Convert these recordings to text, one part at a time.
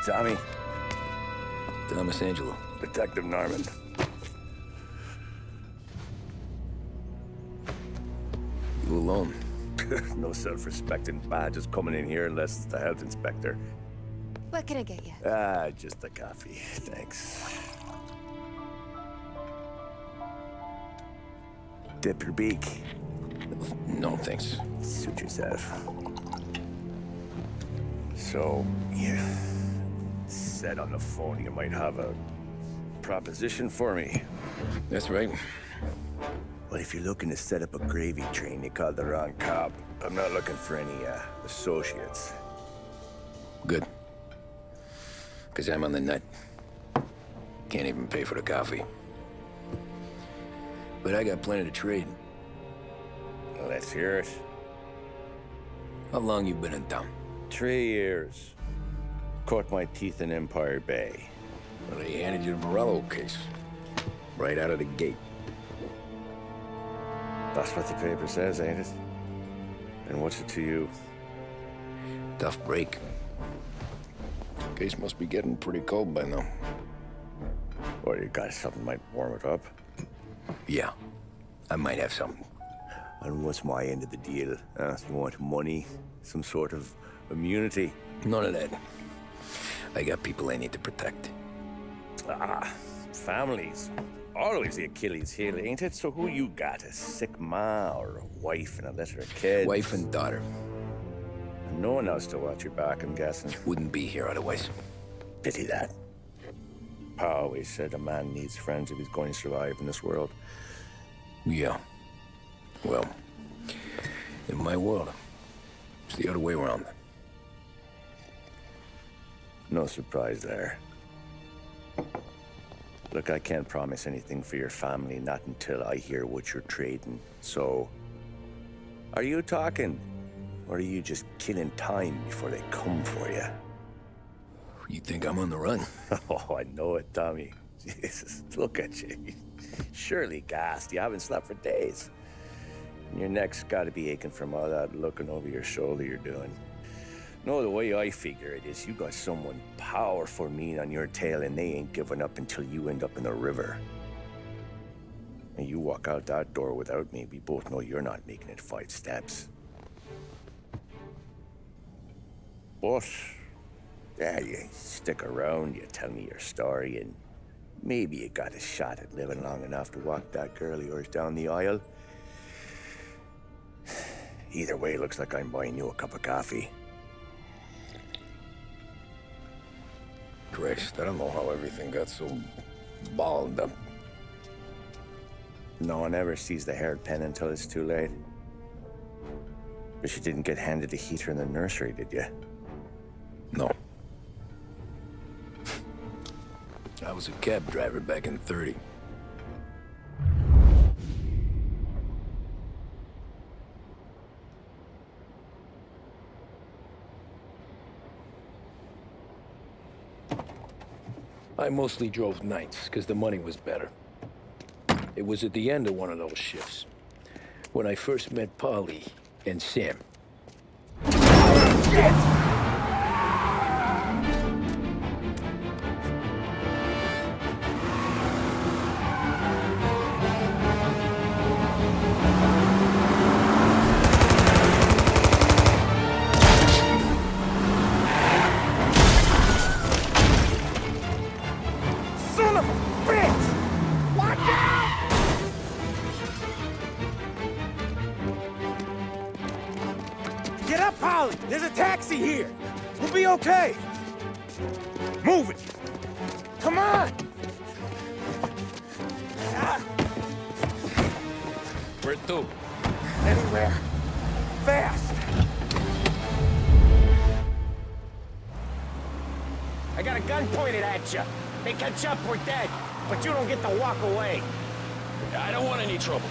Tommy. Thomas Angelo. Detective Norman. You alone? No self-respecting badges coming in here unless it's the health inspector. What can I get you? Just a coffee. Thanks. Dip your beak. No, thanks. Suit yourself. So, you said on the phone you might have a proposition for me. That's right. Well, if you're looking to set up a gravy train, you called the wrong cop. I'm not looking for any, associates. Good. Because I'm on the nut. Can't even pay for the coffee. But I got plenty to trade. Well, let's hear it. How long you been in town? 3 years. Caught my teeth in Empire Bay. Well, they handed you the Morello case. Right out of the gate. That's what the paper says, ain't it? And what's it to you? Tough break. Case must be getting pretty cold by now. Or you got something might warm it up? Yeah, I might have something. And what's my end of the deal? You want money? Some sort of immunity? None of that. I got people I need to protect. Families. Always the Achilles heel, ain't it? So who you got? A sick ma or a wife and a litter of kids? Wife and daughter. And no one else to watch your back, I'm guessing. Wouldn't be here otherwise. Pity that. Pa always said a man needs friends if he's going to survive in this world. Yeah. Well, in my world, it's the other way around. No surprise there. Look, I can't promise anything for your family, not until I hear what you're trading. So, are you talking? Or are you just killing time before they come for you? You think I'm on the run? Oh, I know it, Tommy. Jesus, look at you. Surely gassed. You haven't slept for days. And your neck's got to be aching from all that looking over your shoulder you're doing. No, the way I figure it is you got someone powerful mean on your tail and they ain't giving up until you end up in the river. And you walk out that door without me, we both know you're not making it 5 steps. But, yeah, you stick around, you tell me your story, and maybe you got a shot at living long enough to walk that girl of yours down the aisle. Either way, it looks like I'm buying you a cup of coffee. Christ, I don't know how everything got so balled up. No one ever sees the haired pen until it's too late. But you didn't get handed a heater in the nursery, did you? No. I was a cab driver back in '30. I mostly drove nights, because the money was better. It was at the end of one of those shifts, when I first met Polly and Sam. Shit! Get up, Polly! There's a taxi here! We'll be okay! Move it! Come on! Where to? Anywhere. Fast! I got a gun pointed at you. They catch up, we're dead. But you don't get to walk away. I don't want any trouble.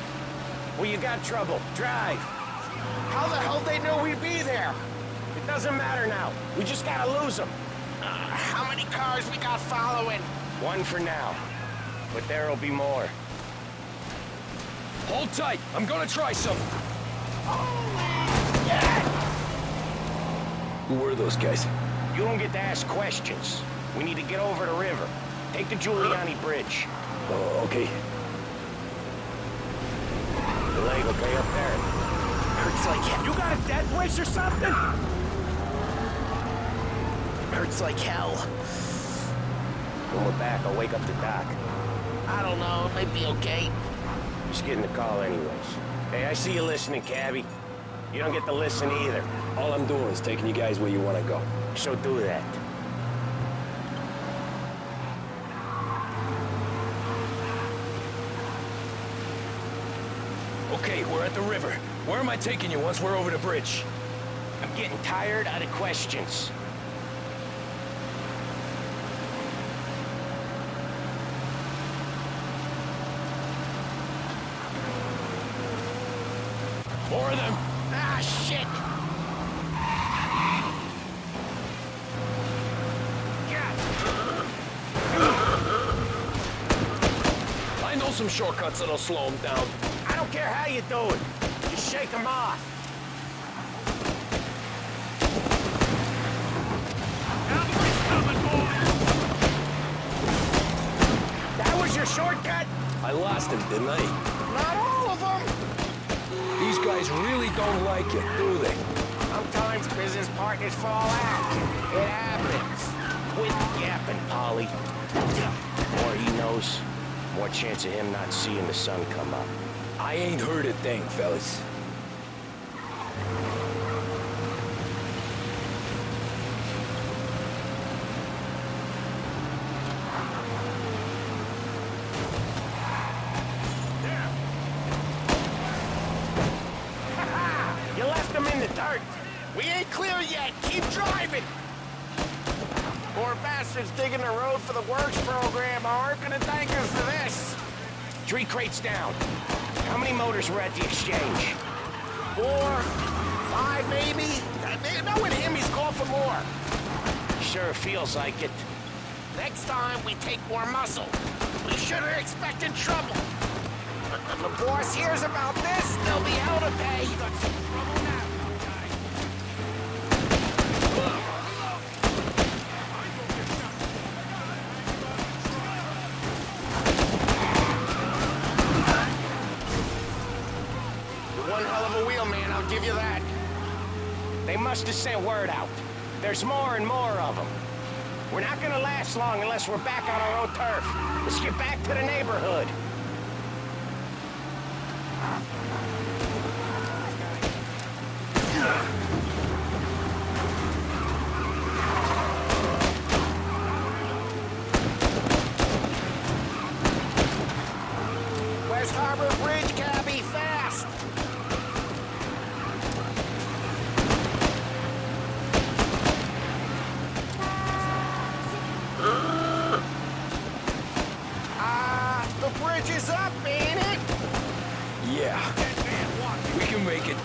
Well, you got trouble. Drive. How the hell they know we'd be there? It doesn't matter now. We just gotta lose them. How many cars we got following? One for now. But there'll be more. Hold tight. I'm gonna try something. Holy shit! Who were those guys? You You don't get to ask questions. We need to get over the river. Take the Giuliani Bridge. Oh, okay. The leg will be up there. Hurts like hell. You got a death wish or something? Hurts like hell. When we're back, I'll wake up the doc. I don't know. It might be okay. Just getting the call anyways. Hey, I see you listening, Cabby. You don't get to listen either. All I'm doing is taking you guys where you want to go. So do that. Okay, we're at the river. Where am I taking you once we're over the bridge? I'm getting tired out of questions. More of them. Ah, shit! I know some shortcuts that'll slow them down. I don't care how you do it. Just shake them off. That was your shortcut? I lost him, didn't I? Not all of them. These guys really don't like it, do they? Sometimes business partners fall out. It happens. Quit yapping, Polly. The more he knows, more chance of him not seeing the sun come up. I ain't heard a thing, fellas. You left him in the dirt. We ain't clear yet. Keep driving. Poor bastards digging the road for the works program aren't gonna thank us for this. 3 crates down. How many motors were at the exchange? 4, 5 maybe. Knowing him, he's called for more. Sure feels like it. Next time, we take more muscle. We shouldn't have expected trouble. But if the boss hears about this, there'll be hell to pay. You got some trouble now, guy. You're one hell of a wheelman, I'll give you that. They must have sent word out. There's more and more of them. We're not gonna last long unless we're back on our own turf. Let's get back to the neighborhood. West Harbor Bridge, cabby, fast! The bridge is up, ain't it? Yeah. We can make it.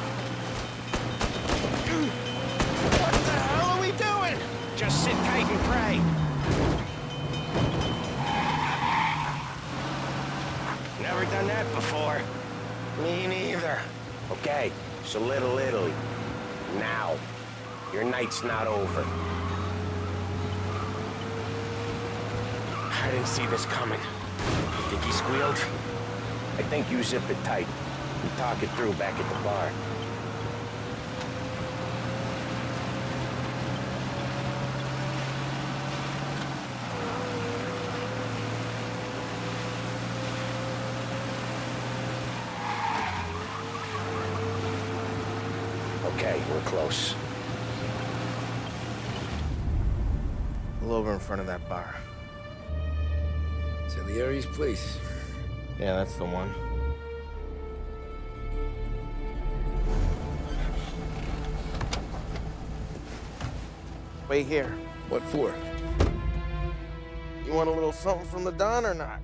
What the hell are we doing? Just sit tight and pray. Never done that before. Me neither. Okay, so Little Italy. Now. Your night's not over. I didn't see this coming. You think he squealed? I think you zip it tight. We talk it through back at the bar. Okay, we're close. Pull over in front of that bar. Salieri's place. Yeah, that's the one. Wait here. What for? You want a little something from the Don or not?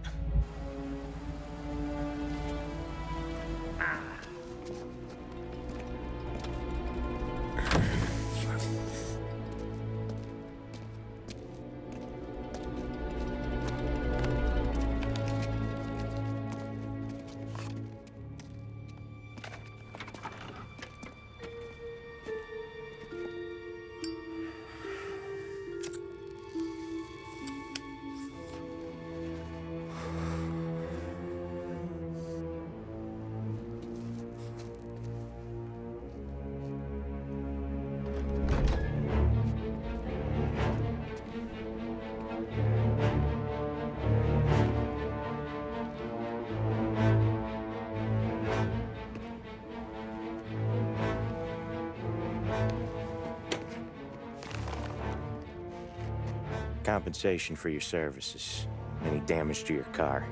Compensation for your services. Any damage to your car.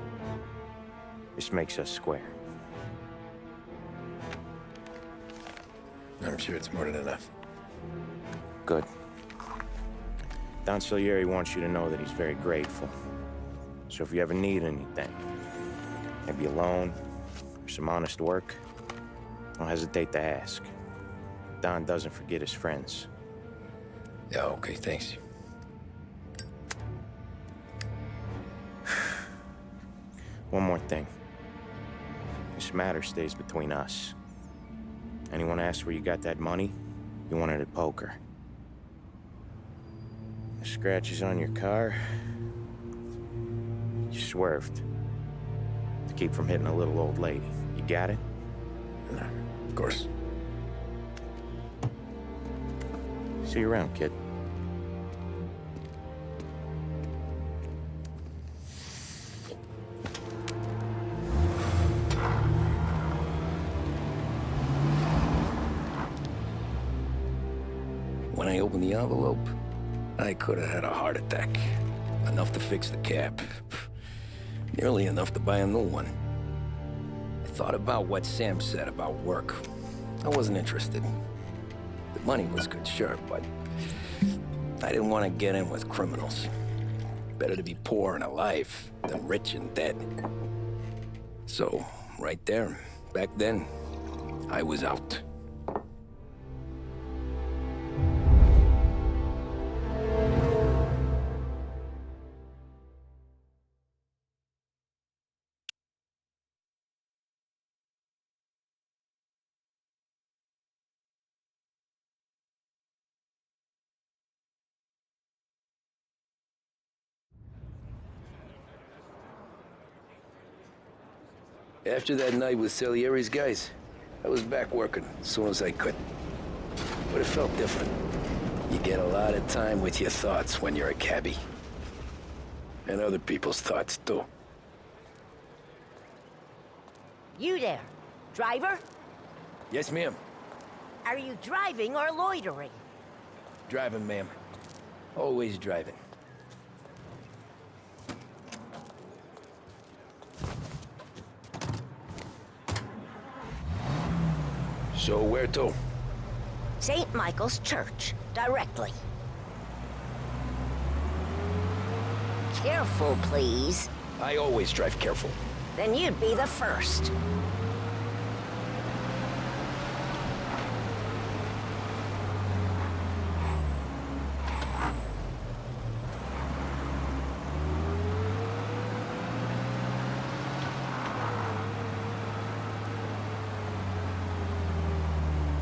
This makes us square. I'm sure it's more than enough. Good. Don Salieri wants you to know that he's very grateful. So if you ever need anything, maybe a loan or some honest work, don't hesitate to ask. Don doesn't forget his friends. Yeah, okay, thanks. One more thing. This matter stays between us. Anyone asks where you got that money, you won it at poker. The scratches on your car, you swerved to keep from hitting a little old lady. You got it? Of course. See you around, kid. When I opened the envelope, I could have had a heart attack. Enough to fix the cap. Nearly enough to buy a new one. I thought about what Sam said about work. I wasn't interested. The money was good, sure, but I didn't want to get in with criminals. Better to be poor and alive than rich and dead. So, right there, back then, I was out. After that night with Salieri's guys, I was back working as soon as I could. But it felt different. You get a lot of time with your thoughts when you're a cabbie. And other people's thoughts, too. You there, driver? Yes, ma'am. Are you driving or loitering? Driving, ma'am. Always driving. So where to? St. Michael's Church, directly. Careful, please. I always drive careful. Then you'd be the first.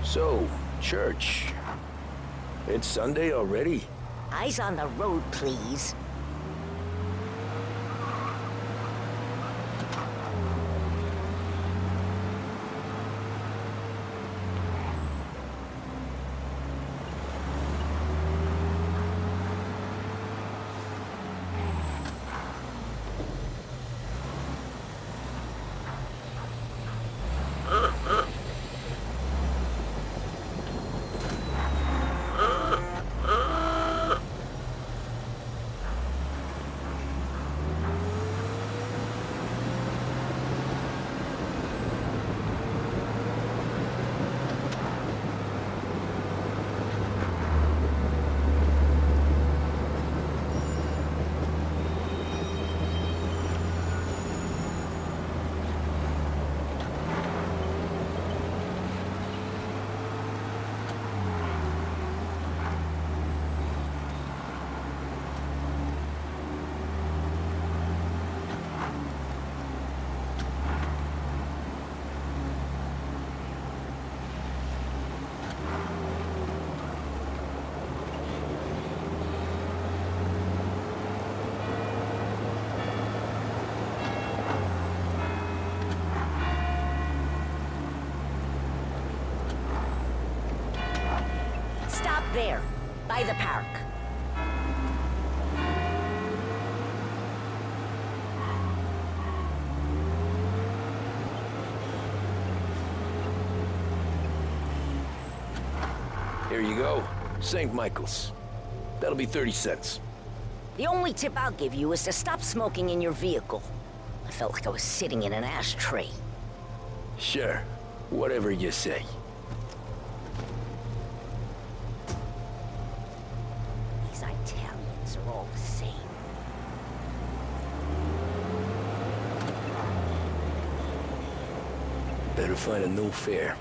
So, church. It's Sunday already? Eyes on the road, please. There, by the park. Here you go. St. Michael's. That'll be 30 cents. The only tip I'll give you is to stop smoking in your vehicle. I felt like I was sitting in an ashtray. Sure. Whatever you say. These Italians are all the same. Better find a new fare.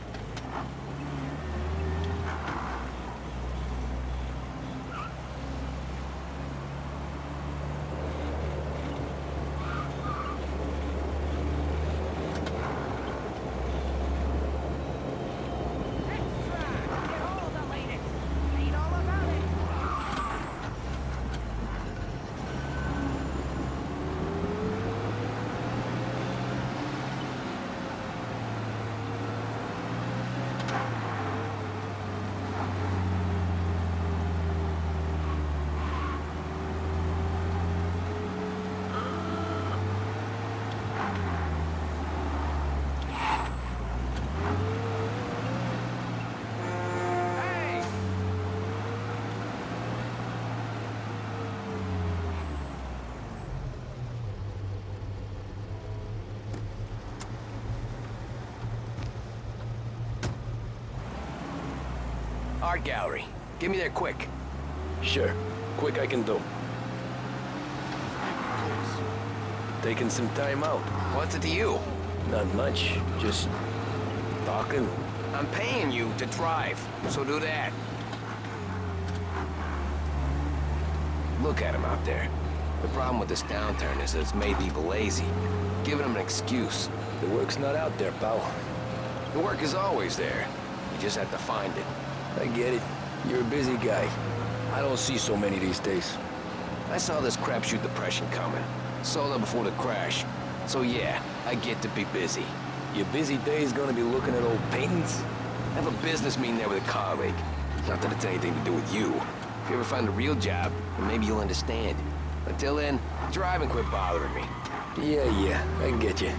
Art gallery. Get me there quick. Sure. Quick I can do. Taking some time out. What's it to you? Not much. Just talking. I'm paying you to drive, so do that. Look at him out there. The problem with this downturn is that it's made people lazy. Giving them an excuse. The work's not out there, pal. The work is always there. You just have to find it. I get it. You're a busy guy. I don't see so many these days. I saw this crapshoot depression coming. Sold it before the crash. So yeah, I get to be busy. Your busy day's gonna be looking at old paintings? I have a business meeting there with a colleague. Not that it's anything to do with you. If you ever find a real job, then maybe you'll understand. Until then, drive and quit bothering me. Yeah, I get you.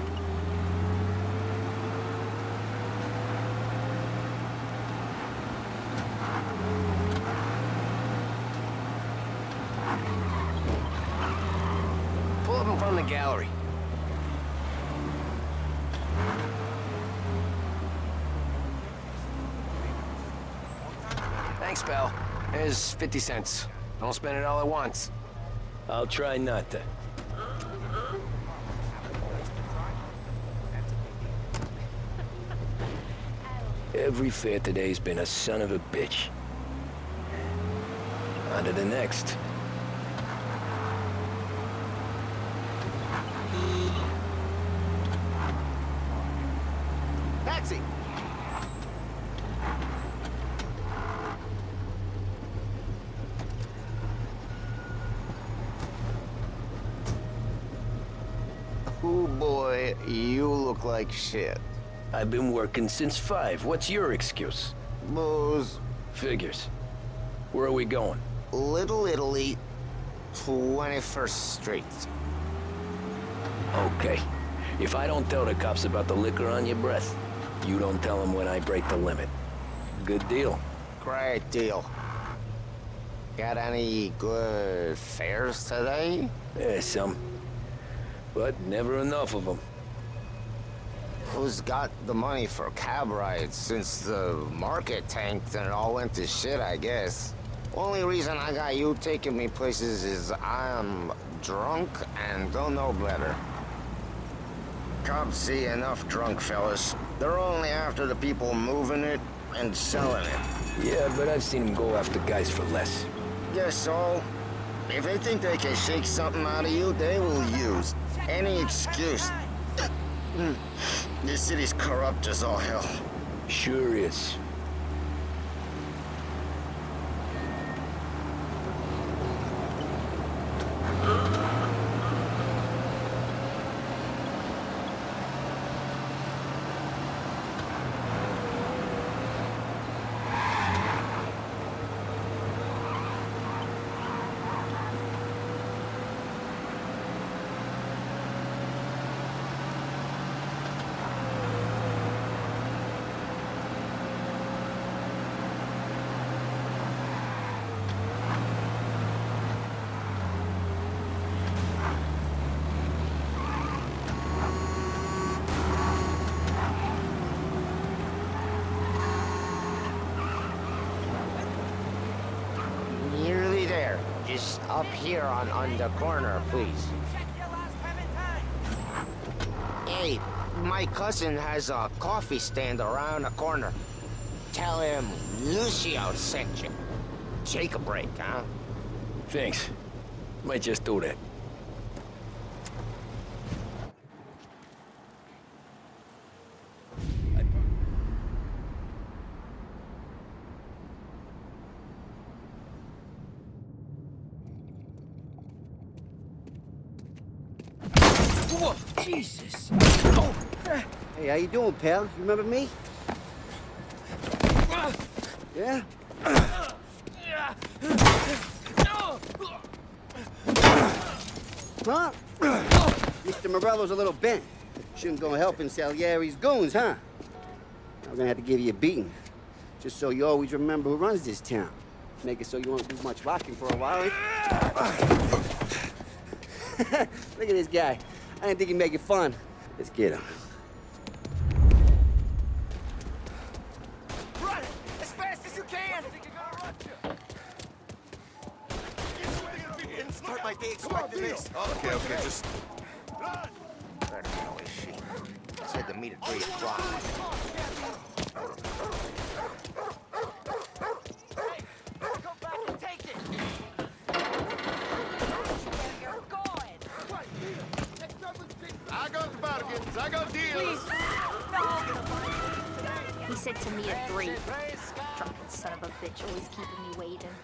Pull up in front of the gallery. Thanks, pal. There's 50 cents. Don't spend it all at once. I'll try not to. Every fare today's been a son of a bitch. On to the next. Taxi! Oh boy, you look like shit. I've been working since 5. What's your excuse? Booze, Figures. Where are we going? Little Italy, 21st Street. Okay. If I don't tell the cops about the liquor on your breath, you don't tell them when I break the limit. Good deal. Great deal. Got any good fares today? Yeah, some. But never enough of them. Who's got the money for cab rides since the market tanked and it all went to shit, I guess? Only reason I got you taking me places is I'm drunk and don't know better. Cops see enough drunk fellas. They're only after the people moving it and selling it. Yeah, but I've seen them go after guys for less. Guess so. If they think they can shake something out of you, they will use any excuse. This city's corrupt as all hell. Sure is. here on the corner, please. Hey, my cousin has a coffee stand around the corner. Tell him Lucio sent you. Take a break, huh? Thanks. Might just do that. Whoa, Jesus! Oh. Hey, how you doing, pal? You remember me? Yeah? Huh? Mr. Morello's a little bent. Shouldn't go helping Salieri's goons, huh? I'm gonna have to give you a beating. Just so you always remember who runs this town. Make it so you won't do much rocking for a while. Look at this guy. I didn't think he'd make it fun. Let's get him. Run as fast as you can! Didn't start my day expecting this. Okay, just... Where the hell is she? Said to meet at 3 o'clock. Go back and take it! I got the bargains, I got deals. He said to me at 3. Drunken son of a bitch, always keeping me waiting.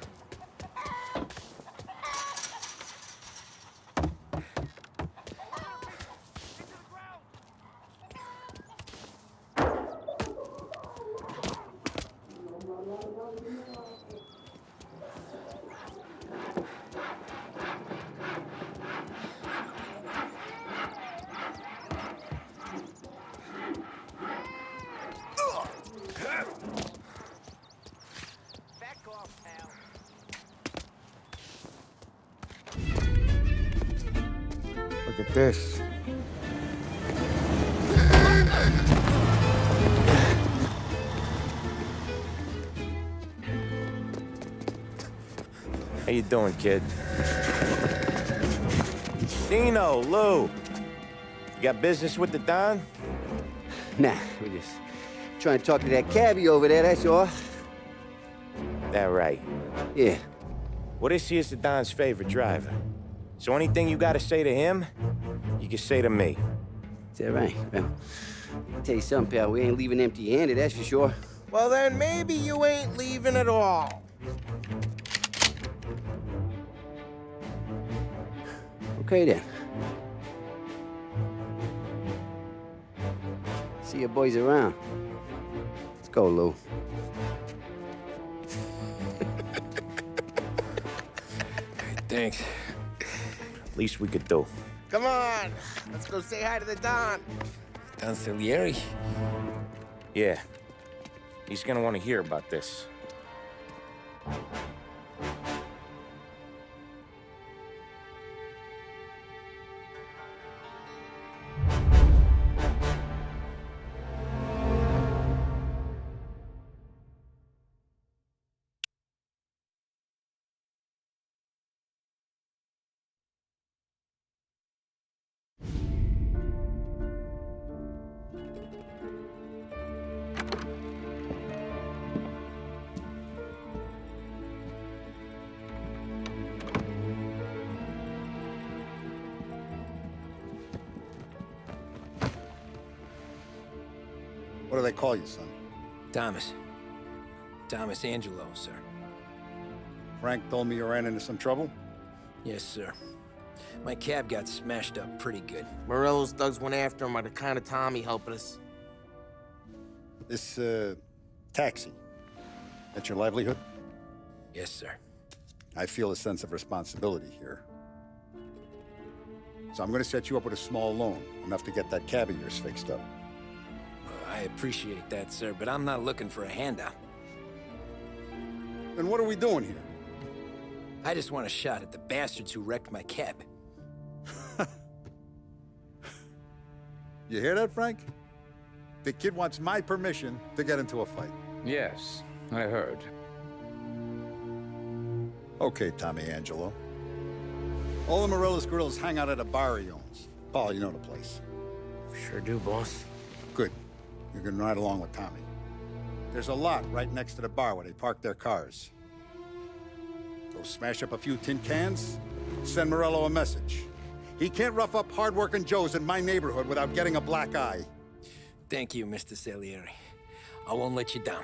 Look at this. How you doing, kid? Dino, Lou. You got business with the Don? Nah, we're just trying to talk to that cabbie over there, that's all. That right. Yeah. Well, this here's the Don's favorite driver. So anything you gotta say to him, you can say to me. Is that right? Well, I'll tell you something, pal. We ain't leaving empty-handed, that's for sure. Well, then maybe you ain't leaving at all. Okay, then. See your boys around. Let's go, Lou. Thanks. Least we could do. Come on, let's go say hi to the Don. Don Salieri? Yeah. He's gonna want to hear about this. What do they call you, son? Thomas. Thomas Angelo, sir. Frank told me you ran into some trouble? Yes, sir. My cab got smashed up pretty good. Morello's thugs went after him by the kind of Tommy helping us. This, taxi. That's your livelihood? Yes, sir. I feel a sense of responsibility here. So I'm gonna set you up with a small loan, enough to get that cab of yours fixed up. I appreciate that, sir, but I'm not looking for a handout. Then what are we doing here? I just want a shot at the bastards who wrecked my cab. You hear that, Frank? The kid wants my permission to get into a fight. Yes, I heard. Okay, Tommy Angelo. All the Morello's grills hang out at a bar he owns. Paul, you know the place. Sure do, boss. Good. You can ride along with Tommy. There's a lot right next to the bar where they park their cars. Go smash up a few tin cans, send Morello a message. He can't rough up hard-working Joes in my neighborhood without getting a black eye. Thank you, Mr. Salieri. I won't let you down.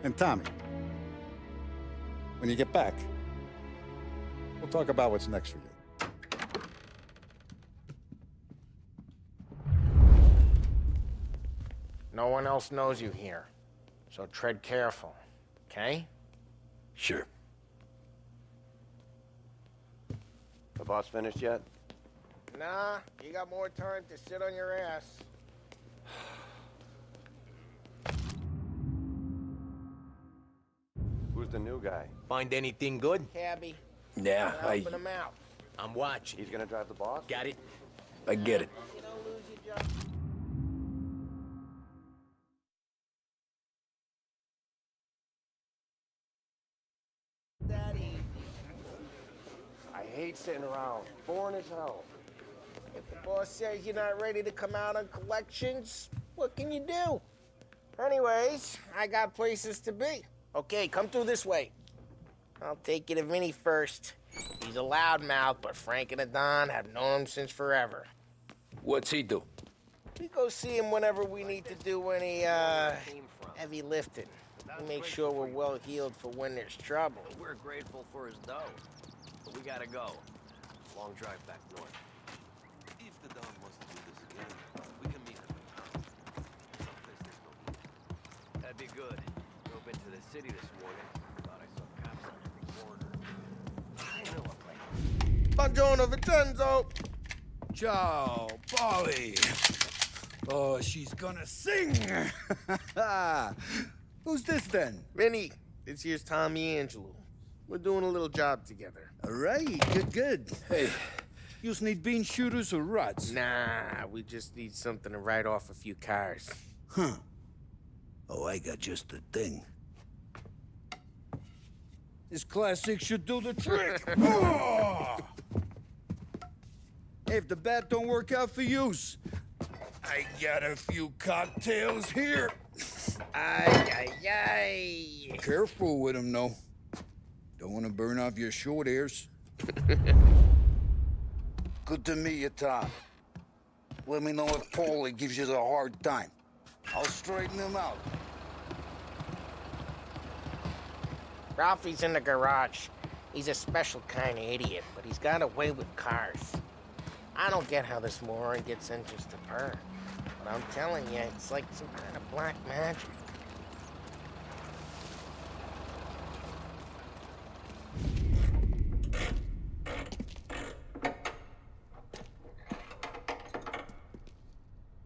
And Tommy, when you get back, we'll talk about what's next for you. No one else knows you here, so tread careful, okay? Sure. The boss finished yet? Nah, you got more time to sit on your ass. Who's the new guy? Find anything good? Cabby. Yeah, Helping him out. I'm watching. He's gonna drive the boss? Got it? I get it. You don't lose your job. Daddy. I hate sitting around. Boring as hell. If the boss says you're not ready to come out on collections, what can you do? Anyways, I got places to be. Okay, come through this way. I'll take you to Vinny first. He's a loudmouth, but Frank and the Don have known him since forever. What's he do? We go see him whenever we need to do any, heavy lifting. We make sure we're well healed for when there's trouble. We're grateful for his dough, but we gotta go. Long drive back north. If the Don wants to do this again, we can meet him in town. Someplace there's no heat. That'd be good. Drove into the city this morning. Thought I saw cops on every corner. I know a place. Buongiorno, Vincenzo! Ciao, Polly. Oh, she's gonna sing. Who's this then? Vinny, this here's Tommy Angelo. We're doing a little job together. All right, good. Hey, you need bean shooters or rods? Nah, we just need something to write off a few cars. Huh. Oh, I got just the thing. This classic should do the trick. Oh! Hey, if the bat don't work out for yous, I got a few cocktails here. Ay, ay, ay. Careful with them, though. Don't want to burn off your short hairs. Good to meet you, Tom. Let me know if Paulie gives you the hard time. I'll straighten him out. Ralphie's in the garage. He's a special kind of idiot, but he's got a way with cars. I don't get how this moron gets interest to her. But I'm telling you, it's like some kind of black magic.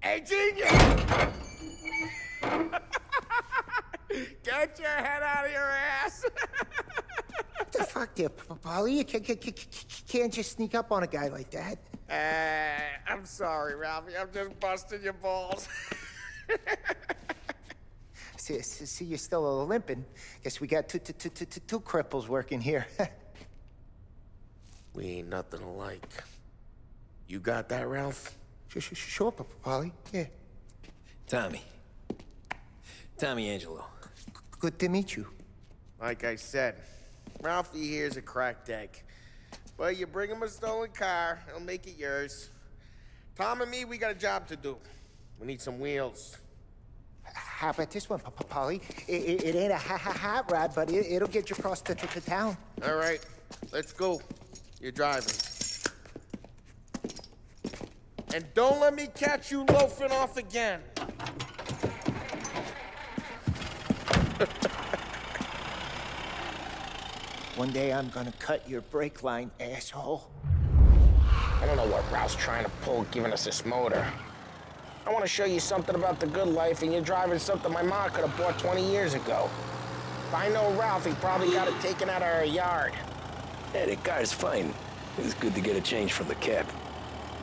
Hey, genius! Get your head out of your ass! What the fuck there, Polly? You can't just sneak up on a guy like that. I'm sorry, Ralphie. I'm just busting your balls. See, you're still limping. Guess we got two cripples working here. We ain't nothing alike. You got that, Ralph? Sure, Polly. Yeah. Tommy Angelo. Good to meet you. Like I said, Ralphie here's a cracked egg. But you bring him a stolen car, he'll make it yours. Tom and me, we got a job to do. We need some wheels. How about this one, Polly? It ain't a hot rod, but it'll get you across to town. All right, let's go. You're driving. And don't let me catch you loafing off again. One day I'm gonna cut your brake line, asshole. I don't know what Ralph's trying to pull giving us this motor. I want to show you something about the good life, and you're driving something my mom could have bought 20 years ago. If I know Ralph, he probably got it taken out of our yard. Yeah, the car's fine. It's good to get a change from the cab.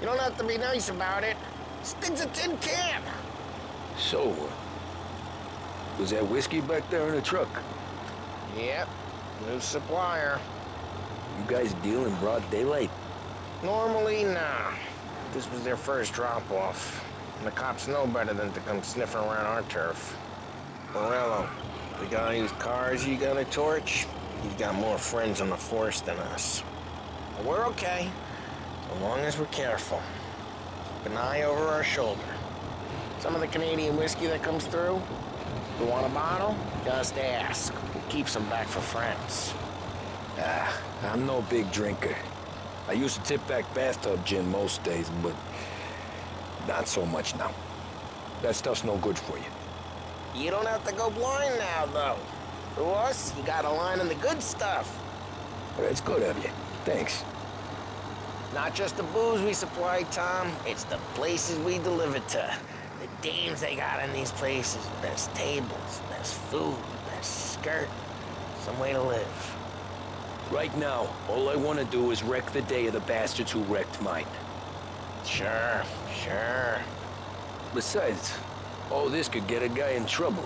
You don't have to be nice about it. This thing's a tin can. So, Was that whiskey back there in the truck? Yep, new supplier. You guys deal in broad daylight? Normally, nah. This was their first drop-off. And the cops know better than to come sniffing around our turf. Morello, the guy whose cars you gonna torch, he's got more friends on the force than us. But we're okay, so long as we're careful. Keep an eye over our shoulder. Some of the Canadian whiskey that comes through, if you want a bottle, just ask. We'll keep some back for friends. I'm no big drinker. I used to tip back bathtub gin most days, but not so much now. That stuff's no good for you. You don't have to go blind now, though. To us, you got a line on the good stuff. That's good of you. Thanks. Not just the booze we supply, Tom. It's the places we deliver to. The dames they got in these places. Best tables, best food, best skirt. Some way to live. Right now, all I want to do is wreck the day of the bastards who wrecked mine. Sure. Besides, all this could get a guy in trouble.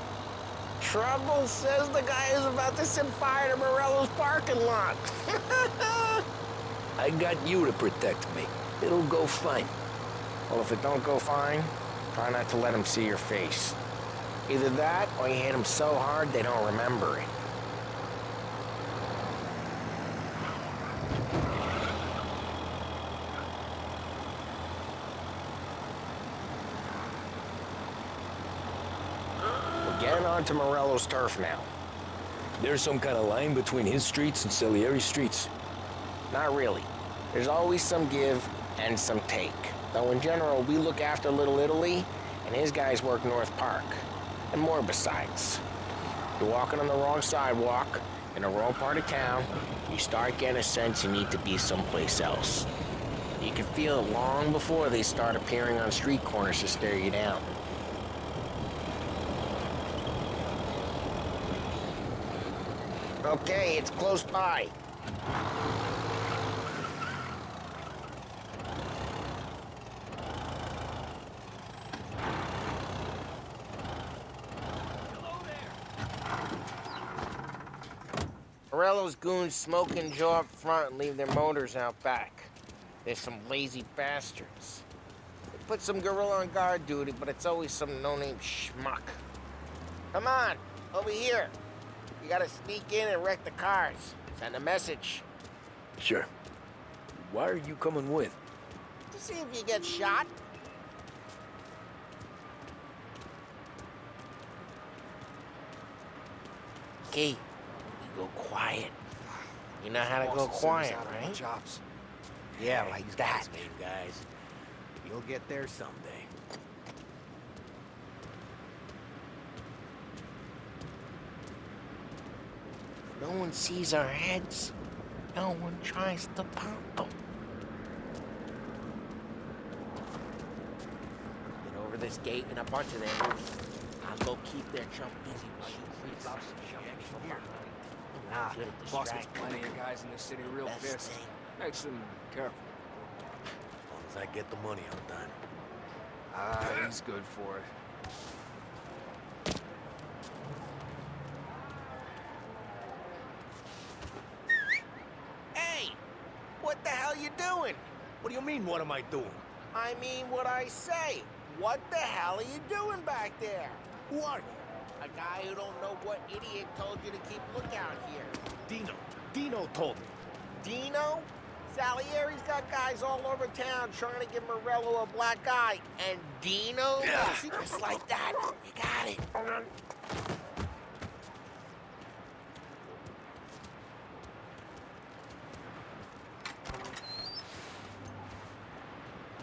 Trouble, says the guy who's about to set fire to Morello's parking lot. I got you to protect me. It'll go fine. Well, if it don't go fine, try not to let him see your face. Either that, or you hit them so hard they don't remember it. Getting onto Morello's turf now. There's some kind of line between his streets and Salieri's streets? Not really. There's always some give and some take. Though in general, we look after Little Italy, and his guys work North Park. And more besides. You're walking on the wrong sidewalk, in the wrong part of town, you start getting a sense you need to be someplace else. You can feel it long before they start appearing on street corners to stare you down. Okay, it's close by. Morello's goons smoke and jaw up front and leave their motors out back. They're some lazy bastards. They put some gorilla on guard duty, but it's always some no-name schmuck. Come on, over here. You gotta sneak in and wreck the cars. Send a message. Sure. Why are you coming with? To see if you get shot. Okay, you go quiet. You know how to go quiet, right? Jobs. Yeah, like that. Guys. You'll get there someday. No one sees our heads. No one tries to pop them. Get over this gate and a bunch of them moves. I'll go keep their chump busy while you creeps up some shit from behind. Nah, Good at boss gets distracting. plenty of guys in this city real Best pissed. thing. Makes them careful. As long as I get the money, I'm done. He's good for it. Hey! What the hell you doing? What do you mean, what am I doing? I mean what I say. What the hell are you doing back there? Who are you? A guy who don't know what idiot told you to keep lookout here. Dino told me. Dino? Salieri's got guys all over town trying to give Morello a black eye. And Dino? Just like that. You got it.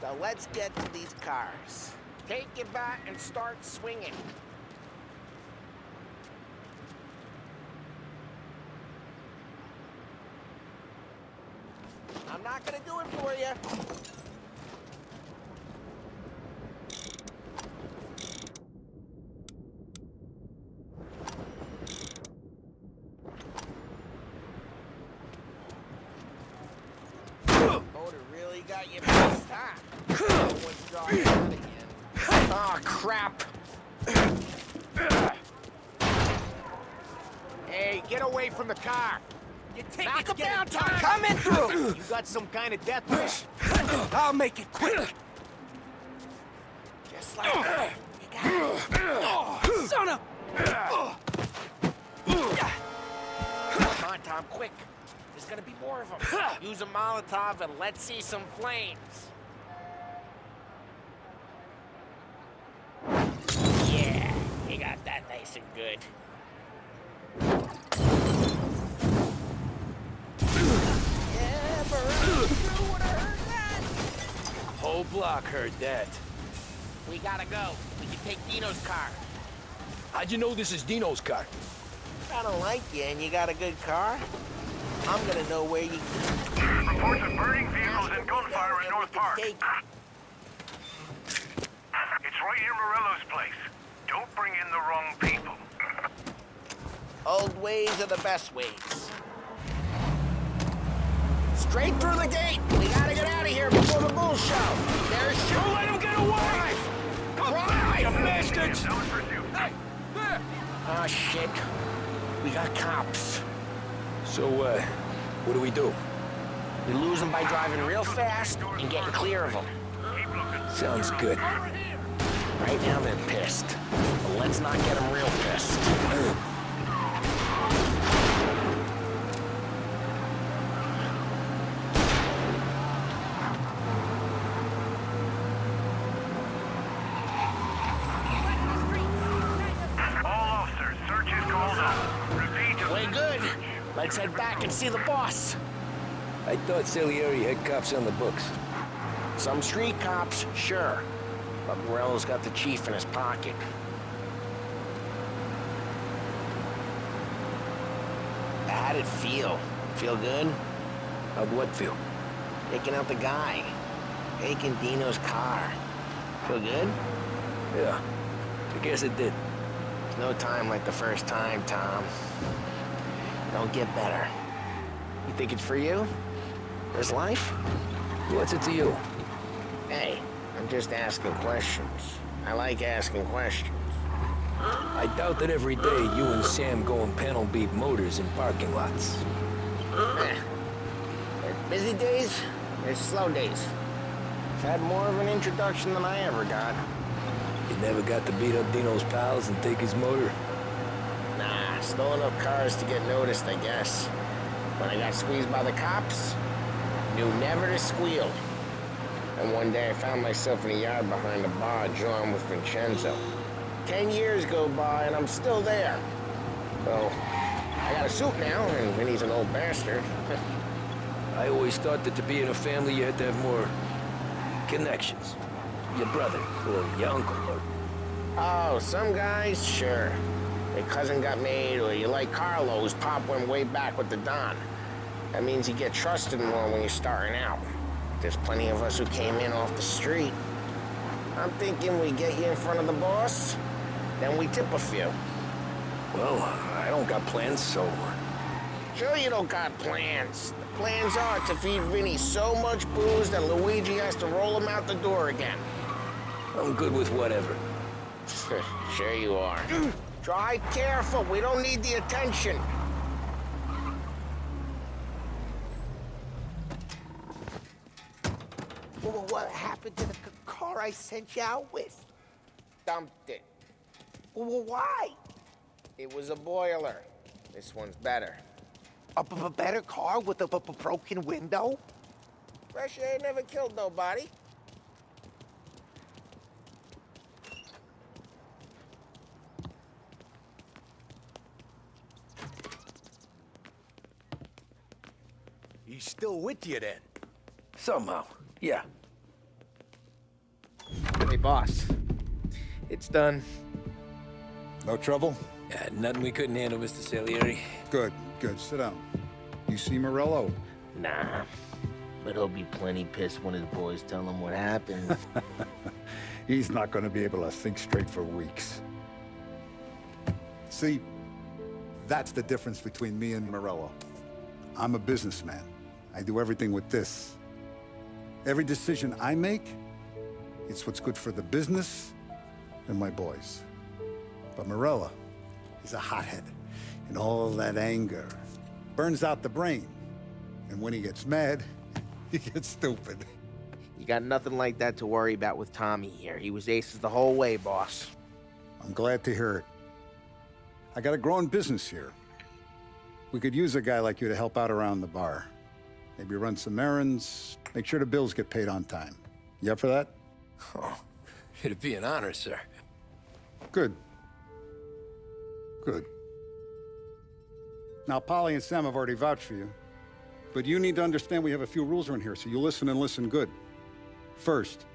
So let's get to these cars. Take it back and start swinging. I'm not gonna do it for you. Motor really got you pissed, huh? No one's drawing out again. Oh, crap. Hey, get away from the car! Your ticket's Knock him getting down, Tom! coming through! You got some kind of death wish? I'll make it quick! Just like that. You got it. Oh, son of... Come on, Tom, quick. There's gonna be more of them. Use a Molotov and let's see some flames. Yeah, you got that nice and good. Yeah, Morello, you would have heard that. Whole block heard that. We gotta go. We can take Dino's car. How'd you know this is Dino's car? I don't like you and you got a good car. I'm gonna know where you... Reports of burning vehicles and gunfire in North Park. It's right near Morello's place. Don't bring in the wrong people. Old ways are the best ways. Straight through the gate! We gotta get out of here before the bull show! There's... Don't let him get away! Drive! You bastards! Hey! Oh, shit. We got cops. So, what do we do? We lose them by driving real fast and getting clear of them. Sounds good. Right now they're pissed. But let's not get them real pissed. All officers, search is called up. Repeat. Way good. Let's head back and see the boss. I thought Salieri had cops on the books. Some street cops, sure. But Morello's got the chief in his pocket. How'd it feel? Feel good? How'd what feel? Taking out the guy. Taking Dino's car. Feel good? Yeah, I guess it did. There's no time like the first time, Tom. Don't get better. You think it's for you? This life? What's it to you? Hey, I'm just asking questions. I like asking questions. I doubt that every day you and Sam go and panel beat motors in parking lots. There's busy days, there's slow days. I've had more of an introduction than I ever got. You never got to beat up Dino's pals and take his motor? Nah, stole enough cars to get noticed, I guess. When I got squeezed by the cops, knew never to squeal. And one day I found myself in a yard behind a bar drawn with Vincenzo. 10 years go by and I'm still there. So, I got a suit now, and Vinny's an old bastard. I always thought that to be in a family you had to have more connections. Your brother, or your uncle, or... Oh, some guys, sure. Your cousin got made, or you like Carlos, Pop went way back with the Don. That means you get trusted more when you're starting out. There's plenty of us who came in off the street. I'm thinking we get you in front of the boss, then we tip a few. Well, I don't got plans, so... Sure you don't got plans. The plans are to feed Vinny so much booze that Luigi has to roll him out the door again. I'm good with whatever. Sure you are. Drive careful, we don't need the attention. Well, what happened to the car I sent you out with? Dumped it. Well, why? It was a boiler. This one's better. A better car with a broken window? Fresh air never killed nobody. He's still with you then? Somehow, yeah. Hey, boss. It's done. No trouble? Yeah, nothing we couldn't handle, Mr. Salieri. Good, good. Sit down. You see Morello? Nah, but he'll be plenty pissed when his boys tell him what happened. He's not going to be able to think straight for weeks. See, that's the difference between me and Morello. I'm a businessman. I do everything with this. Every decision I make, it's what's good for the business and my boys. But Morello, he's a hothead. And all that anger burns out the brain. And when he gets mad, he gets stupid. You got nothing like that to worry about with Tommy here. He was aces the whole way, boss. I'm glad to hear it. I got a growing business here. We could use a guy like you to help out around the bar. Maybe run some errands, make sure the bills get paid on time. You up for that? Oh, it'd be an honor, sir. Good. Good. Now, Polly and Sam have already vouched for you. But you need to understand we have a few rules around here, so you listen and listen good. First,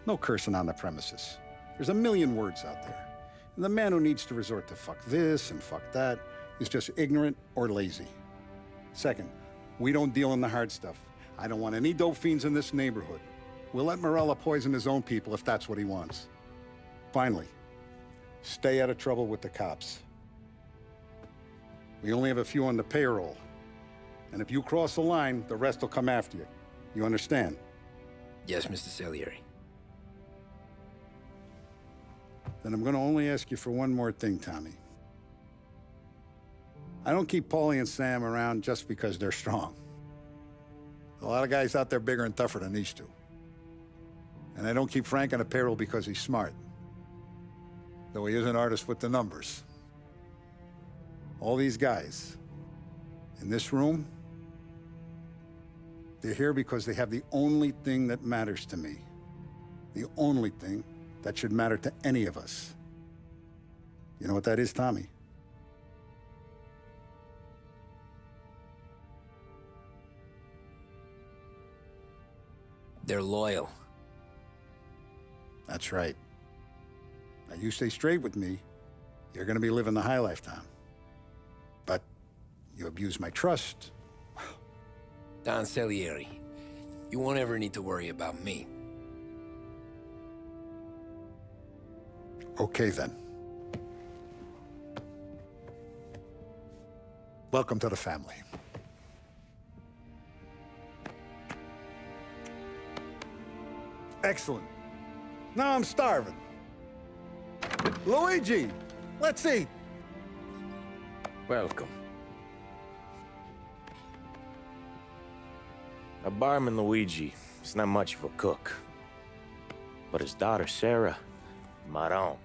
no cursing on the premises. There's a million words out there. And the man who needs to resort to fuck this and fuck that is just ignorant or lazy. Second, we don't deal in the hard stuff. I don't want any dope fiends in this neighborhood. We'll let Morello poison his own people if that's what he wants. Finally, stay out of trouble with the cops. We only have a few on the payroll. And if you cross the line, the rest will come after you. You understand? Yes, Mr. Salieri. Then I'm gonna only ask you for one more thing, Tommy. I don't keep Paulie and Sam around just because they're strong. A lot of guys out there bigger and tougher than these two. And I don't keep Frank on the payroll because he's smart. Though he is an artist with the numbers. All these guys in this room, they're here because they have the only thing that matters to me. The only thing that should matter to any of us. You know what that is, Tommy? They're loyal. That's right. Now you stay straight with me, you're gonna be living the high life, Tom. But you abuse my trust. Don Salieri, you won't ever need to worry about me. Okay, then. Welcome to the family. Excellent. Now I'm starving. Luigi, let's eat. Welcome. A barman Luigi is not much of a cook. But his daughter Sarah, Maron.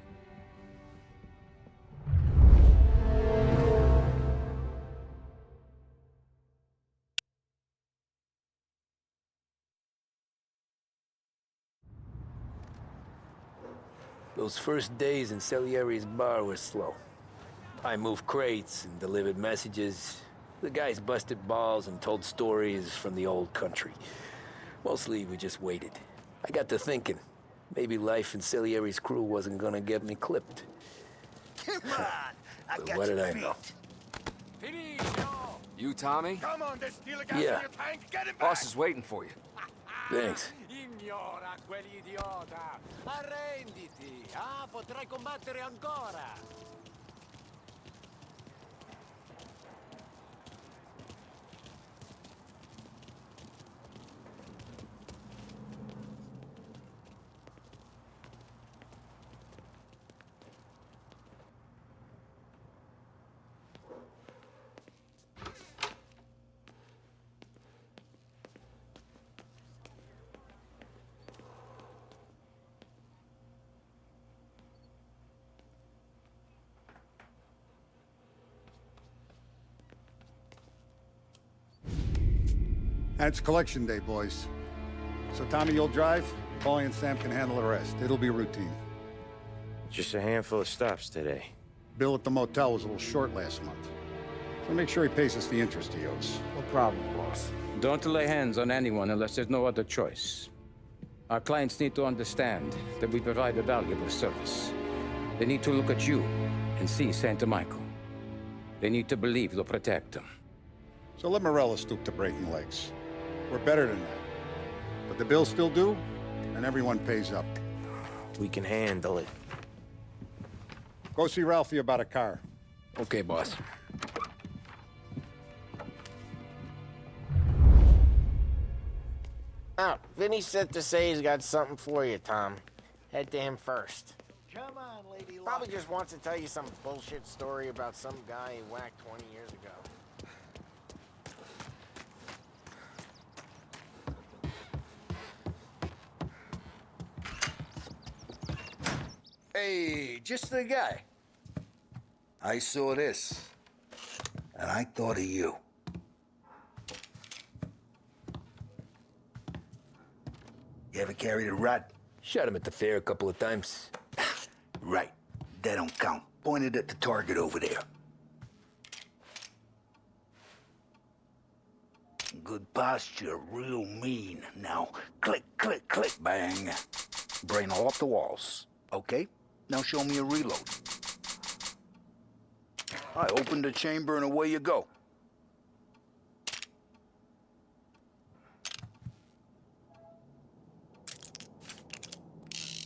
Those first days in Salieri's bar were slow. I moved crates and delivered messages. The guys busted balls and told stories from the old country. Mostly, we just waited. I got to thinking, maybe life in Salieri's crew wasn't gonna get me clipped. Come on! I got What you did I beat. know? You, Tommy? Come on, there's still a gas Yeah. in your tank. Get it back. Boss is waiting for you. Thanks. Ignora quell'idiota! Arrenditi! Ah, potrai combattere ancora! It's collection day, boys. So Tommy, you'll drive. Paulie and Sam can handle the rest. It'll be routine. Just a handful of stops today. Bill at the motel was a little short last month. So make sure he pays us the interest he owes. No problem, boss. Don't lay hands on anyone unless there's no other choice. Our clients need to understand that we provide a valuable service. They need to look at you and see Santa Michael. They need to believe you'll protect them. So let Morella stoop to breaking legs. We're better than that. But the bills still due, and everyone pays up. We can handle it. Go see Ralphie about a car. Okay, boss. Oh, Vinny said to say he's got something for you, Tom. Head to him first. Come on, lady. Probably just wants to tell you some bullshit story about some guy he whacked 20 years ago. Hey, just the guy. I saw this, and I thought of you. You ever carried a rat? Shot him at the fair a couple of times. Right. That don't count. Pointed at the target over there. Good posture, real mean. Now, click, click, click, bang. Brain all up the walls. Okay? Now show me a reload. I opened the chamber and away you go.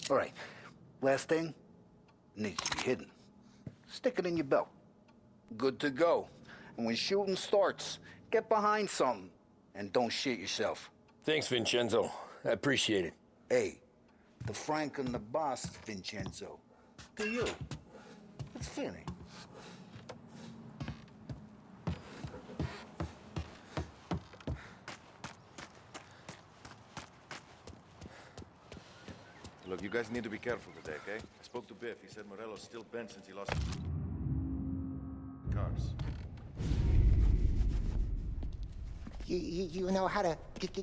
All right. Last thing. Needs to be hidden. Stick it in your belt. Good to go. And when shooting starts, get behind something. And don't shit yourself. Thanks, Vincenzo. I appreciate it. Hey, the Frank and the boss, Vincenzo. To you. It's funny. Look, you guys need to be careful today, okay? I spoke to Biff. He said Morello's still bent since he lost cars. You know how to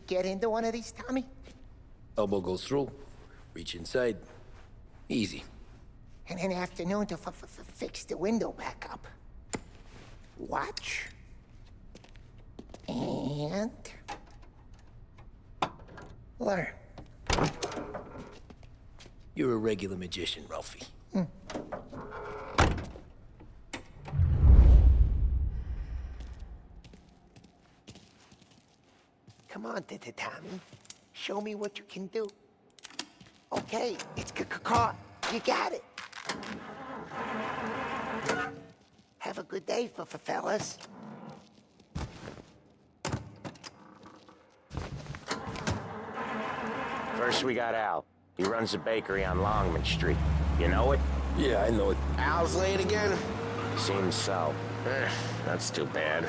get into one of these, Tommy? Elbow goes through, reach inside. Easy. And an afternoon to fix the window back up. Watch. And... learn. You're a regular magician, Ralphie. Come on, Tommy. Show me what you can do. Okay, it's caught. You got it. Have a good day, fellas. First, we got Al. He runs a bakery on Longman Street. You know it? Yeah, I know it. Al's late again? Seems so. That's too bad.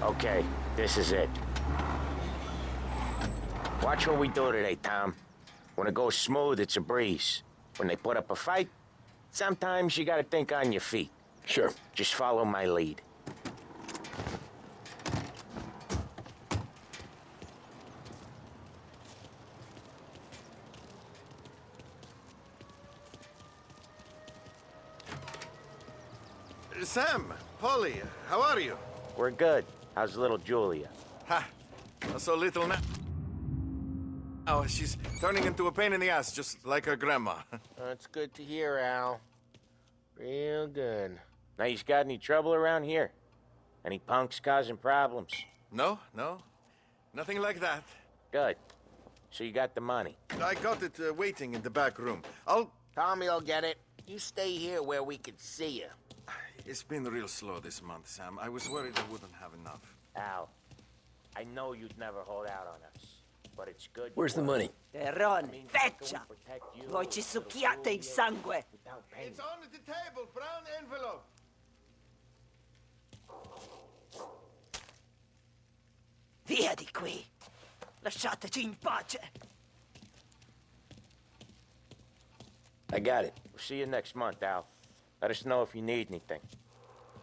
Okay, this is it. Watch what we do today, Tom. When it goes smooth, it's a breeze. When they put up a fight, sometimes you gotta think on your feet. Sure. Just follow my lead. Sam, Polly, how are you? We're good. How's little Julia? Ha! So little now. Oh, she's turning into a pain in the ass, just like her grandma. That's good to hear, Al. Real good. Now, you got any trouble around here? Any punks causing problems? No, nothing like that. Good. So you got the money? I got it waiting in the back room. Tommy'll get it. You stay here where we can see you. It's been real slow this month, Sam. I was worried I wouldn't have enough. Al, I know you'd never hold out on us, but it's good. Where's the money? Terrone, feccia! Voi ci succhiate il sangue! It's on the table, brown envelope. Via di qui! Lasciateci in pace! I got it. We'll see you next month, Al. Let us know if you need anything.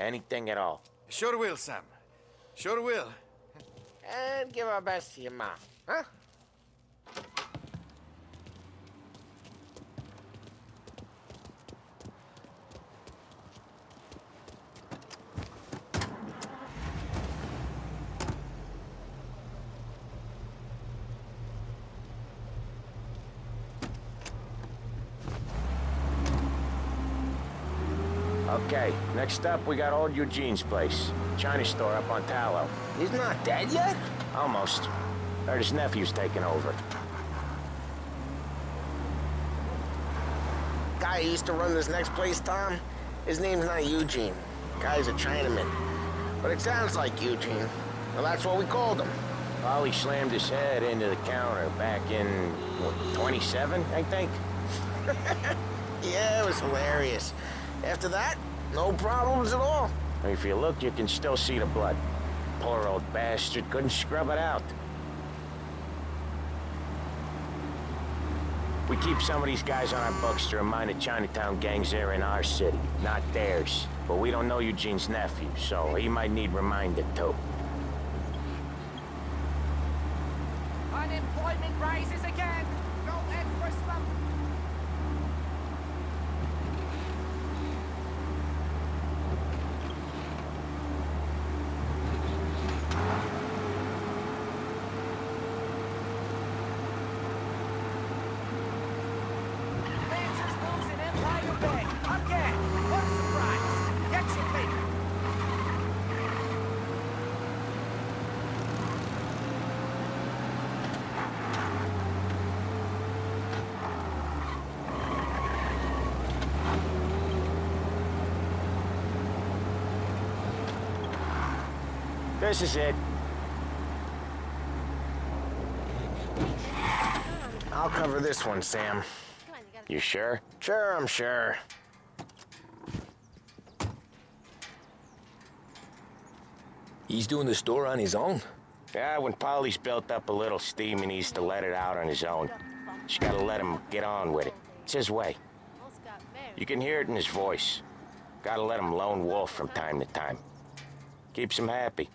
Anything at all. Sure will, Sam. Sure will. And give our best to your mom, huh? Okay, next up, we got old Eugene's place. China store up on Tallow. He's not dead yet? Almost. Heard his nephew's taking over. Guy who used to run this next place, Tom, his name's not Eugene. Guy's a Chinaman. But it sounds like Eugene. Well, that's what we called him. Polly slammed his head into the counter back in, what, 27, I think? Yeah, it was hilarious. After that, no problems at all. If you look, you can still see the blood. Poor old bastard couldn't scrub it out. We keep some of these guys on our books to remind the Chinatown gangs they're in our city, not theirs. But we don't know Eugene's nephew, so he might need reminded too. Unemployment rises again. No end for slump. Lancers losing Empire Bay. Again. What a surprise. Get your paper. This is it. I'll cover this one, Sam. You sure? Sure, I'm sure. He's doing the store on his own? Yeah, when Polly's built up a little steam, he needs to let it out on his own. Just gotta let him get on with it. It's his way. You can hear it in his voice. Gotta let him lone wolf from time to time. Keeps him happy.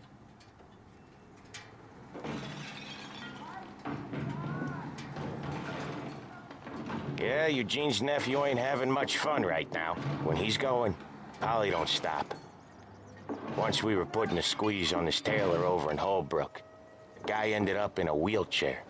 Yeah, Eugene's nephew ain't having much fun right now. When he's going, Polly don't stop. Once we were putting a squeeze on this tailor over in Holbrook. The guy ended up in a wheelchair.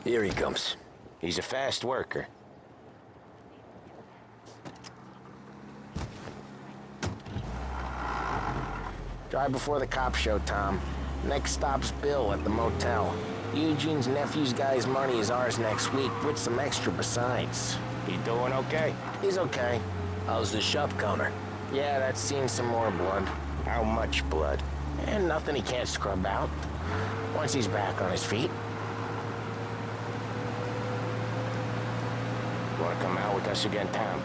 Here he comes. He's a fast worker. Drive before the cops show, Tom. Next stop's Bill at the motel. Eugene's nephew's guy's money is ours next week, with some extra besides. He doing okay? He's okay. How's the shop counter? Yeah, that's seen some more blood. How much blood? And nothing he can't scrub out. Once he's back on his feet. Want to come out with us again, Tom?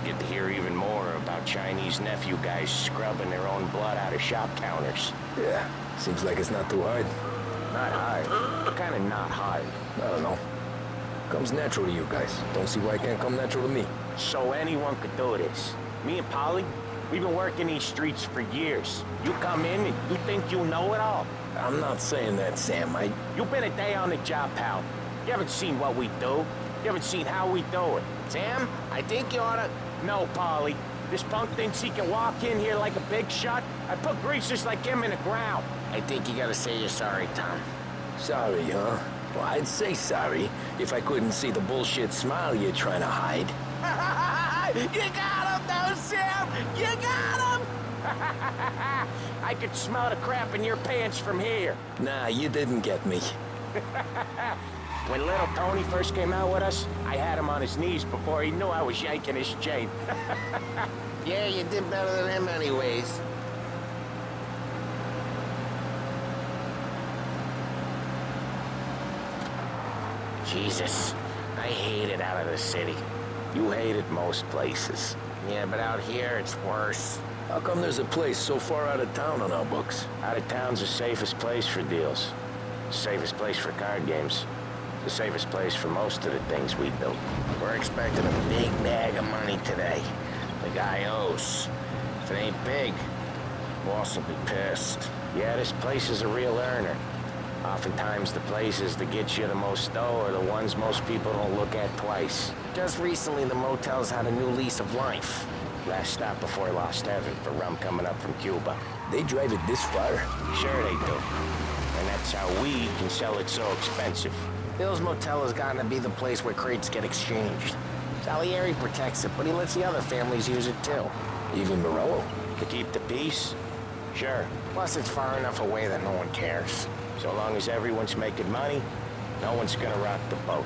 Get to hear even more about Chinese nephew guys scrubbing their own blood out of shop counters. Yeah, seems like it's not too hard. Not hard. Kind of not hard. I don't know. Comes natural to you guys. Don't see why it can't come natural to me. So anyone could do this. Me and Polly, we've been working these streets for years. You come in and you think you know it all. I'm not saying that, Sam. You've been a day on the job, pal. You haven't seen what we do. You haven't seen how we do it. Sam, I think you oughta... No, Polly. This punk thinks he can walk in here like a big shot. I put greasers like him in the ground. I think you gotta say you're sorry, Tom. Sorry, huh? Well, I'd say sorry if I couldn't see the bullshit smile you're trying to hide. You got him, though, Sam! You got him! I could smell the crap in your pants from here. Nah, you didn't get me. When little Tony first came out with us, I had him on his knees before he knew I was yanking his chain. Yeah, you did better than him anyways. Jesus, I hate it out of the city. You hate it most places. Yeah, but out here, it's worse. How come there's a place so far out of town on our books? Out of town's the safest place for deals. The safest place for card games. The safest place for most of the things we built. We're expecting a big bag of money today. The guy owes. If it ain't big, boss will be pissed. Yeah, this place is a real earner. Oftentimes the places that get you the most dough are the ones most people don't look at twice. Just recently the motel's had a new lease of life. Last stop before Lost Heaven for rum coming up from Cuba. They drive it this far? Sure they do. And that's how we can sell it so expensive. Bill's Motel has gotten to be the place where crates get exchanged. Salieri protects it, but he lets the other families use it too. Even Morello? To keep the peace? Sure. Plus it's far enough away that no one cares. So long as everyone's making money, no one's gonna rock the boat.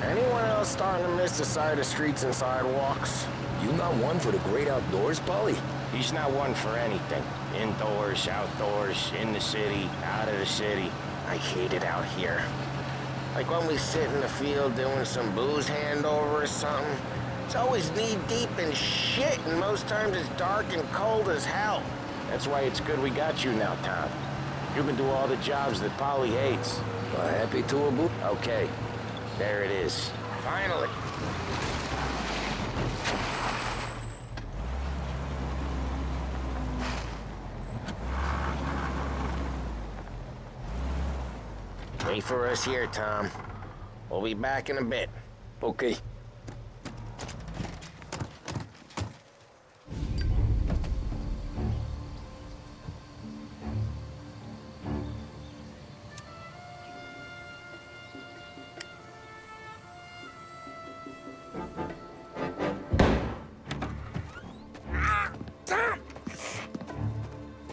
Anyone else starting to miss the side of streets and sidewalks? You not one for the great outdoors, Polly? He's not one for anything. Indoors, outdoors, in the city, out of the city. I hate it out here. Like when we sit in the field doing some booze handover or something. It's always knee-deep in shit, and most times it's dark and cold as hell. That's why it's good we got you now, Tom. You can do all the jobs that Polly hates. Happy to a boot. Okay, there it is. Finally. Wait for us here, Tom. We'll be back in a bit. Okay.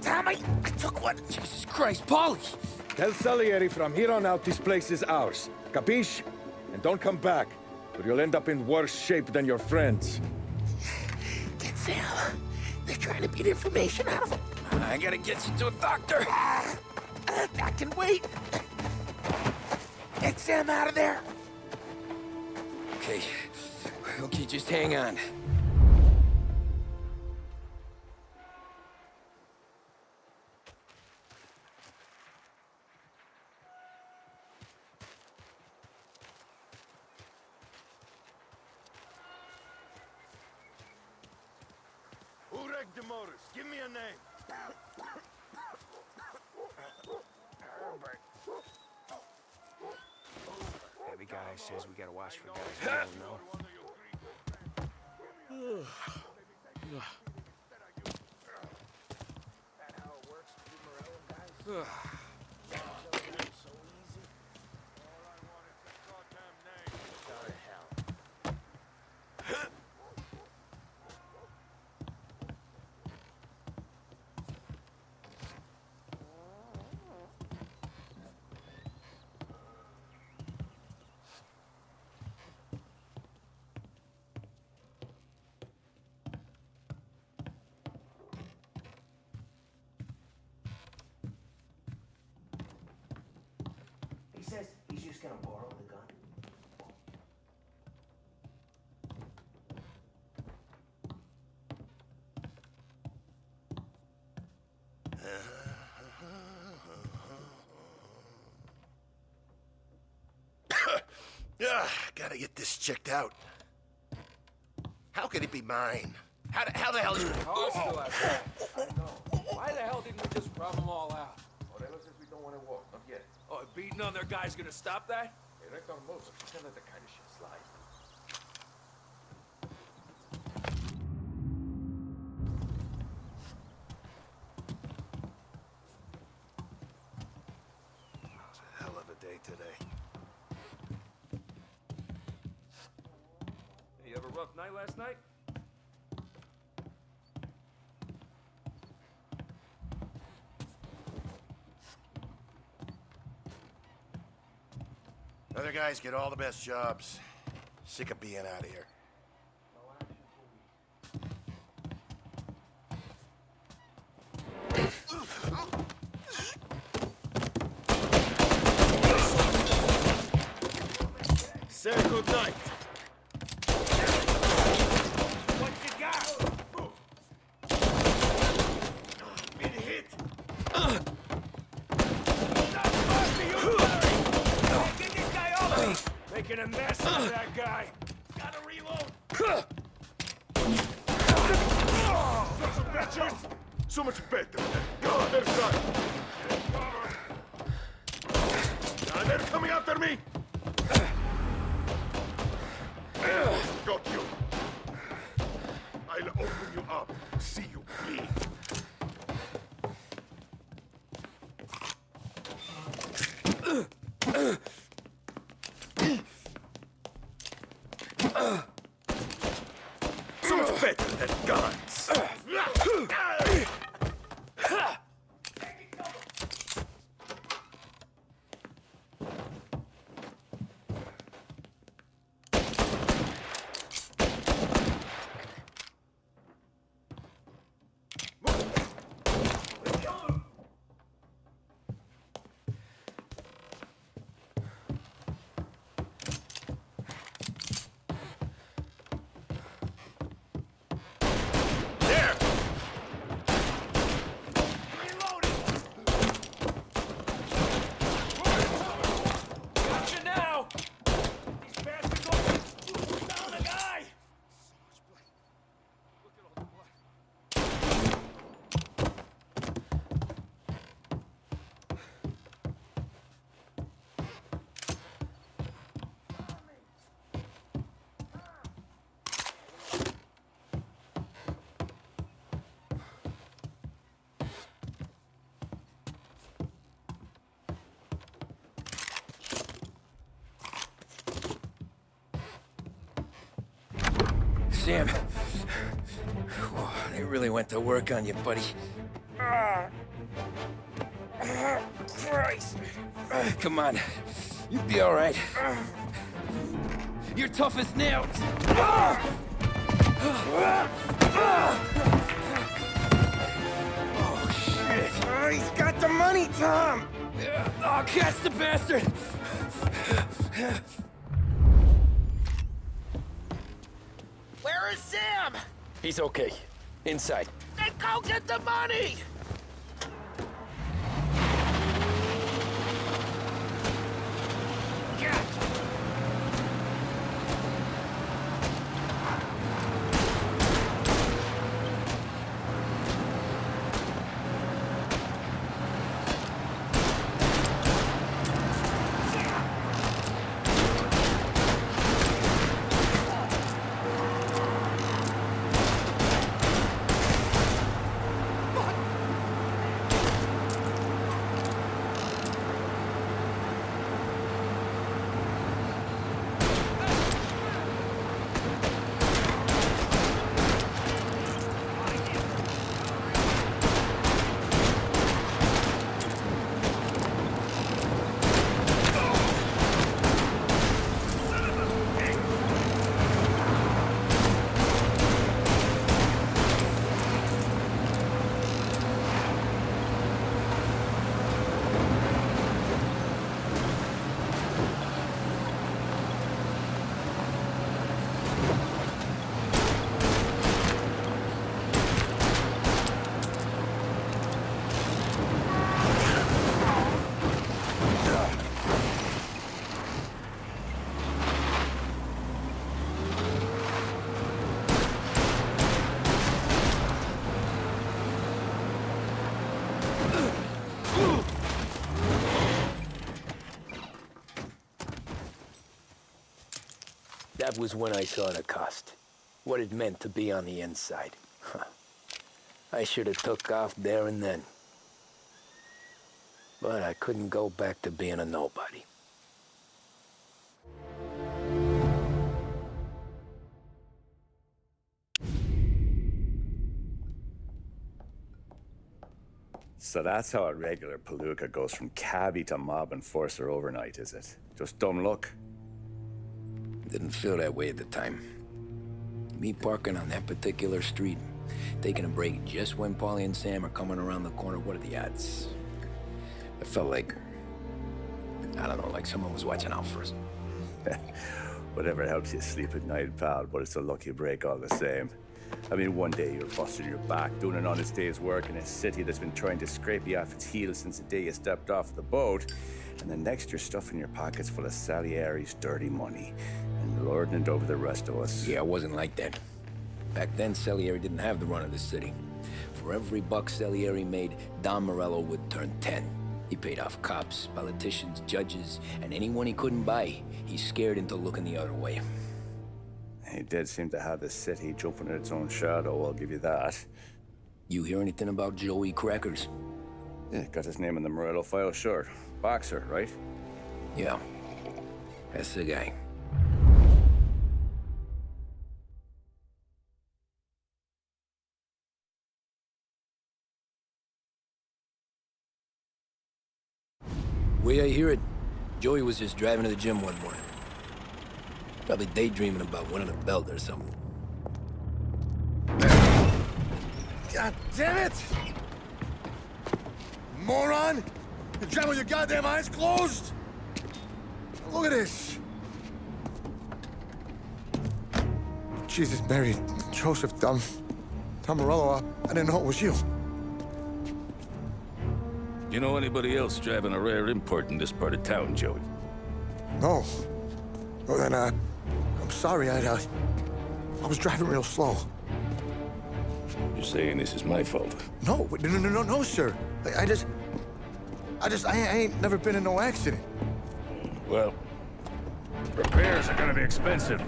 Tommy, I took one. Jesus Christ, Polly! Tell Salieri from here on out this place is ours. Capiche? And don't come back, or you'll end up in worse shape than your friends. Get Sal. They're trying to beat information out of him. I gotta get you to a doctor. I can wait. Get Sam out of there. Okay. Okay, just hang on. Who wrecked the motors? Give me a name. Every guy says we gotta watch for guys we don't know. He says he's just gonna borrow the gun. Gotta get this checked out. How could it be mine? How the hell did you... Oh, still out there. I know. Why the hell didn't we just rub them all out? Morelos says we don't want to walk, not yet. Oh, beating on their guys gonna stop that? Hey, right on Moses. We can't let that kind of shit slide. It's a hell of a day today. You have a rough night last night? Other guys get all the best jobs. Sick of being out of here. Say good night. What you got? Been hit. Get this guy off me! Making a mess of that guy. Gotta reload. Sons of bitches! So much better. Go other side. They're coming after me! Got you. I'll open you up. See you bleed. So much better than guns. Sam, they really went to work on you, buddy. Christ. Come on, you'll be all right. You're tough as nails. Oh, shit. Oh, he's got the money, Tom! Oh, catch the bastard! Where is Sam? He's okay. Inside. Then go get the money! That was when I saw the cost. What it meant to be on the inside. Huh. I should have took off there and then. But I couldn't go back to being a nobody. So that's how a regular palooka goes from cabbie to mob enforcer overnight, is it? Just dumb luck? Didn't feel that way at the time. Me parking on that particular street, taking a break just when Paulie and Sam are coming around the corner, what are the odds? I felt like, I don't know, like someone was watching out for us. Whatever helps you sleep at night, pal, but it's a lucky break all the same. I mean, one day you're busting your back, doing an honest day's work in a city that's been trying to scrape you off its heels since the day you stepped off the boat, and the next you're stuffing your pockets full of Salieri's dirty money and lording it over the rest of us. Yeah, it wasn't like that. Back then, Salieri didn't have the run of the city. For every buck Salieri made, Don Morello would turn 10. He paid off cops, politicians, judges, and anyone he couldn't buy, he scared into looking the other way. He did seem to have the city jumping at its own shadow, I'll give you that. You hear anything about Joey Crackers? Yeah, got his name in the Morello file, sure. Boxer, right? Yeah, that's the guy. The way I hear it, Joey was just driving to the gym one morning. Probably daydreaming about winning a belt or something. God damn it! Moron! You're driving with your goddamn eyes closed? Look at this! Jesus, Mary, Joseph, Tom Morello, I didn't know it was you. You know anybody else driving a rare import in this part of town, Joey? No. Well, then, I'm sorry, I was driving real slow. You're saying this is my fault? No, no, sir. I ain't never been in no accident. Well, repairs are gonna be expensive.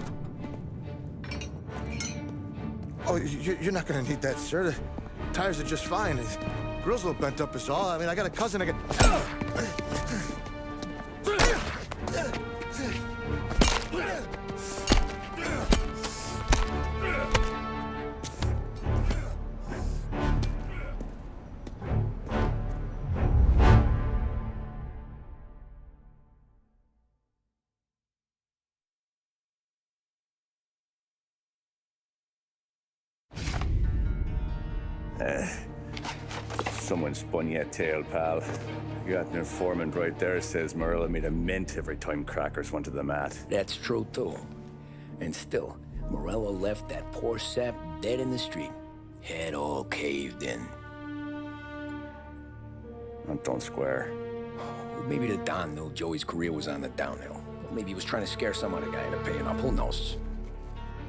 Oh, you're not gonna need that, sir. The tires are just fine. The grill's a little bent up is all. I mean, I got a cousin I can... Someone spun you a tail, pal. You got an informant right there says Morello made a mint every time Crackers went to the mat. That's true, too. And still, Morello left that poor sap dead in the street. Head all caved in. Don't square. Maybe the Don knew Joey's career was on the downhill. Maybe he was trying to scare some other guy into paying up. Who knows?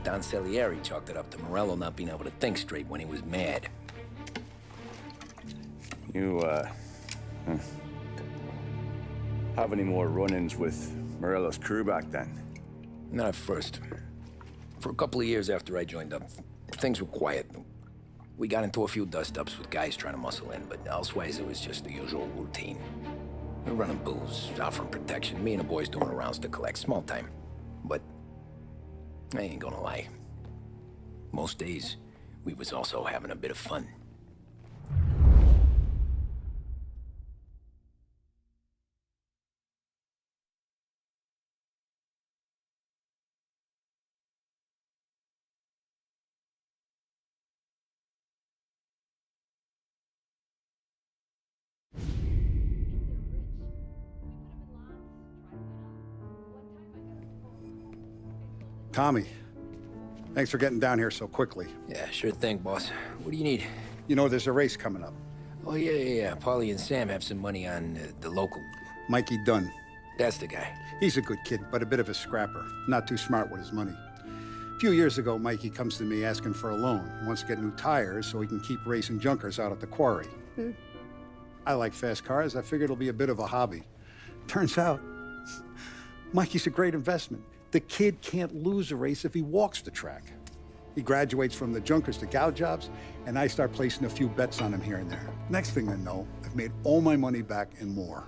Don Salieri chalked it up to Morello not being able to think straight when he was mad. You, have any more run-ins with Morello's crew back then? Not at first. For a couple of years after I joined up, things were quiet. We got into a few dust-ups with guys trying to muscle in, but elsewise it was just the usual routine. We're running booze, offering protection, me and the boys doing the rounds to collect, small time. But I ain't gonna lie. Most days, we was also having a bit of fun. Tommy, thanks for getting down here so quickly. Yeah, sure thing, boss. What do you need? You know, there's a race coming up. Oh, yeah. Paulie and Sam have some money on the local. Mikey Dunn. That's the guy. He's a good kid, but a bit of a scrapper. Not too smart with his money. A few years ago, Mikey comes to me asking for a loan. He wants to get new tires so he can keep racing junkers out at the quarry. I like fast cars. I figured it'll be a bit of a hobby. Turns out, Mikey's a great investment. The kid can't lose a race if he walks the track. He graduates from the junkers to gal jobs, and I start placing a few bets on him here and there. Next thing I know, I've made all my money back and more.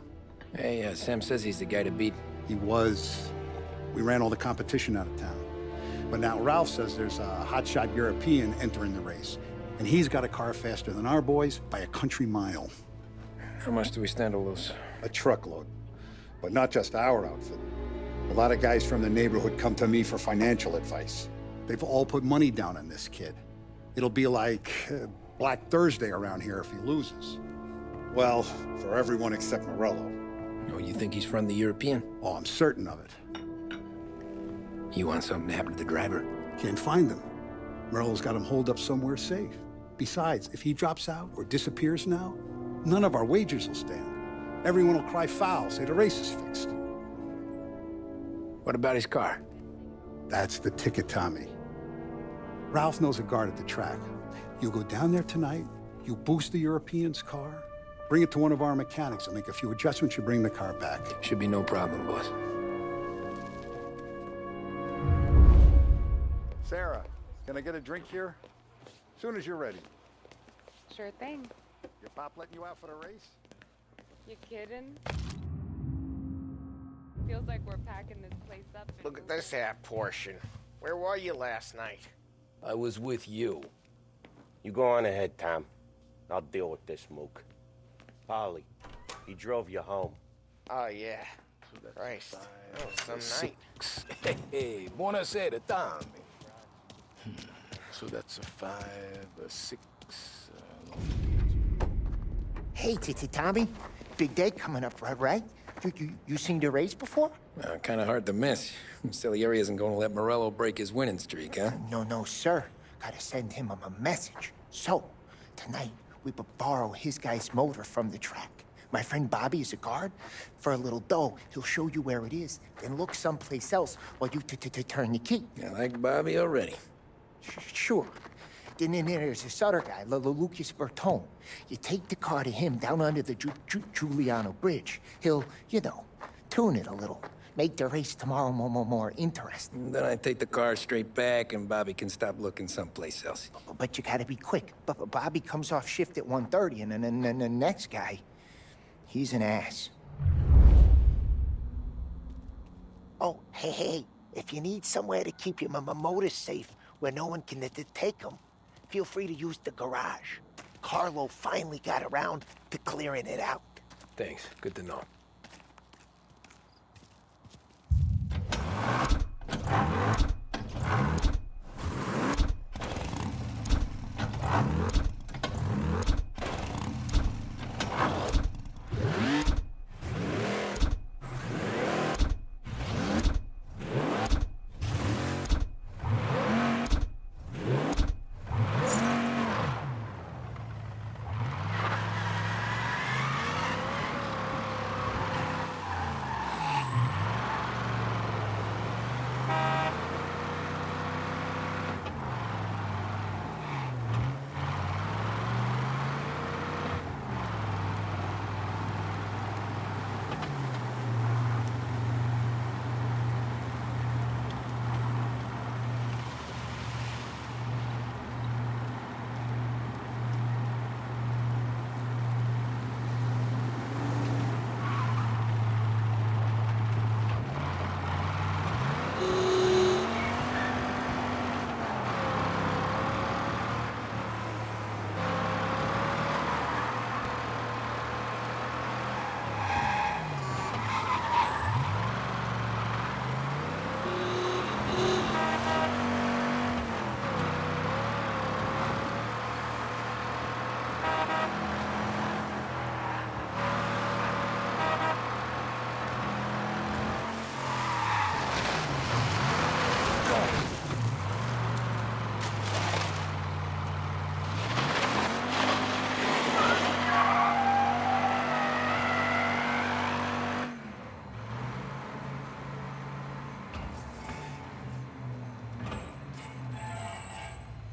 Hey, Sam says he's the guy to beat. He was. We ran all the competition out of town. But now Ralph says there's a hotshot European entering the race, and he's got a car faster than our boys by a country mile. How much do we stand to lose? A truckload. But not just our outfit. A lot of guys from the neighborhood come to me for financial advice. They've all put money down on this kid. It'll be like Black Thursday around here if he loses. Well, for everyone except Morello. Oh, you think he's from the European? Oh, I'm certain of it. You want something to happen to the driver? Can't find him. Morello's got him holed up somewhere safe. Besides, if he drops out or disappears now, none of our wagers will stand. Everyone will cry foul, say the race is fixed. What about his car? That's the ticket, Tommy. Ralph knows a guard at the track. You go down there tonight, you boost the European's car, bring it to one of our mechanics, and make a few adjustments, you bring the car back. Should be no problem, boss. Sarah, can I get a drink here? As soon as you're ready. Sure thing. Your pop letting you out for the race? You kidding? Feels like we're packing this place up. Look at this half portion. Where were you last night? I was with you. You go on ahead, Tom. I'll deal with this mook. Polly, he drove you home. Oh, yeah. Christ. That was some night. Hey, buonasera, Tommy. So that's a 5, a 6. Hey, Tommy. Big day coming up, right? You seen the race before? Kind of hard to miss. Salieri isn't going to let Morello break his winning streak, huh? No, sir. Gotta send him a message. So, tonight, we borrow his guy's motor from the track. My friend Bobby is a guard. For a little dough, he'll show you where it is, then look someplace else while you turn the key. I like Bobby already. Sure. Then there's this other guy, Lucas Bertone. You take the car to him down under the Giuliano Bridge. He'll, tune it a little. Make the race tomorrow more interesting. Then I take the car straight back and Bobby can stop looking someplace else. But you gotta be quick. Bobby comes off shift at 1:30, and then the next guy, he's an ass. Oh, hey, if you need somewhere to keep your motor safe where no one can take them, feel free to use the garage. Carlo finally got around to clearing it out. Thanks. Good to know.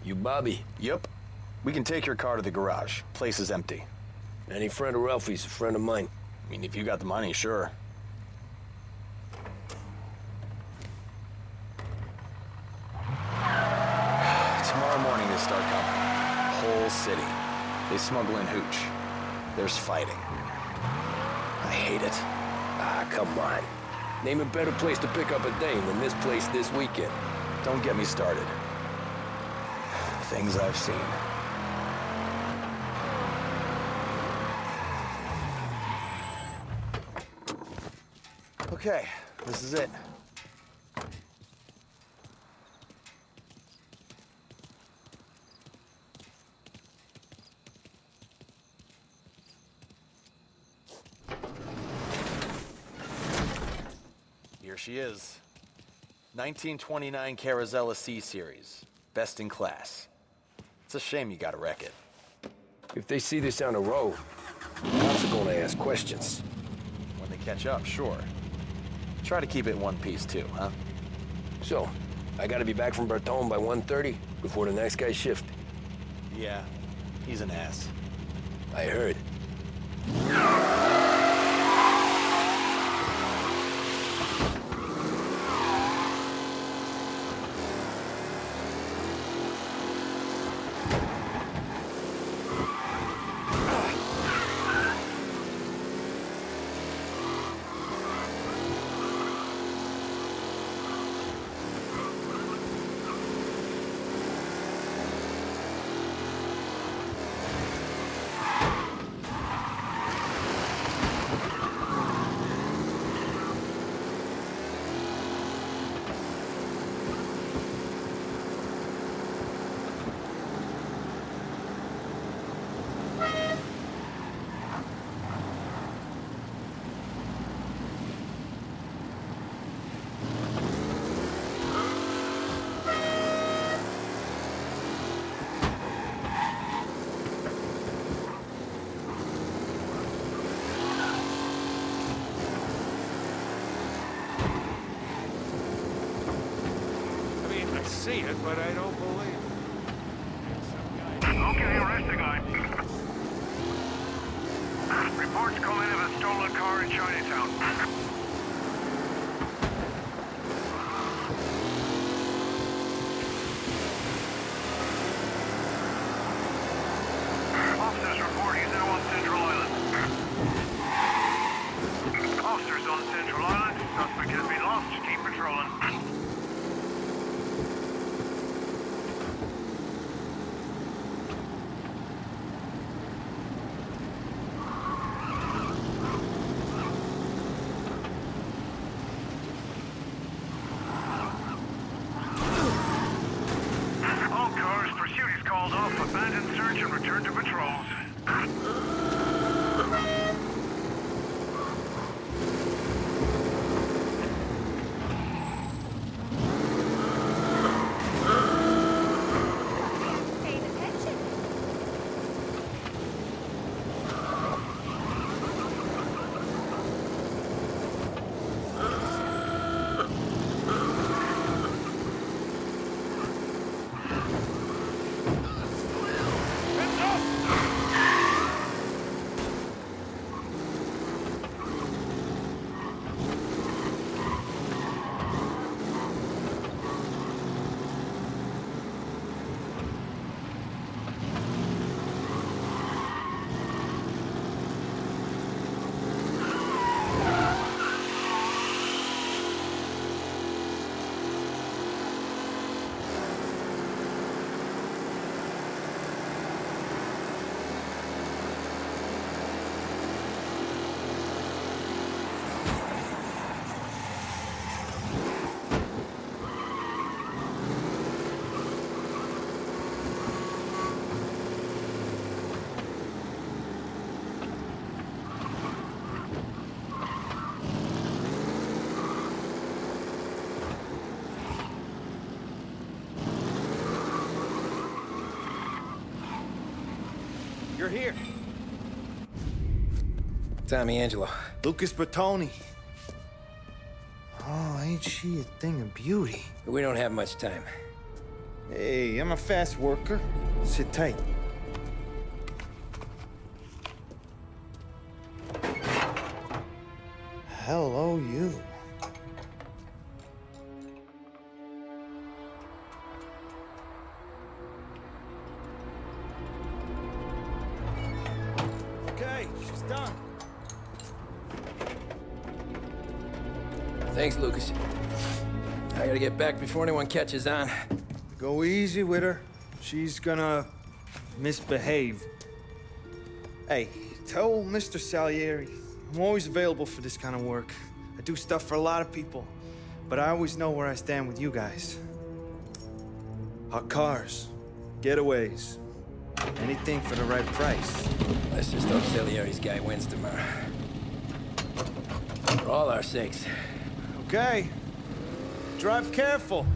You Bobby? Yep. We can take your car to the garage. Place is empty. Any friend of Ralphie's a friend of mine. I mean, if you got the money, sure. Tomorrow morning they start coming. Whole city. They smuggle in hooch. There's fighting. I hate it. Ah, come on. Name a better place to pick up a dame than this place this weekend. Don't get me started. Things I've seen. Okay, this is it. Here she is. 1929 Carazella C-Series. Best in class. It's a shame you gotta wreck it. If they see this on the road, cops are gonna ask questions. When they catch up, sure. Try to keep it in one piece too, huh? So, I gotta be back from Bertone by 1:30 before the next guy's shift. Yeah, he's an ass. I heard. See it, but I don't believe it. Okay, arrest the guy. Reports come in of a stolen car in Chinatown. Officers report he's now on Central Island. Officers on Central Island. Suspect has been lost. Keep patrolling. Abandon search and return to patrols. Paying attention. You're here. Tommy Angelo. Lucas Bertoni. Oh, ain't she a thing of beauty? We don't have much time. Hey, I'm a fast worker. Sit tight. Hello, you. Okay, she's done. Thanks, Lucas. I gotta get back before anyone catches on. Go easy with her. She's gonna misbehave. Hey, tell Mr. Salieri I'm always available for this kind of work. I do stuff for a lot of people, but I always know where I stand with you guys. Hot cars, getaways, anything for the right price. Let's just hope Salieri's guy wins tomorrow. For all our sakes. Okay. drive careful.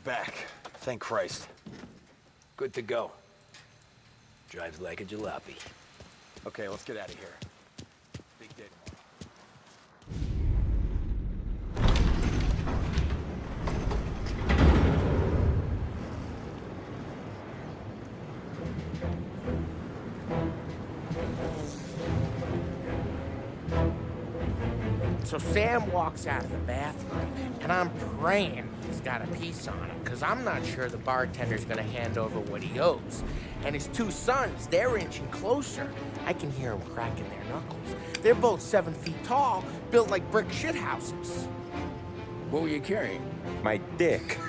Back. Thank Christ. Good to go. Drives like a jalopy. Okay, let's get out of here. Big day So Sam walks out of the bathroom, and I'm praying he's got a piece on him, because I'm not sure the bartender's gonna hand over what he owes. And his two sons, they're inching closer. I can hear them cracking their knuckles. They're both 7 feet tall, built like brick shithouses. What were you carrying? My dick.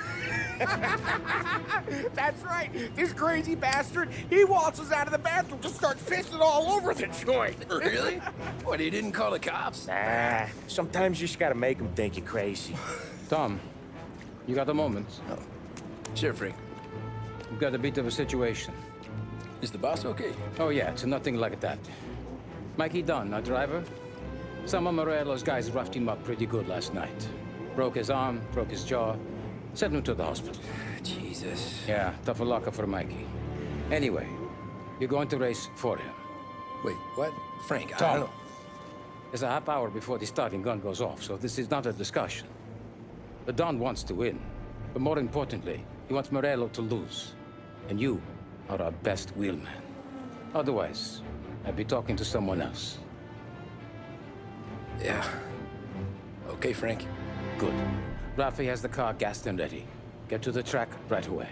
That's right. This crazy bastard, he waltzes out of the bathroom, just starts pissing all over the joint. Really? What, he didn't call the cops? Nah, sometimes you just gotta make them think you're crazy. Tom, you got a moment? Oh. Sure, Frank. We've got a bit of a situation. Is the boss okay? Oh yeah, it's nothing like that. Mikey Dunn, our driver, Some of Morello's guys roughed him up pretty good last night. Broke his arm, broke his jaw, sent him to the hospital. Jesus. Yeah, tougher luck for Mikey. Anyway, you're going to race for him. Wait, what? Frank, I Tom, don't... it's a half hour before the starting gun goes off, so this is not a discussion. The Don wants to win, but more importantly, he wants Morello to lose. And you are our best wheelman. Otherwise, I'd be talking to someone else. Yeah. Okay, Frank. Good. Rafi has the car gassed and ready. Get to the track right away.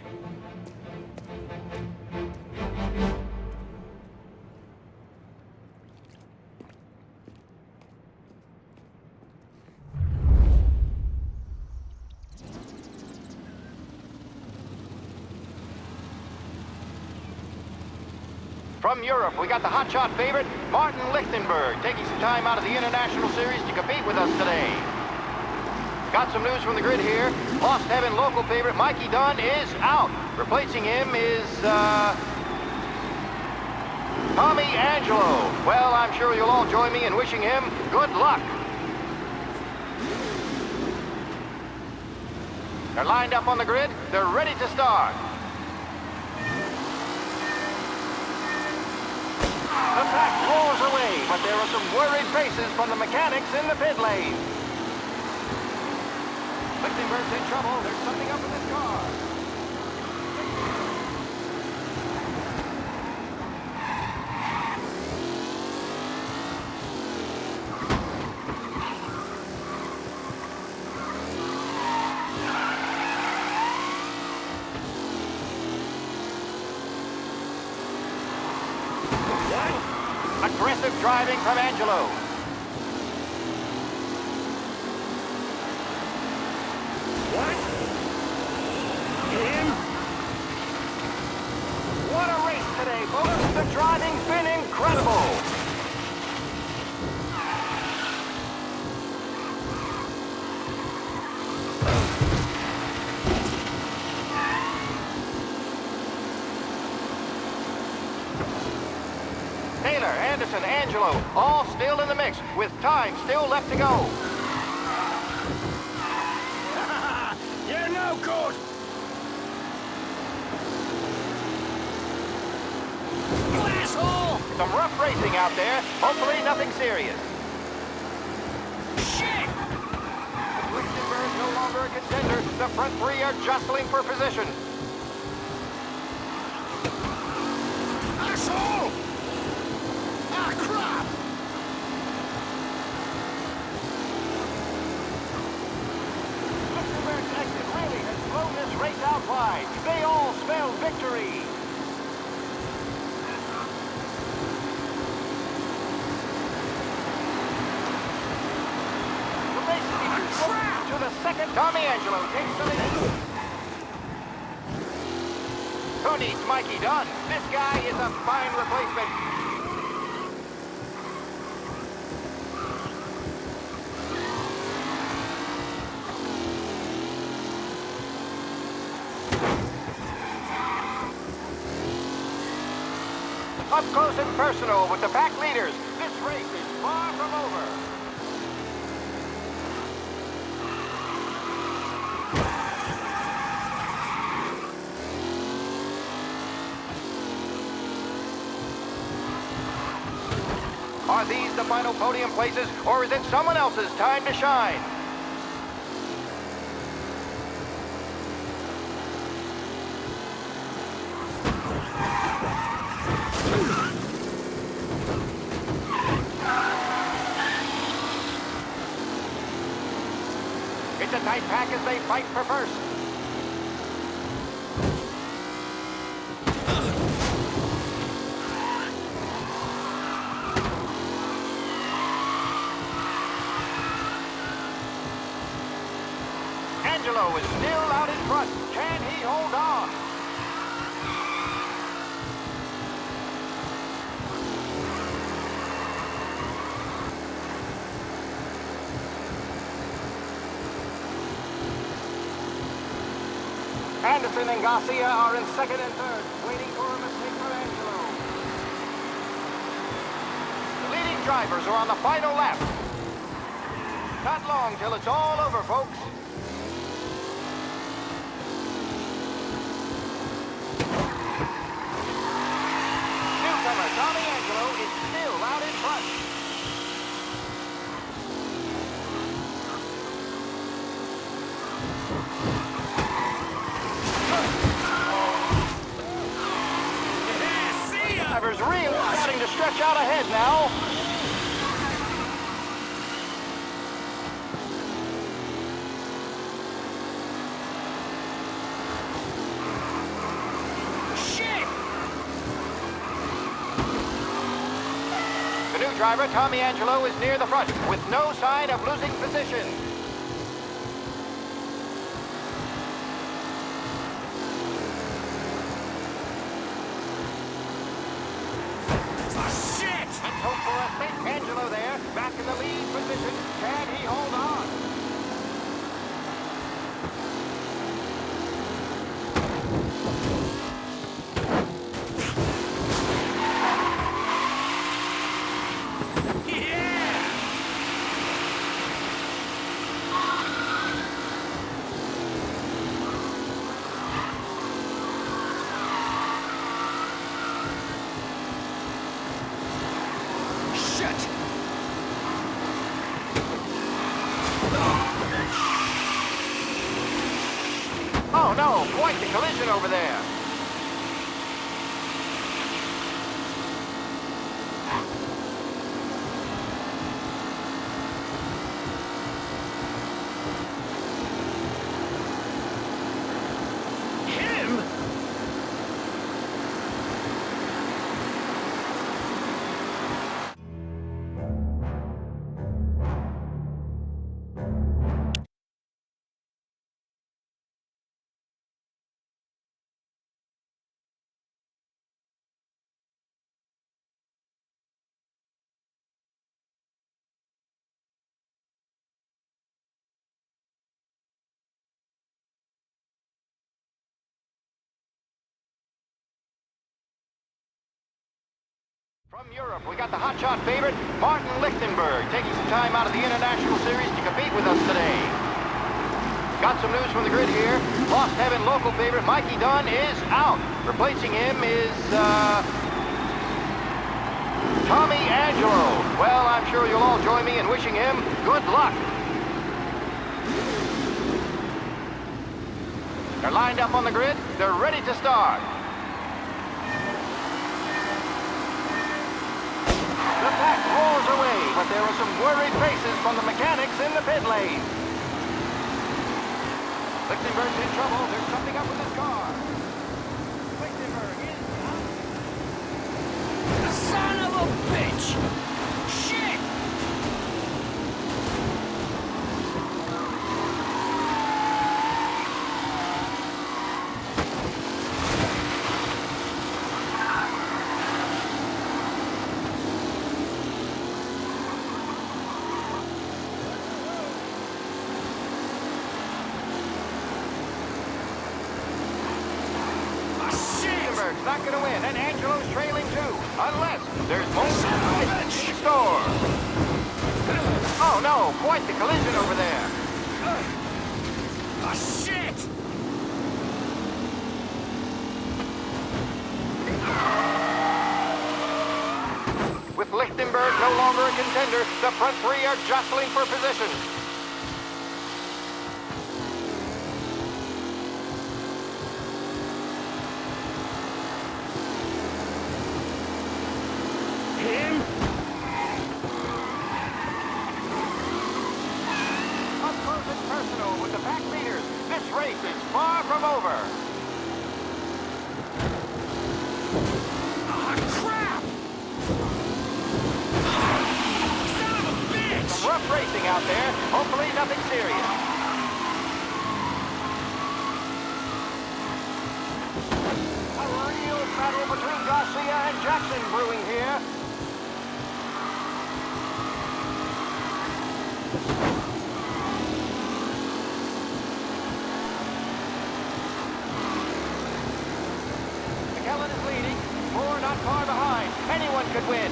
From Europe, we got the hotshot favorite, Martin Lichtenberg, taking some time out of the International Series to compete with us today. Got some news from the grid here. Lost Heaven local favorite Mikey Dunn is out. Replacing him is, Tommy Angelo. Well, I'm sure you'll all join me in wishing him good luck. They're lined up on the grid. They're ready to start. The pack roars away, but there are some worried faces from the mechanics in the pit lane. Lichtenberg's in trouble. There's something up in this car. Aggressive driving from Angelo. What? Him? What a race today, folks. The driving's been incredible. Anderson, Angelo, all still in the mix, with time still left to go. You're no good! You asshole! Some rough racing out there, hopefully nothing serious. Shit! Lichtenberg no longer a contender. The front three are jostling for position. Asshole! Ah, crap! Lichtenberg's exit really has blown this race out wide. They all spell victory. The race leader to the second. Tommy Angelo takes the lead. Who needs Mikey Dunn? This guy is a fine replacement. Up close and personal with the pack leaders. This race is far from over. Are these the final podium places, or is it someone else's time to shine? It's a tight pack as they fight for first. Angelo is still out in front. Can he hold on? Anderson and Garcia are in second and third, waiting for a mistake from Angelo. The leading drivers are on the final lap. Not long till it's all over, folks. Newcomer Tommy Angelo is still out in front. Driver's really starting to stretch out ahead now. The new driver, Tommy Angelo, is near the front with no sign of losing position. Let's hope for a fake Angelo there, back in the lead position. Can he hold on? Oh no, quite the collision over there. Him? From Europe, we got the hotshot favorite, Martin Lichtenberg, taking some time out of the International Series to compete with us today. Got some news from the grid here. Lost Heaven local favorite, Mikey Dunn, is out. Replacing him is, Tommy Angelo. Well, I'm sure you'll all join me in wishing him good luck. They're lined up on the grid. They're ready to start. The pack roars away, but there are some worried faces from the mechanics in the pit lane. Lichtenberg's in trouble. There's something up with his car. Lichtenberg is out. Son of a bitch! Shit! Not going to win, and Angelo's trailing too, unless there's more in store. Oh no, quite the collision over there. Oh shit! With Lichtenberg no longer a contender, the front three are jostling for position. With the pack leaders, this race is far from over. Ah, crap! Son of a bitch! Some rough racing out there. Hopefully nothing serious. A real battle between Garcia and Jackson brewing here. Not far behind. Anyone could win.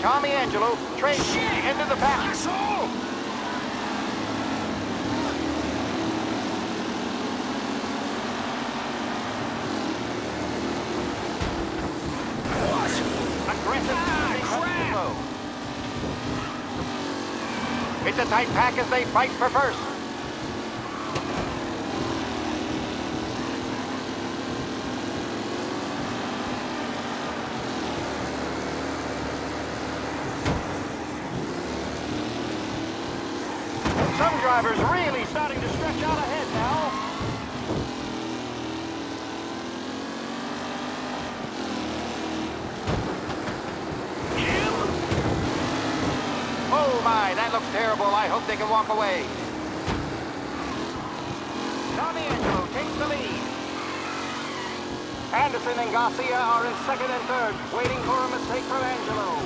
Tommy Angelo, trade into the back. It's a tight pack as they fight for first. Some drivers really starting to stretch out ahead now. Oh my, that looks terrible. I hope they can walk away. Tommy Angelo takes the lead. Anderson and Garcia are in second and third, waiting for a mistake from Angelo.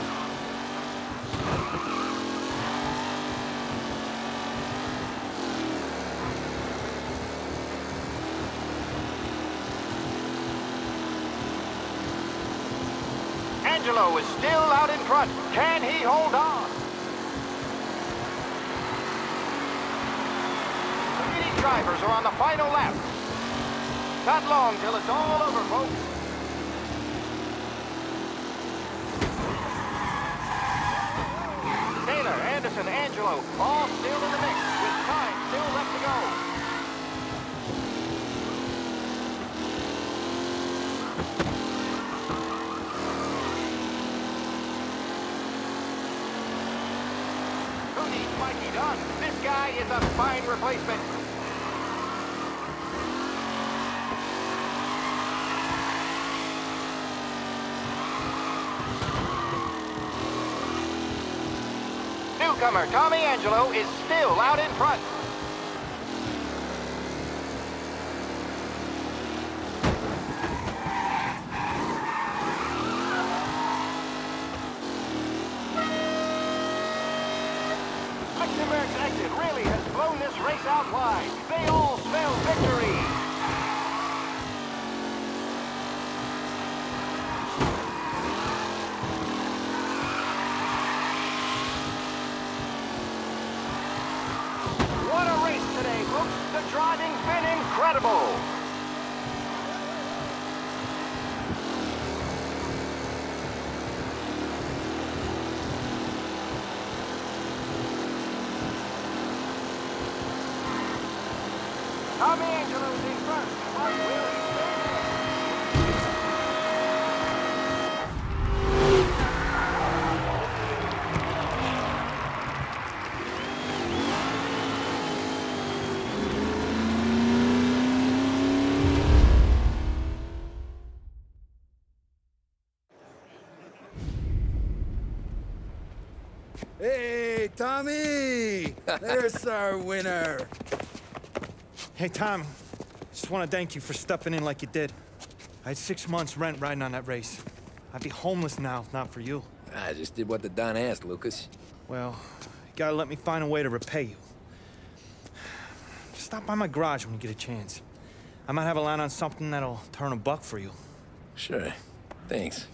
Angelo is still out in front. Can he hold on? Drivers are on the final lap. Not long till it's all over, folks. Taylor, Anderson, Angelo, all still in the mix, with time still left to go. Who needs Mikey Dunn? This guy is a fine replacement. Newcomer Tommy Angelo is still out in front. Luxembourg's exit really has blown this race out wide. They all spell victory. What a race today, folks. The driving's been incredible. Tommy Angelo's in front. But will he stay Hey, Tommy! There's our winner. Hey, Tom. Just want to thank you for stepping in like you did. I had 6 months rent riding on that race. I'd be homeless now if not for you. I just did what the Don asked, Lucas. Well, you gotta let me find a way to repay you. Stop by my garage when you get a chance. I might have a line on something that'll turn a buck for you. Sure. Thanks.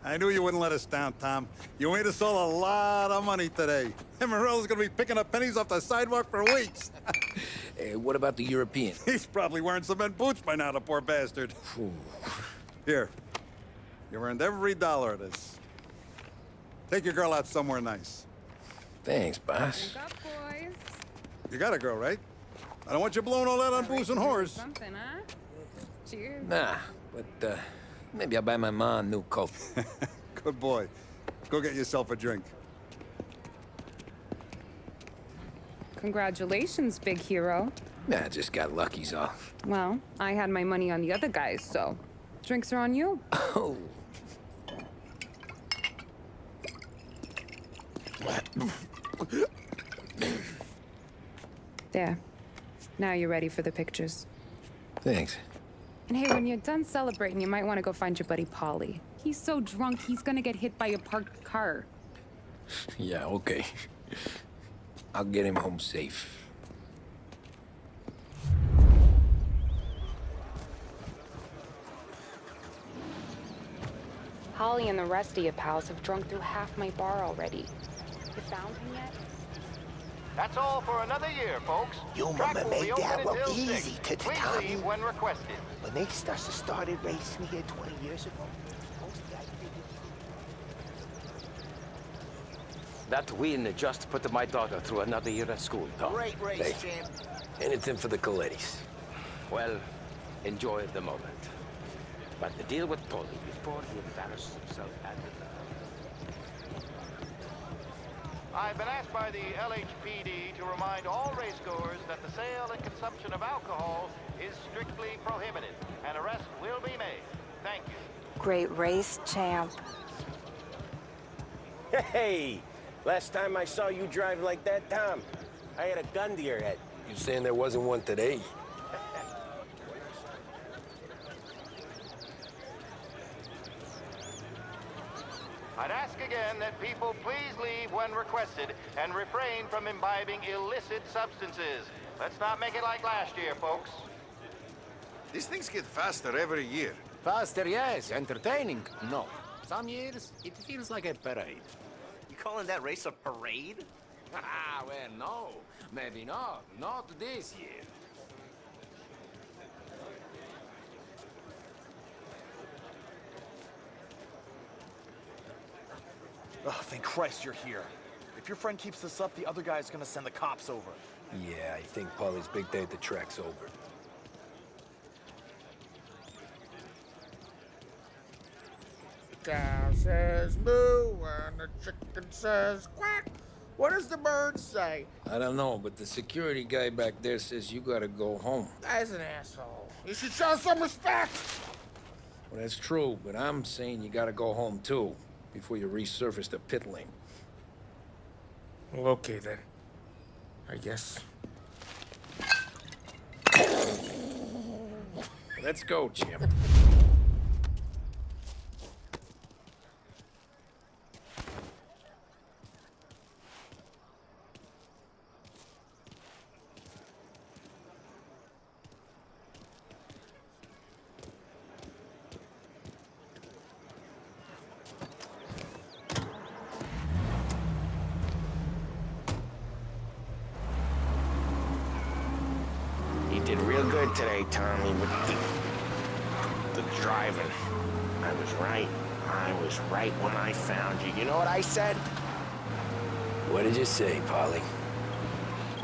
I knew you wouldn't let us down, Tom. You made us all a lot of money today. And Morello's gonna be picking up pennies off the sidewalk for weeks. Hey, what about the European? He's probably wearing cement boots by now, the poor bastard. Here. You earned every dollar of this. Take your girl out somewhere nice. Thanks, boss. Drink up, boys. You got a girl, right? I don't want you blowing all that on booze and whores. Something, huh? Cheers. Nah, but, maybe I'll buy my mom a new coat. Good boy. Go get yourself a drink. Congratulations, big hero. Nah, just got lucky's off. Well, I had my money on the other guys, so drinks are on you. Oh. There. Now you're ready for the pictures. Thanks. And hey, when you're done celebrating, you might want to go find your buddy Paulie. He's so drunk, he's gonna get hit by a parked car. Yeah, okay. I'll get him home safe. Holly and the rest of your pals have drunk through half my bar already. You found him yet? That's all for another year, folks. You Track mama will be made open that look until easy 6. to Please Tommy. leave when requested. When they started racing here 20 years ago, most guys figured... That win just put my daughter through another year at school, Tom. Great race, champ. Anything for the Colettis. Well, enjoy the moment. But the deal with Polly before he embarrasses himself at the I've been asked by the LHPD to remind all racegoers that the sale and consumption of alcohol is strictly prohibited. An arrest will be made. Thank you. Great race, champ. Hey! Last time I saw you drive like that, Tom, I had a gun to your head. You saying there wasn't one today? I'd ask again that people please leave when requested and refrain from imbibing illicit substances. Let's not make it like last year, folks. These things get faster every year. Faster, yes. Entertaining, no. Some years, it feels like a parade. You calling that race a parade? Ah, well, no. Maybe not. Not this year. Oh, thank Christ you're here. If your friend keeps this up, the other guy's gonna send the cops over. Yeah, I think Polly's big day at the track's over. The cow says moo and the chicken says quack. What does the bird say? I don't know, but the security guy back there says you gotta go home. Guy's an asshole. You should show some respect. Well, that's true, but I'm saying you gotta go home too, before you resurface the pit lane. Well, okay then. I guess. Let's go, champ. You did real good today, Tommy, with the driving. I was right. I was right when I found you. You know what I said? What did you say, Polly?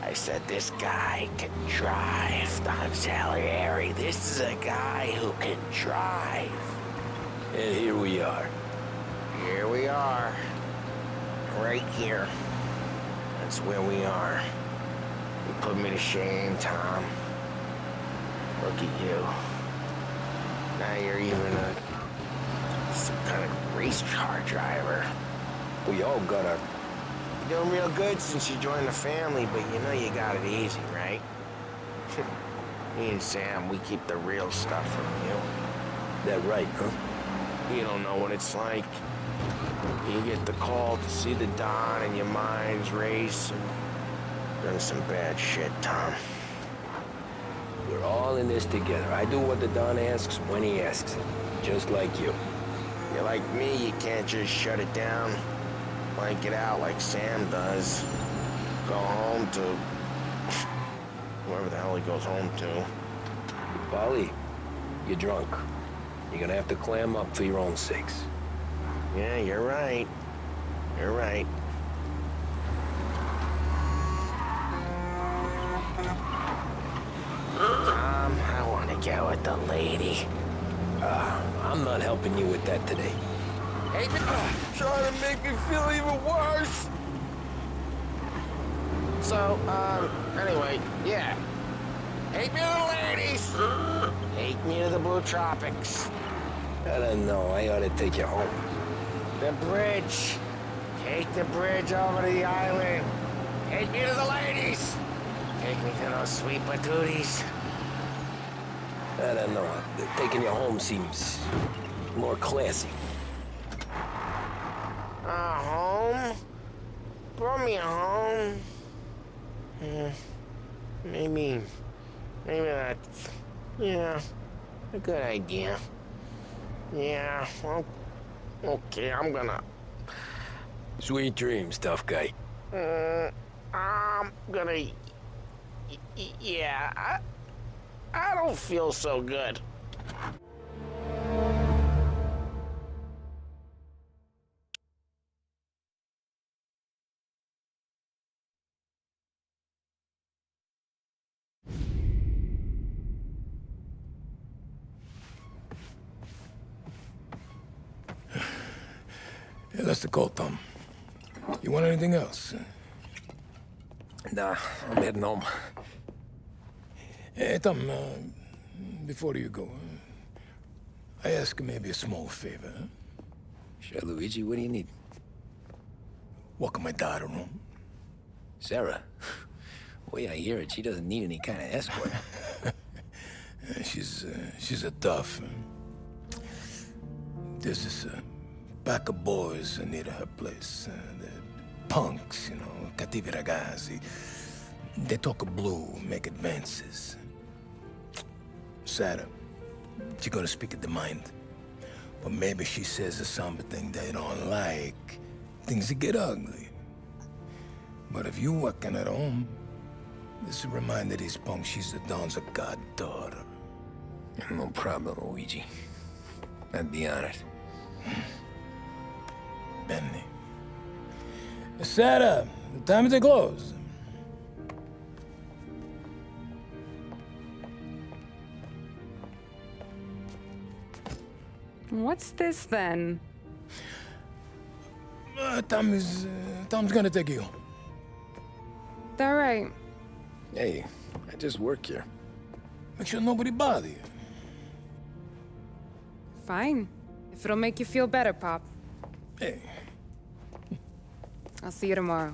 I said this guy can drive, Don Salieri. This is a guy who can drive. And here we are. Here we are. Right here. That's where we are. You put me to shame, Tom. Look at you. Now you're even some kind of race car driver. We all got our... You're doing real good since you joined the family, but you know you got it easy, right? Me and Sam, we keep the real stuff from you. That right, huh? You don't know what it's like. You get the call to see the Don and your mind's race and done some bad shit, Tom. We're all in this together. I do what the Don asks when he asks it. Just like you. You're like me, you can't just shut it down. Blank it out like Sam does. Go home to... whoever the hell he goes home to. Polly, you're drunk. You're gonna have to clam up for your own sakes. Yeah, you're right. You're right. I want to get with the lady. I'm not helping you with that today. Hey, trying to make me feel even worse. So, anyway, yeah. Take me to the ladies. Take me to the Blue Tropics. I don't know. I ought to take you home. The bridge. Take the bridge over to the island. Take me to the ladies. Take me to those sweet patooties. I don't know. Taking you home seems more classy. Home? Brought me home. Maybe that's, yeah, a good idea. Yeah, well, Okay, I'm gonna... Sweet dreams, tough guy. I'm gonna... Yeah, I don't feel so good. Yeah, that's the call, Tom. You want anything else? Nah, I'm heading home. Hey, Tom, before you go, I ask maybe a small favor. Huh? Sure, Luigi, what do you need? Walk my daughter home. Sarah? The way I hear it, she doesn't need any kind of escort. She's a tough. There's this pack of boys near her place. They're punks, you know, cattivi ragazzi. They talk blue, make advances. Sarah, she's gonna speak at the mind. But maybe she says something they don't like. Things get ugly. But if you walking at home, this will remind these punks she's the Don's goddaughter. No problem, Luigi. I'd be honored. Benny. Sarah, time to close. What's this then? Tom's gonna take you. All right. Hey, I just work here. Make sure nobody bother you. Fine. If it'll make you feel better, Pop. Hey. I'll see you tomorrow.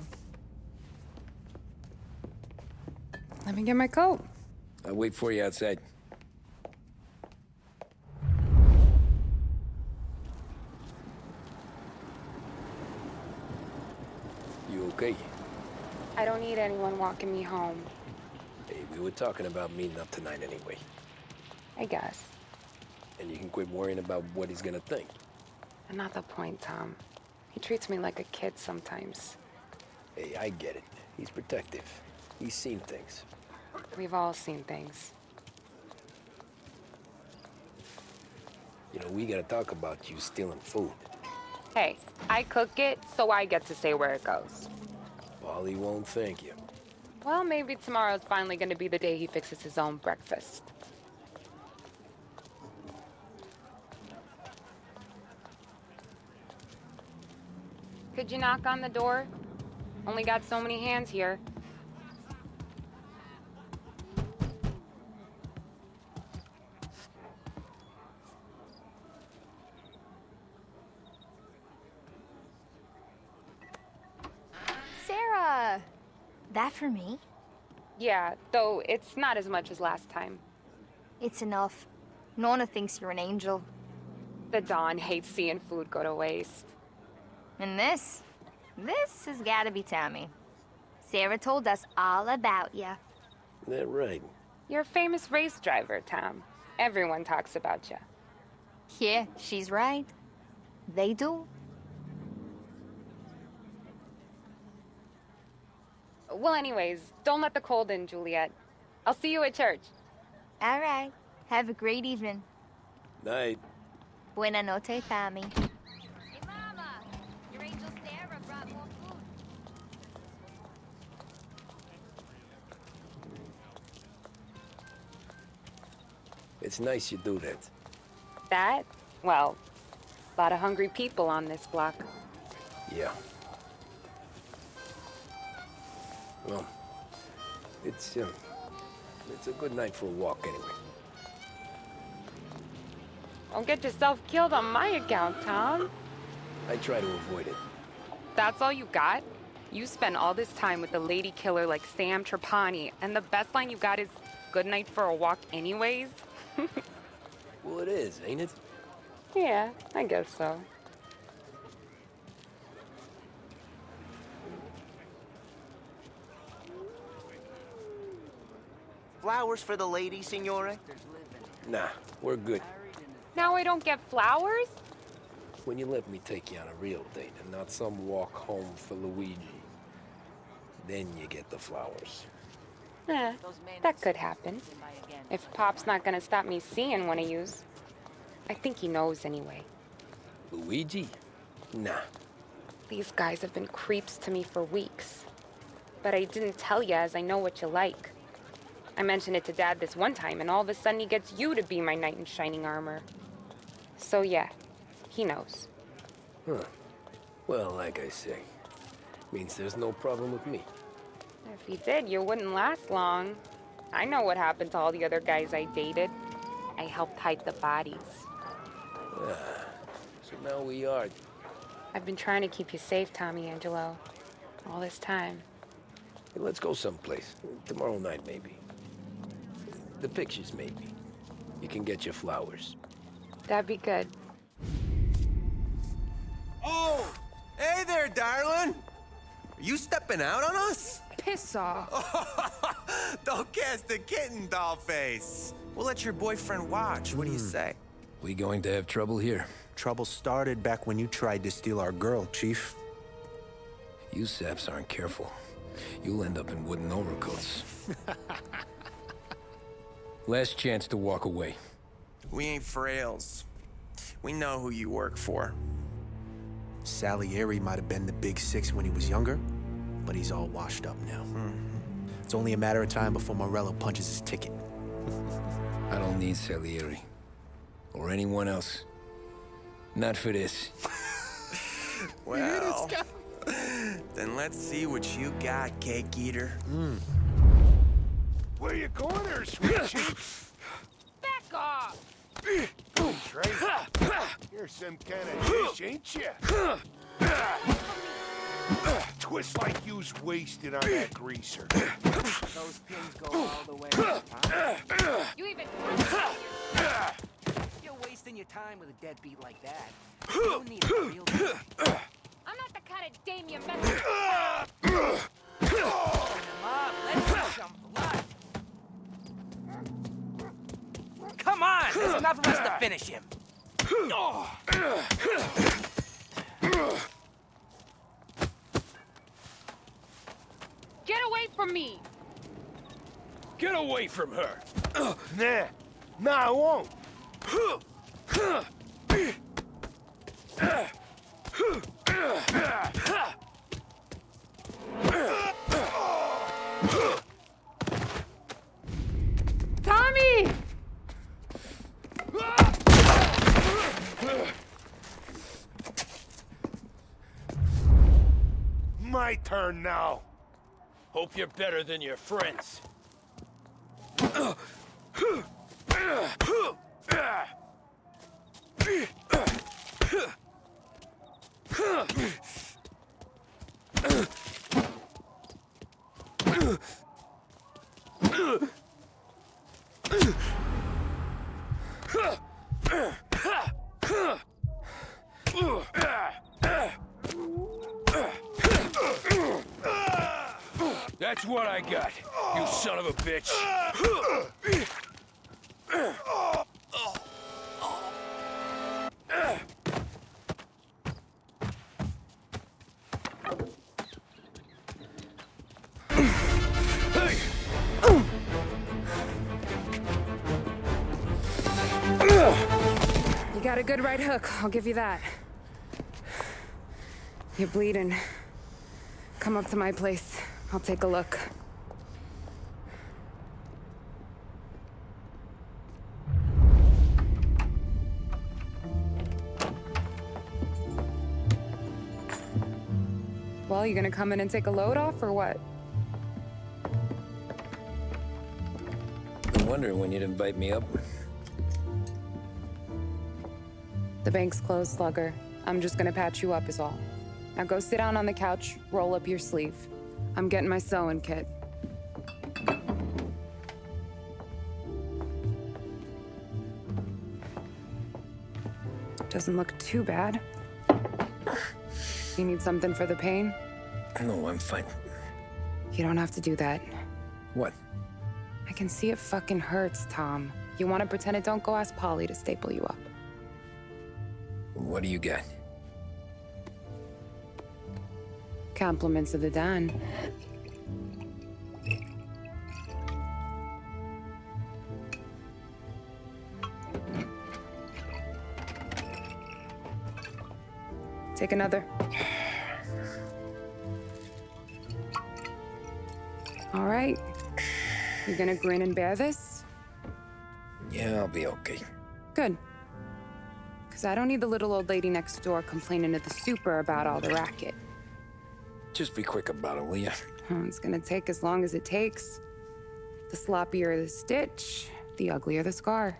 Let me get my coat. I'll wait for you outside. You okay? I don't need anyone walking me home. Hey, we were talking about meeting up tonight anyway. I guess. And you can quit worrying about what he's gonna think. And not the point, Tom. He treats me like a kid sometimes. Hey, I get it. He's protective. He's seen things. We've all seen things. You know, we gotta talk about you stealing food. Hey, I cook it, so I get to say where it goes. Paulie won't thank you. Well, maybe tomorrow's finally gonna be the day he fixes his own breakfast. Could you knock on the door? Only got so many hands here. Sarah! That for me? Yeah, though it's not as much as last time. It's enough. Nona thinks you're an angel. The Don hates seeing food go to waste. And this has gotta be Tommy. Sarah told us all about you. That right. You're a famous race driver, Tom. Everyone talks about you. Yeah, she's right. They do. Well, anyways, don't let the cold in, Juliet. I'll see you at church. All right. Have a great evening. Night. Buena noche, Tommy. It's nice you do that. That? Well, a lot of hungry people on this block. Yeah. Well, it's a good night for a walk anyway. Don't get yourself killed on my account, Tom. I try to avoid it. That's all you got? You spend all this time with a lady killer like Sam Trapani, and the best line you got is, "Good night for a walk anyways"? Well, it is, ain't it? Yeah, I guess so. Flowers for the lady, signore? Nah, we're good. Now I don't get flowers? when you let me take you on a real date and not some walk home for Luigi. Then you get the flowers. Eh, that could happen. If Pop's not gonna stop me seeing one of yous. I think he knows anyway. Luigi? Nah. These guys have been creeps to me for weeks. But I didn't tell you as I know what you like. I mentioned it to Dad this one time, and all of a sudden he gets you to be my knight in shining armor. So yeah, he knows. Huh. Well, like I say, means there's no problem with me. If he did, you wouldn't last long. I know what happened to all the other guys I dated. I helped hide the bodies. So now we are. I've been trying to keep you safe, Tommy Angelo. All this time. Hey, let's go someplace. Tomorrow night, maybe. The pictures, maybe. You can get your flowers. That'd be good. Oh! Hey there, darling! Are you stepping out on us? Piss off. Don't cast a kitten, dollface. We'll let your boyfriend watch. What do you say? We going to have trouble here? Trouble started back when you tried to steal our girl, Chief. You saps aren't careful. You'll end up in wooden overcoats. Last chance to walk away. We ain't frails. We know who you work for. Salieri might have been the big six when he was younger, but he's all washed up now. It's only a matter of time before Morello punches his ticket. I don't need Salieri. Or anyone else. Not for this. Well, then let's see what you got, cake eater. Where you going there, sweet cheeks? Back off! You're some kind of dish, ain't you? Twist like you's wasted on that greaser. Those pins go all the way up, huh? You even... You're wasting your time with a deadbeat like that. You don't need a real date. I'm not the kind of dame you mess with. Turn him up. Let's get some blood. Come on! There's enough of us to finish him. Get away from me! Get away from her! Nah, I won't. Tommy! My turn now. Hope you're better than your friends. That's what I got, you son of a bitch. You got a good right hook, I'll give you that. You're bleeding. Come up to my place. I'll take a look. Well, you gonna come in and take a load off, or what? Been wondering when you'd invite me up. The bank's closed, Slugger. I'm just gonna patch you up is all. Now go sit down on the couch, roll up your sleeve. I'm getting my sewing kit. Doesn't look too bad. You need something for the pain? No, I'm fine. You don't have to do that. What? I can see it fucking hurts, Tom. You want to pretend it? Don't go ask Polly to staple you up. What do you got? Compliments of the Don. Take another. All right. You gonna grin and bear this? Yeah, I'll be okay. Good. Because I don't need the little old lady next door complaining to the super about all the racket. Just be quick about it, will ya? It's gonna take as long as it takes. The sloppier the stitch, the uglier the scar.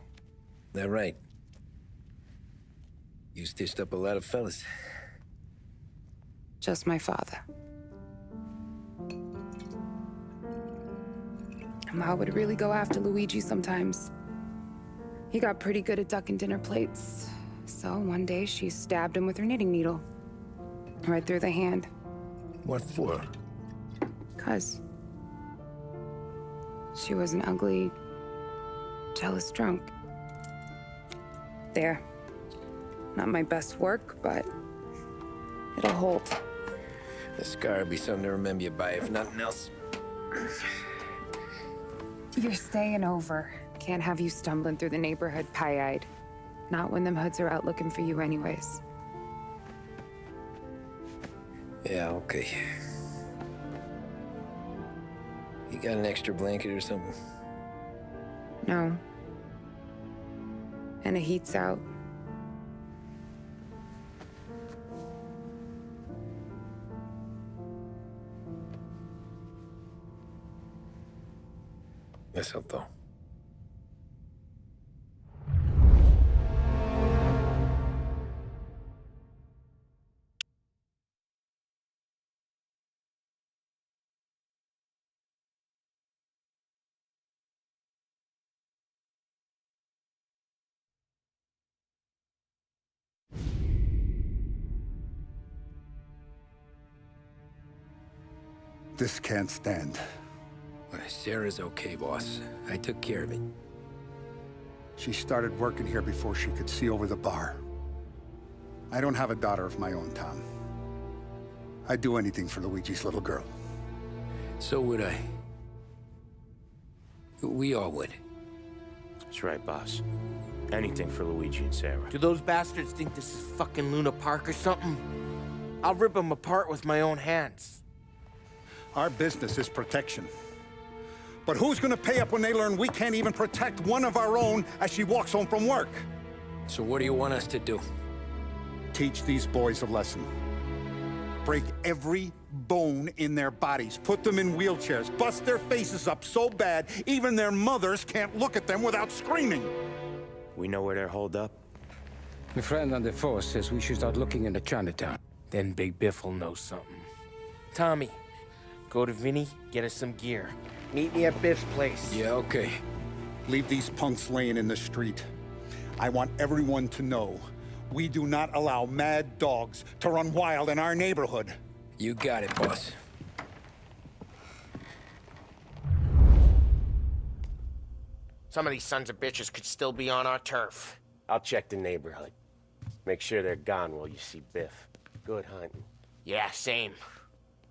That right. You stitched up a lot of fellas. Just my father. Ma would really go after Luigi sometimes. He got pretty good at ducking dinner plates. So one day she stabbed him with her knitting needle. Right through the hand. What for? 'Cause she was an ugly, jealous drunk. There. Not my best work, but it'll hold. The scar will be something to remember you by, if nothing else. You're staying over. Can't have you stumbling through the neighborhood pie-eyed. Not when them hoods are out looking for you anyways. Yeah, okay. You got an extra blanket or something? No. And the heat's out. Eso todo. This can't stand. Sarah's okay, boss. I took care of it. She started working here before she could see over the bar. I don't have a daughter of my own, Tom. I'd do anything for Luigi's little girl. So would I. We all would. That's right, boss. Anything for Luigi and Sarah. Do those bastards think this is fucking Luna Park or something? I'll rip them apart with my own hands. Our business is protection. But who's gonna pay up when they learn we can't even protect one of our own as she walks home from work? So what do you want us to do? Teach these boys a lesson. Break every bone in their bodies, put them in wheelchairs, bust their faces up so bad even their mothers can't look at them without screaming. We know where they're holed up? My friend on the force says we should start looking into Chinatown. Then Big Biff will know something. Tommy, go to Vinny, get us some gear. Meet me at Biff's place. Yeah, okay. Leave these punks laying in the street. I want everyone to know we do not allow mad dogs to run wild in our neighborhood. You got it, boss. Some of these sons of bitches could still be on our turf. I'll check the neighborhood. Make sure they're gone while you see Biff. Good hunting. Yeah, same.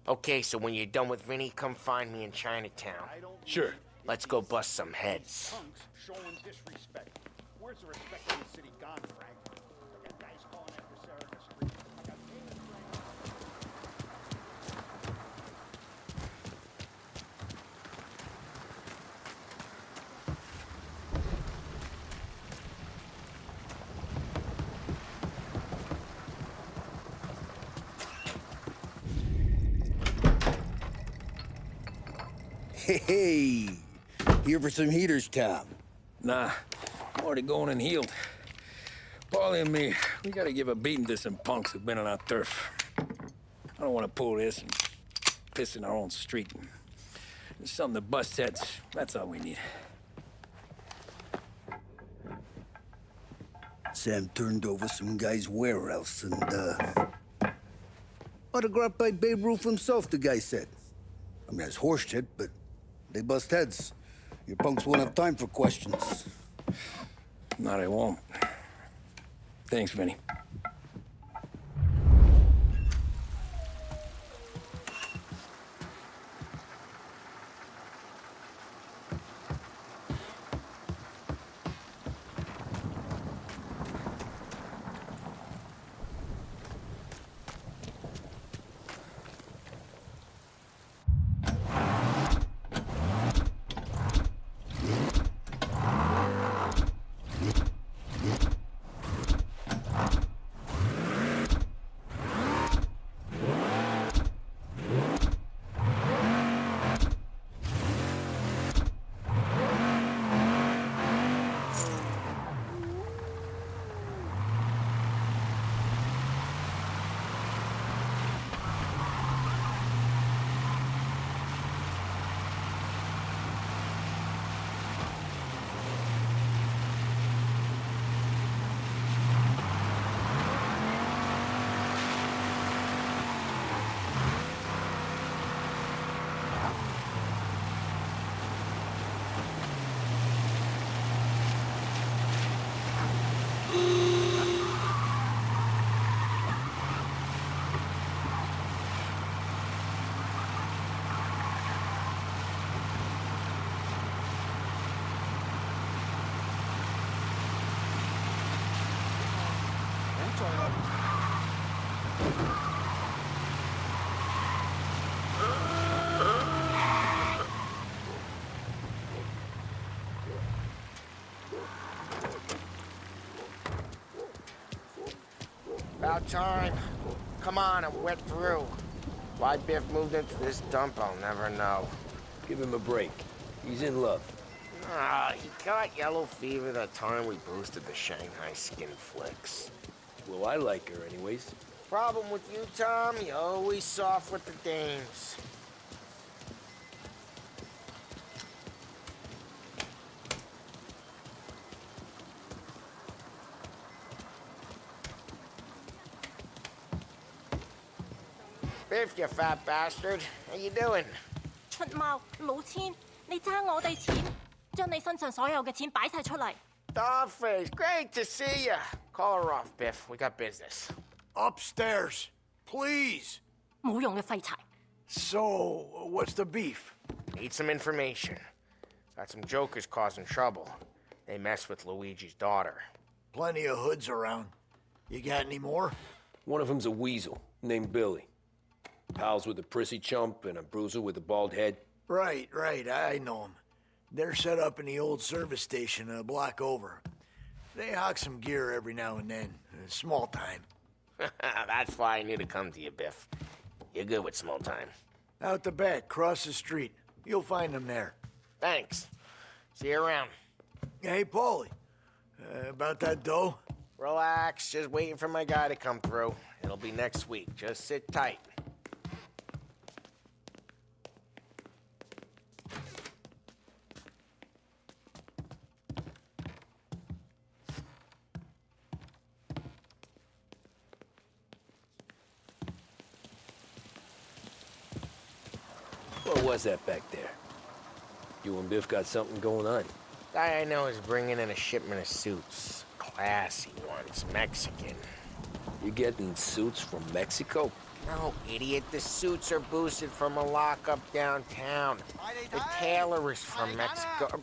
Okay, so when you're done with Vinny, come find me in Chinatown. Sure. Let's go bust some heads. Punks showing disrespect. Where's the respect in the city gone, Frank? I got guys calling after Sarah in the street. I got Hey, here for some heaters, Tom? Nah, I'm already going and healed. Paulie and me, we gotta give a beating to some punks who've been on our turf. I don't want to pull this and piss in our own street. There's something to bust heads. That's all we need. Sam turned over some guy's warehouse and, autographed by Babe Ruth himself, the guy said. I mean, it's horse shit, but they bust heads. Your punks won't have time for questions. No, they won't. Thanks, Vinny. About time. Come on, I'm wet through. Why Biff moved into this dump, I'll never know. Give him a break. He's in love. Ah, he got yellow fever that time we boosted the Shanghai skin flicks. Well, I like her anyways. Problem with you, Tom, you always soft with the dames. Biff, you fat bastard. How you doing? 出貓，老千，你爭我哋錢，將你身上所有嘅錢擺晒出嚟。Dollface, great to see you. Call her off, Biff. We got business. Upstairs, please. 冇用嘅廢柴。So, what's the beef? Need some information. Got some jokers causing trouble. They mess with Luigi's daughter. Plenty of hoods around. You got any more? One of them's a weasel named Billy. Pals with a prissy chump and a bruiser with a bald head. Right, I know them. They're set up in the old service station a block over. They hawk some gear every now and then. Small time. That's why I knew to come to you, Biff. You're good with small time. Out the back, cross the street. You'll find them there. Thanks. See you around. Hey, Paulie. About that dough? Relax. Just waiting for my guy to come through. It'll be next week. Just sit tight. What was that back there? You and Biff got something going on. Guy I know is bringing in a shipment of suits. Classy ones, Mexican. You getting suits from Mexico? No, idiot. The suits are boosted from a lockup downtown. The tailor is from Mexico.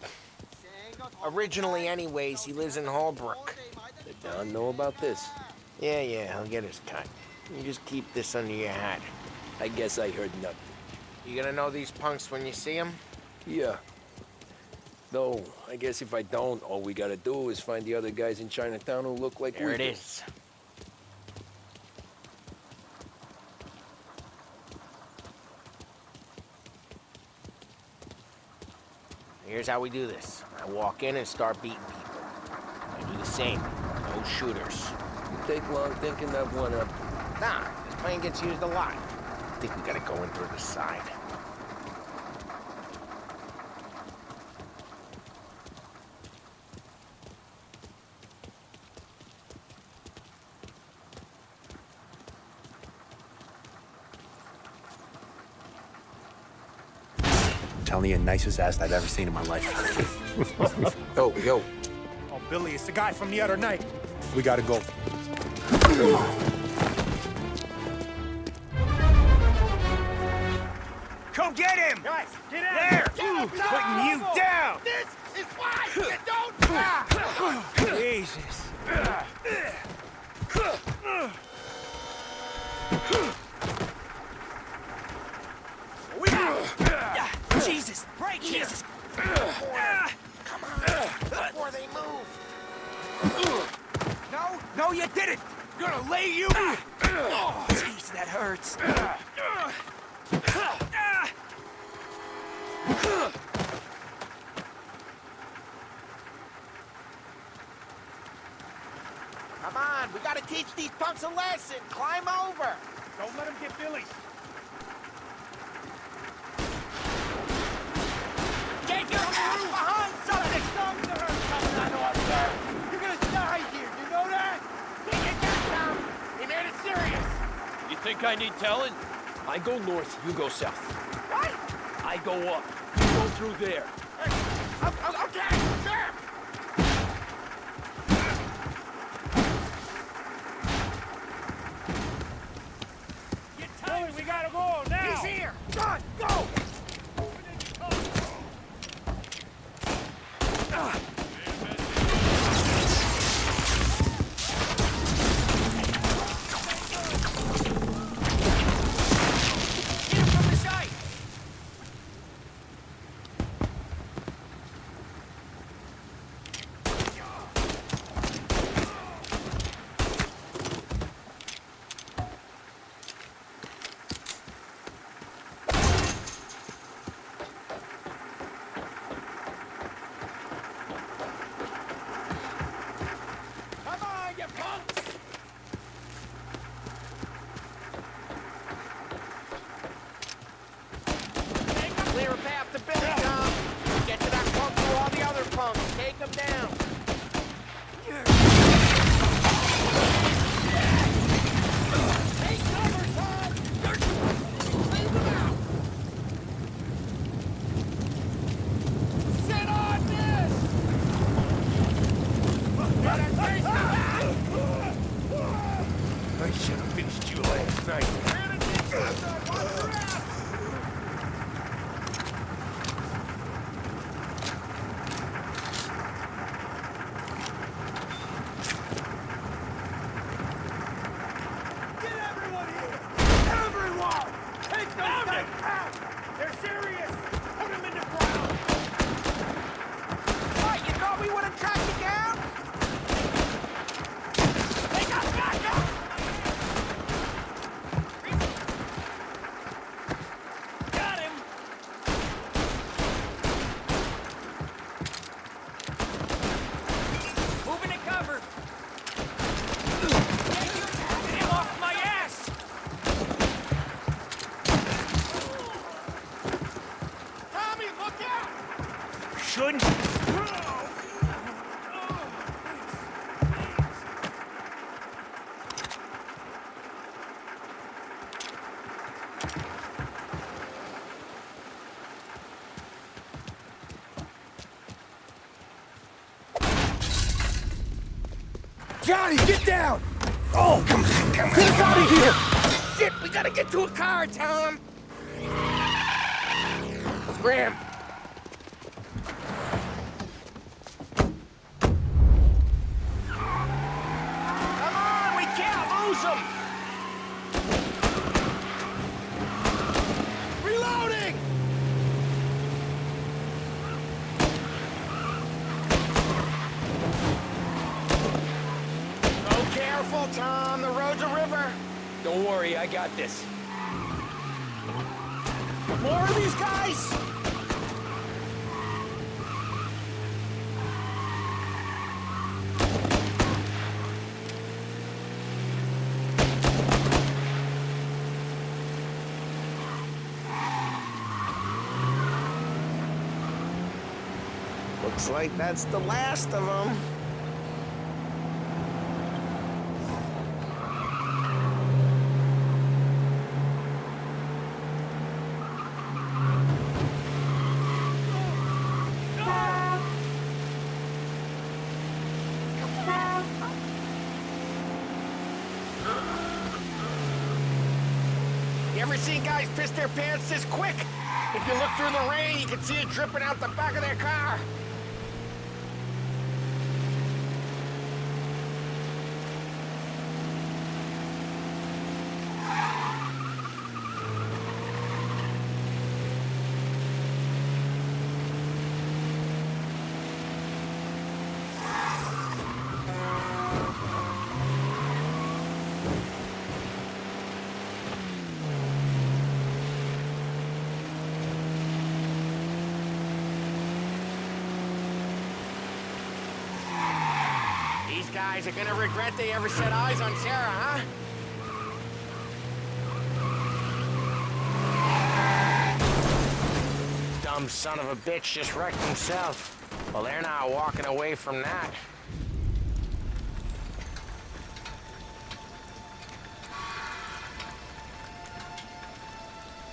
Originally, anyways, he lives in Holbrook. Did Don know about this? Yeah, he'll get his cut. You just keep this under your hat. I guess I heard nothing. You gonna know these punks when you see them? Yeah. Though, I guess if I don't, all we gotta do is find the other guys in Chinatown who look like we do. There it is. Here's how we do this. I walk in and start beating people. I do the same. No shooters. You take long thinking that one up. Nah, this plane gets used a lot. I think we gotta go in through the side. Telling you, nicest ass I've ever seen in my life. Yo. Oh, Billy, it's the guy from the other night. We gotta go. Come get him! Guys, get out! There! Putting you down! This is why you don't... Jesus. Jesus! Break here! Jesus! Come on, before they move. No, you didn't! Gonna lay you! Oh, jeez, that hurts. Come on, we gotta teach these punks a lesson. Climb over. Don't let him get Billy. Get your ass behind something! Coming up there. You're gonna die here, you know that? Take it down, Tom. He made it serious. You think I need telling? I go north, you go south. What? I go up, you go through there. Okay, sure. Billy, we gotta go now! He's here. Run, go! shouldn't. Johnny, get down! Oh, come on. Get us out of here! Shit, we gotta get to a car, Tom! Scram! Come on, we can't lose them! Reloading! Oh, careful, Tom. The road's a river. Don't worry, I got this. More of these guys? Looks like that's the last of them. You ever seen guys piss their pants this quick? If you look through the rain, you can see it dripping out the back of their car. These guys are gonna regret they ever set eyes on Sarah, huh? Dumb son of a bitch just wrecked himself. Well, they're not walking away from that.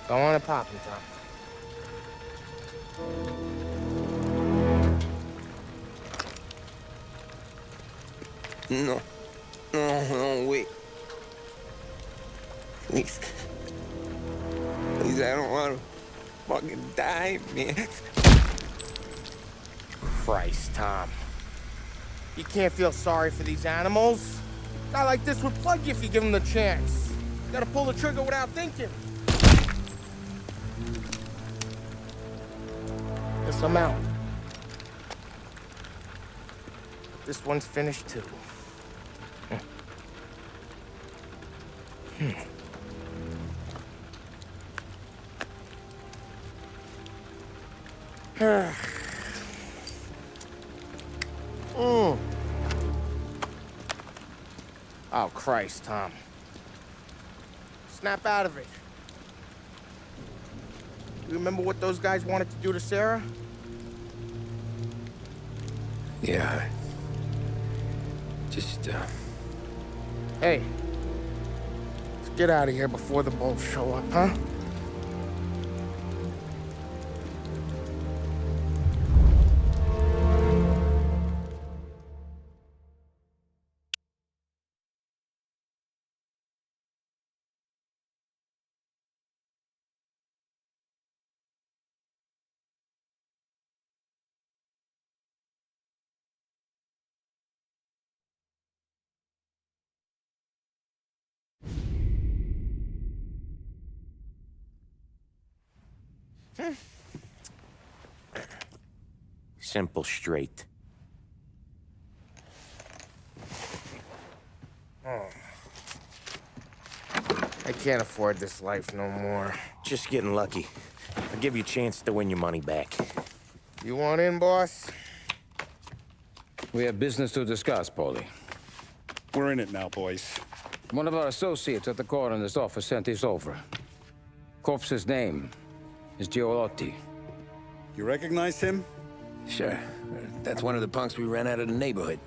Go on and pop him, Tom. No. No, wait. Please. Please, I don't want to fucking die, man. Christ, Tom. You can't feel sorry for these animals. A guy like this would plug you if you give him the chance. You gotta pull the trigger without thinking. Guess I'm out. This one's finished too. Oh, Christ, Tom. Snap out of it. You remember what those guys wanted to do to Sarah? Yeah. Just, Hey. Let's get out of here before the bulls show up, huh? Simple, straight. I can't afford this life no more. Just getting lucky. I'll give you a chance to win your money back. You want in, boss? We have business to discuss, Paulie. We're in it now, boys. One of our associates at the coroner's office sent this over. Corpse's name is Giolotti. You recognize him? Sure. That's one of the punks we ran out of the neighborhood.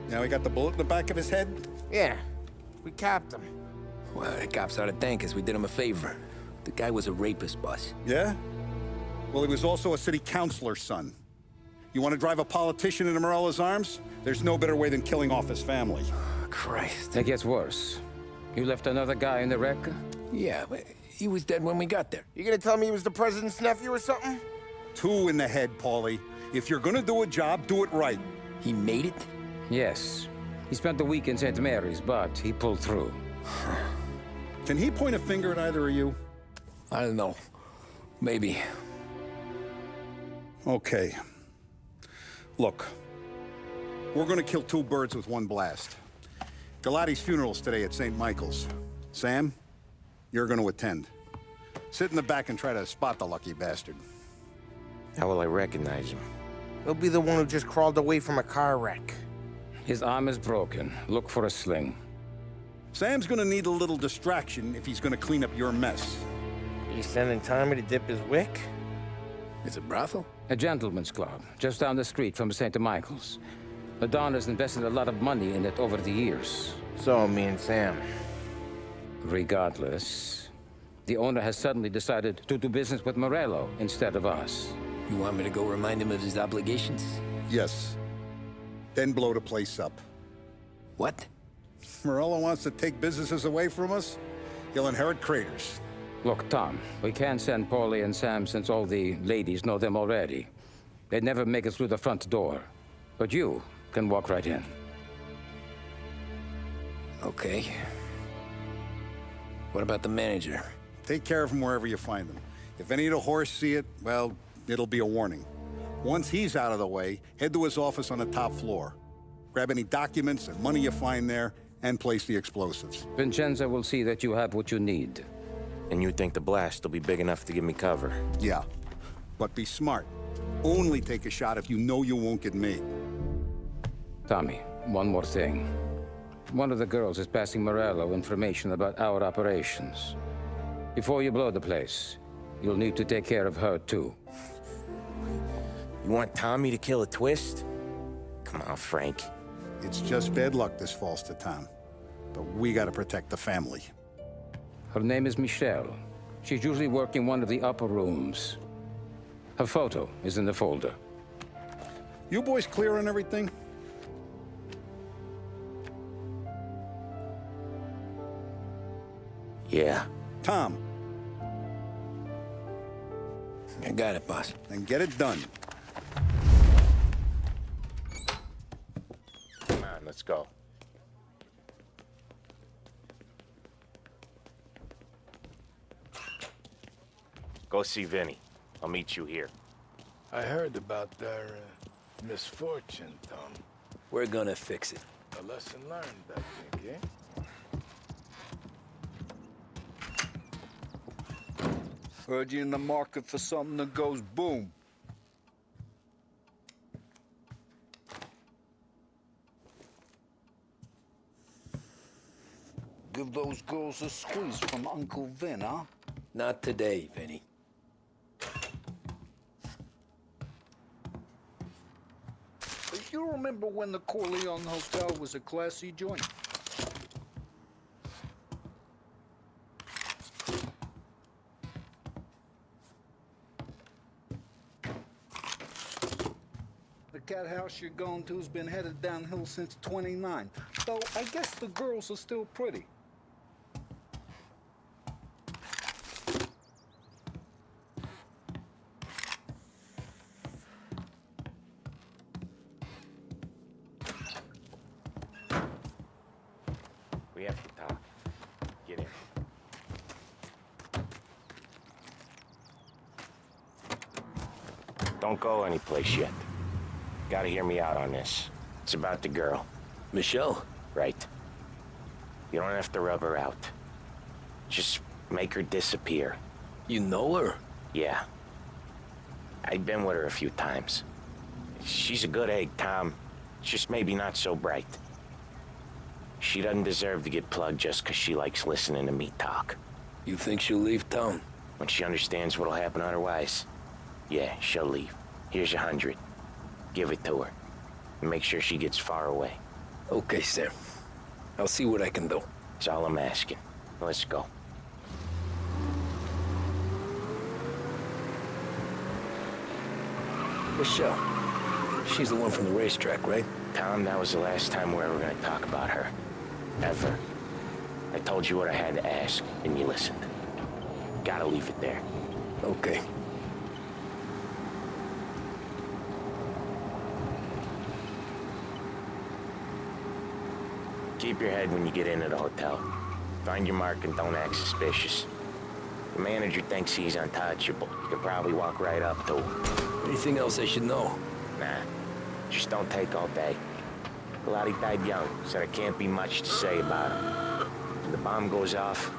Now he got the bullet in the back of his head? Yeah, we capped him. Well, the cops ought to thank us. We did him a favor. The guy was a rapist, boss. Yeah? Well, he was also a city councilor's son. You want to drive a politician into Morello's arms? There's no better way than killing off his family. Christ. It gets worse. You left another guy in the wreck? Yeah, but he was dead when we got there. You gonna tell me he was the president's nephew or something? 2 in the head, Paulie. If you're gonna do a job, do it right. He made it? Yes. He spent the week in St. Mary's, but he pulled through. Can he point a finger at either of you? I don't know. Maybe. Okay. Look, we're gonna kill 2 birds with 1 blast. Galati's funeral's today at St. Michael's. Sam, you're gonna attend. Sit in the back and try to spot the lucky bastard. How will I recognize him? He'll be the one who just crawled away from a car wreck. His arm is broken. Look for a sling. Sam's gonna need a little distraction if he's gonna clean up your mess. You sending Tommy to dip his wick? It's a brothel? A gentleman's club, just down the street from St. Michael's. The Don has invested a lot of money in it over the years. So, me and Sam. Regardless, the owner has suddenly decided to do business with Morello instead of us. You want me to go remind him of his obligations? Yes. Then blow the place up. What? Morello wants to take businesses away from us? He'll inherit craters. Look, Tom, we can't send Paulie and Sam since all the ladies know them already. They'd never make it through the front door. But you can walk right in. Okay. What about the manager? Take care of him wherever you find him. If any of the horse see it, well, it'll be a warning. Once he's out of the way, head to his office on the top floor. Grab any documents and money you find there, and place the explosives. Vincenzo will see that you have what you need. And you think the blast will be big enough to give me cover? Yeah, but be smart. Only take a shot if you know you won't get made. Tommy, one more thing. One of the girls is passing Morello information about our operations. Before you blow the place, you'll need to take care of her, too. You want Tommy to kill a twist? Come on, Frank. It's just bad luck this falls to Tom. But we gotta protect the family. Her name is Michelle. She's usually working one of the upper rooms. Her photo is in the folder. You boys clear on everything? Yeah. Tom. I got it, boss. Then get it done. Come on, let's go. Go see Vinny. I'll meet you here. I heard about their misfortune, Tom. We're gonna fix it. A lesson learned, I think, eh? Heard you in the market for something that goes boom. Give those girls a squeeze from Uncle Vin, huh? Not today, Vinny. You remember when the Corleone Hotel was a classy joint? The cat house you're going to's been headed downhill since '29. Though I guess the girls are still pretty. We have to talk. Get in. Don't go anyplace yet. Gotta hear me out on this. It's about the girl. Michelle? Right. You don't have to rub her out. Just make her disappear. You know her? Yeah. I've been with her a few times. She's a good egg, Tom. Just maybe not so bright. She doesn't deserve to get plugged just because she likes listening to me talk. You think she'll leave town? When she understands what'll happen otherwise, yeah, she'll leave. Here's $100. Give it to her. And make sure she gets far away. Okay, Sam. I'll see what I can do. That's all I'm asking. Let's go. Michelle. She's the one from the racetrack, right? Tom, that was the last time we're ever gonna talk about her. Ever. I told you what I had to ask, and you listened. Gotta leave it there. Okay. Keep your head when you get into the hotel. Find your mark and don't act suspicious. The manager thinks he's untouchable. You can probably walk right up to him. Anything else I should know? Nah. Just don't take all day. Pilati died young, so there can't be much to say about him. When the bomb goes off,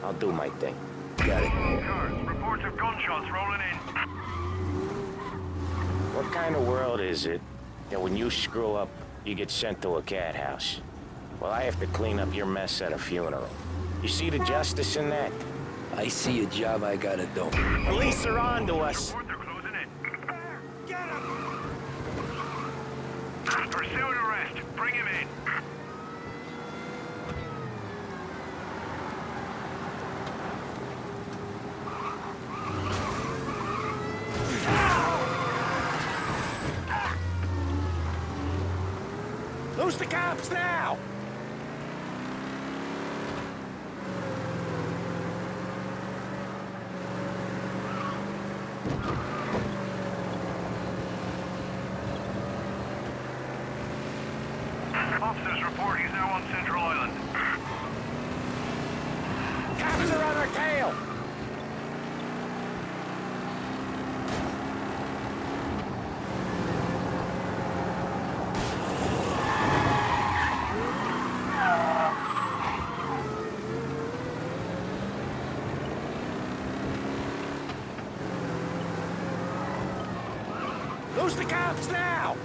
I'll do my thing. Got it. Reports of gunshots rolling in. What kind of world is it that when you screw up, you get sent to a cat house? Well, I have to clean up your mess at a funeral. You see the justice in that? I see a job I gotta do. Police are on to us. Pursue and arrest. Bring him in. Lose the cops now! Officers report he's now on Central Island. Cops are on our tail! Lose the cops now!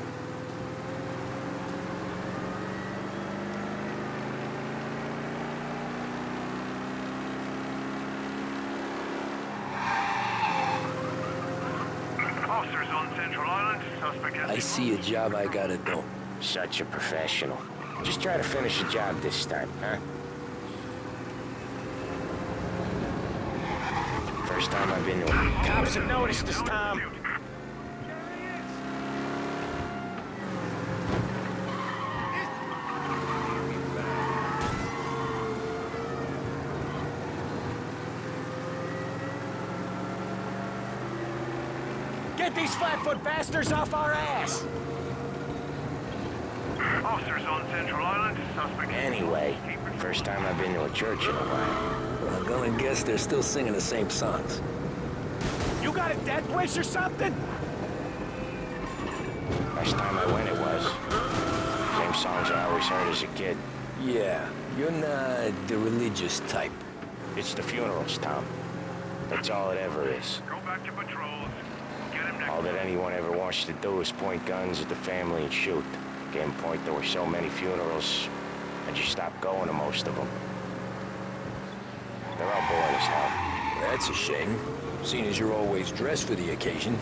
Officers on Central Island. Suspect has I see a job I gotta do. Such a professional. Just try to finish the job this time, huh? First time I've been to it. Cops have noticed us, Tom. Get these flat-foot bastards off our ass! Officers on Central Island. Suspect. Anyway, first time I've been to a church in a while. I'm gonna guess they're still singing the same songs. You got a death wish or something? Last time I went it was. Same songs I always heard as a kid. Yeah, you're not the religious type. It's the funerals, Tom. That's all it ever is. Go back to patrols. Get him next. All that anyone ever wants to do is point guns at the family and shoot. Getting point there were so many funerals, I just stopped going to most of them. They're all boring as hell. That's a shame, seeing as you're always dressed for the occasion.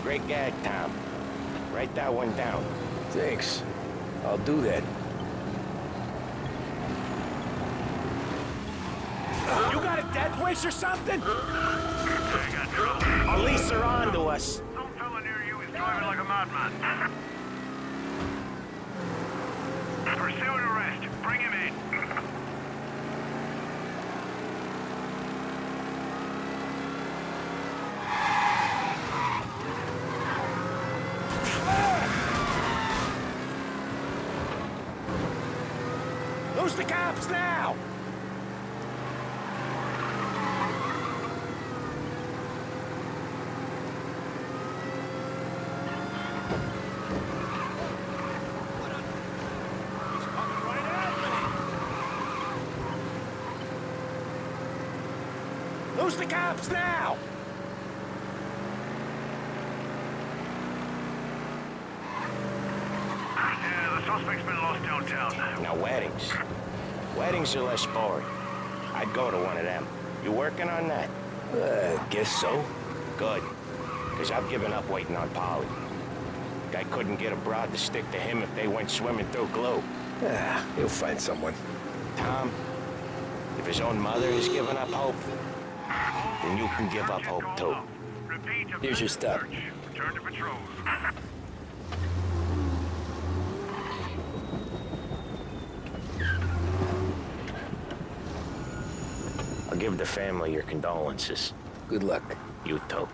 Great gag, Tom. Write that one down. Thanks. I'll do that. You got a death wish or something? They got trouble. Police are on to us. Some fella near you is driving like a madman. Pursue and arrest. Bring him in. Lose the cops now! Lose the cops now! Yeah, the suspect's been lost downtown. Now, weddings. Weddings are less boring. I'd go to one of them. You working on that? Guess so. Good. Because I've given up waiting on Polly. Guy couldn't get a broad to stick to him if they went swimming through glue. Ah, he'll find someone. Tom, if his own mother has given up hope, then you can give up hope too. Here's your stop. Return to patrol. I'll give the family your condolences. Good luck. You too.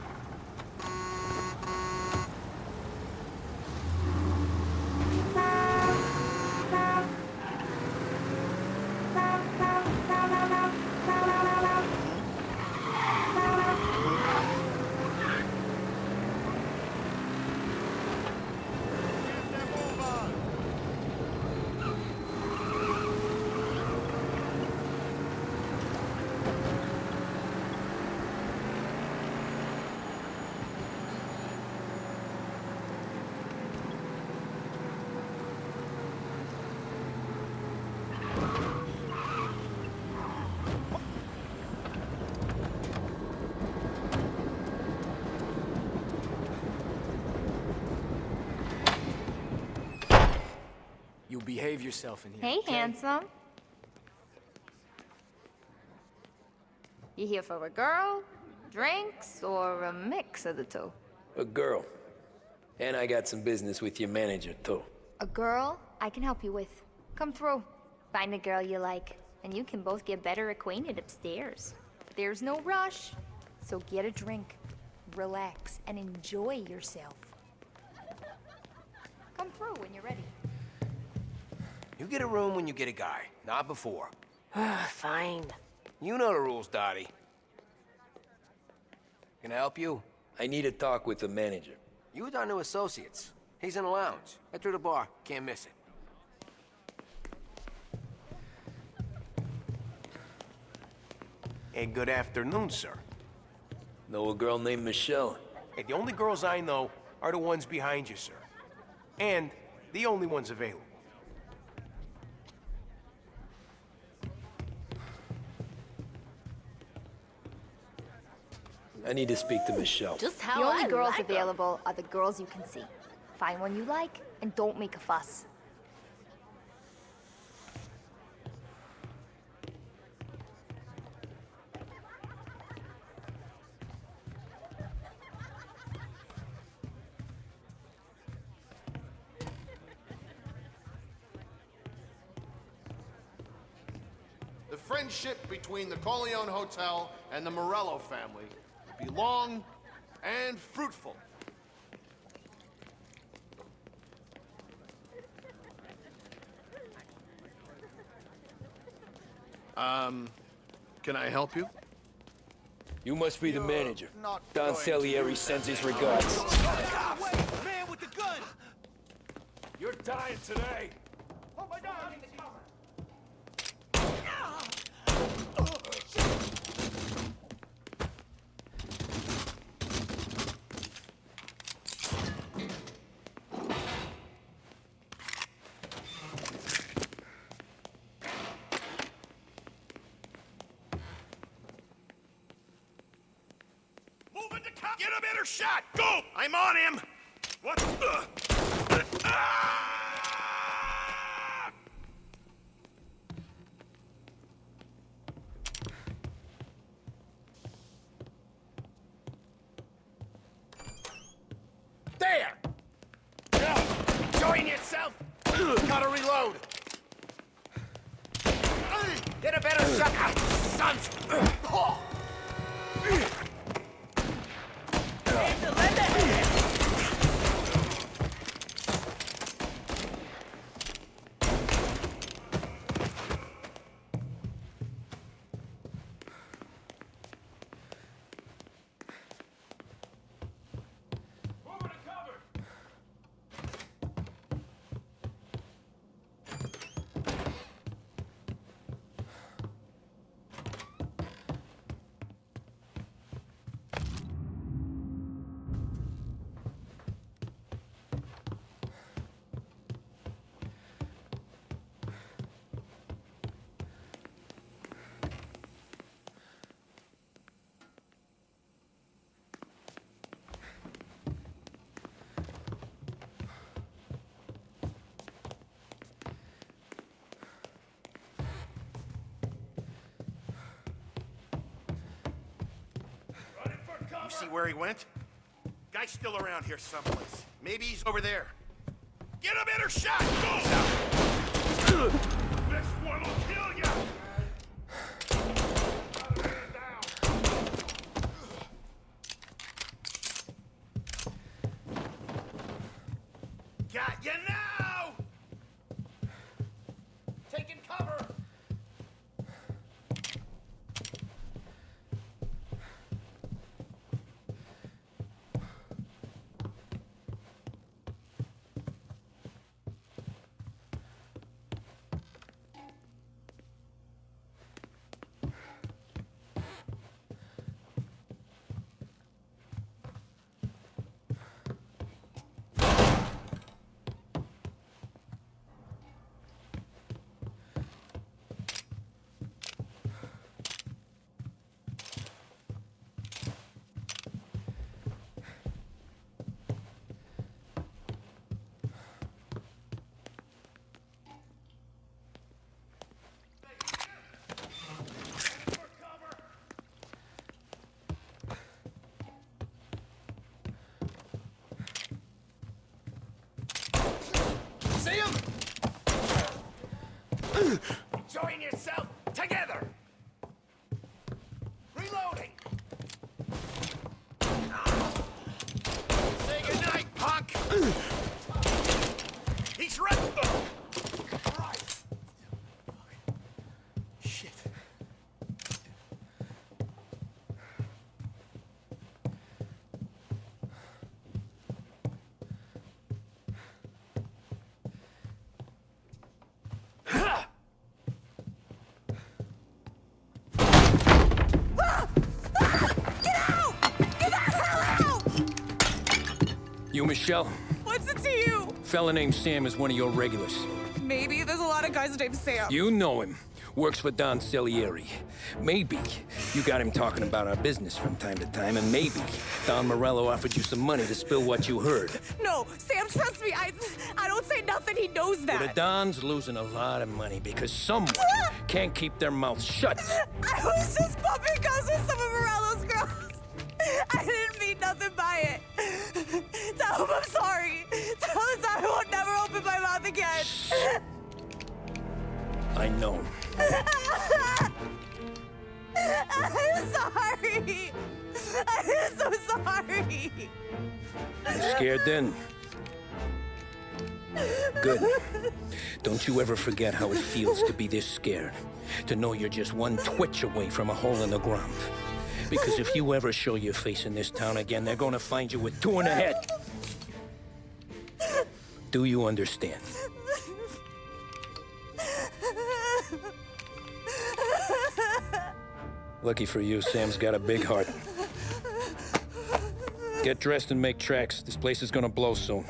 You behave yourself in here. Hey, okay? handsome. You here for a girl, drinks, or a mix of the two? A girl. And I got some business with your manager, too. A girl I can help you with. Come through. Find a girl you like, and you can both get better acquainted upstairs. There's no rush, so get a drink, relax, and enjoy yourself. Come through when you're ready. You get a room when you get a guy, not before. Fine. You know the rules, Dottie. Can I help you? I need to talk with the manager. You with our new associates. He's in the lounge. Head through the bar. Can't miss it. Hey, good afternoon, sir. Know a girl named Michelle? Hey, the only girls I know are the ones behind you, sir. And the only ones available. I need to speak to Michelle. Just how the only girls available are the girls you can see. Find one you like, and don't make a fuss. The friendship between the Corleone Hotel and the Morello family will be long and fruitful. Can I help you? You must be the manager. Don Salieri sends his regards. Man with the gun! You're dying today. Oh my God! Get a better shot! Go! I'm on him! What? There! Enjoying yourself? Gotta reload. Get a better shot, sons! see where he went. Guy's still around here someplace. Maybe he's over there. Get a better shot! Go! This one will kill ya! Got you now! Taking cover! See him? Join yourself together. Reloading. Say goodnight, punk. He's right. Right. Shit. You, Michelle? What's it to you? Fella named Sam is one of your regulars. Maybe there's a lot of guys named Sam. You know him. Works for Don Salieri. Maybe you got him talking about our business from time to time, and maybe Don Morello offered you some money to spill what you heard. No, Sam, trust me. I don't say nothing. He knows that. Well, the Don's losing a lot of money because someone can't keep their mouth shut. I was just bumping guns with some of Morello's girls. I didn't mean nothing by it. Tell him I'm sorry. Tell him I won't never open my mouth again. I know. I'm sorry. I'm so sorry. You scared then? Good. Don't you ever forget how it feels to be this scared. To know you're just one twitch away from a hole in the ground. Because if you ever show your face in this town again, they're gonna find you with 2 in the head. Do you understand? Lucky for you, Sam's got a big heart. Get dressed and make tracks. This place is gonna blow soon.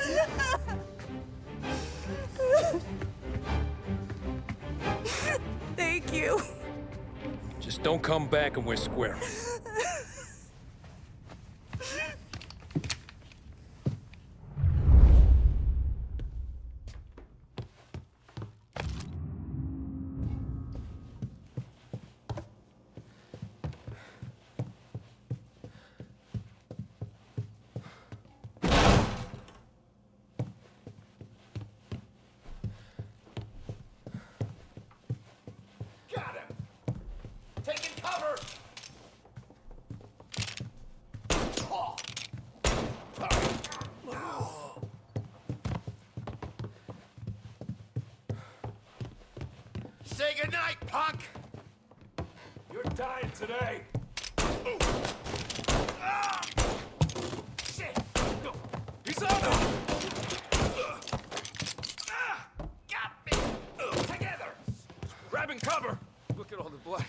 Thank you. Just don't come back and we're square. Got him. Taking cover. Say goodnight, punk. You're dying today. Ah! Shit. He's on him. Got me. Together. Grabbing cover. Look at all the blood.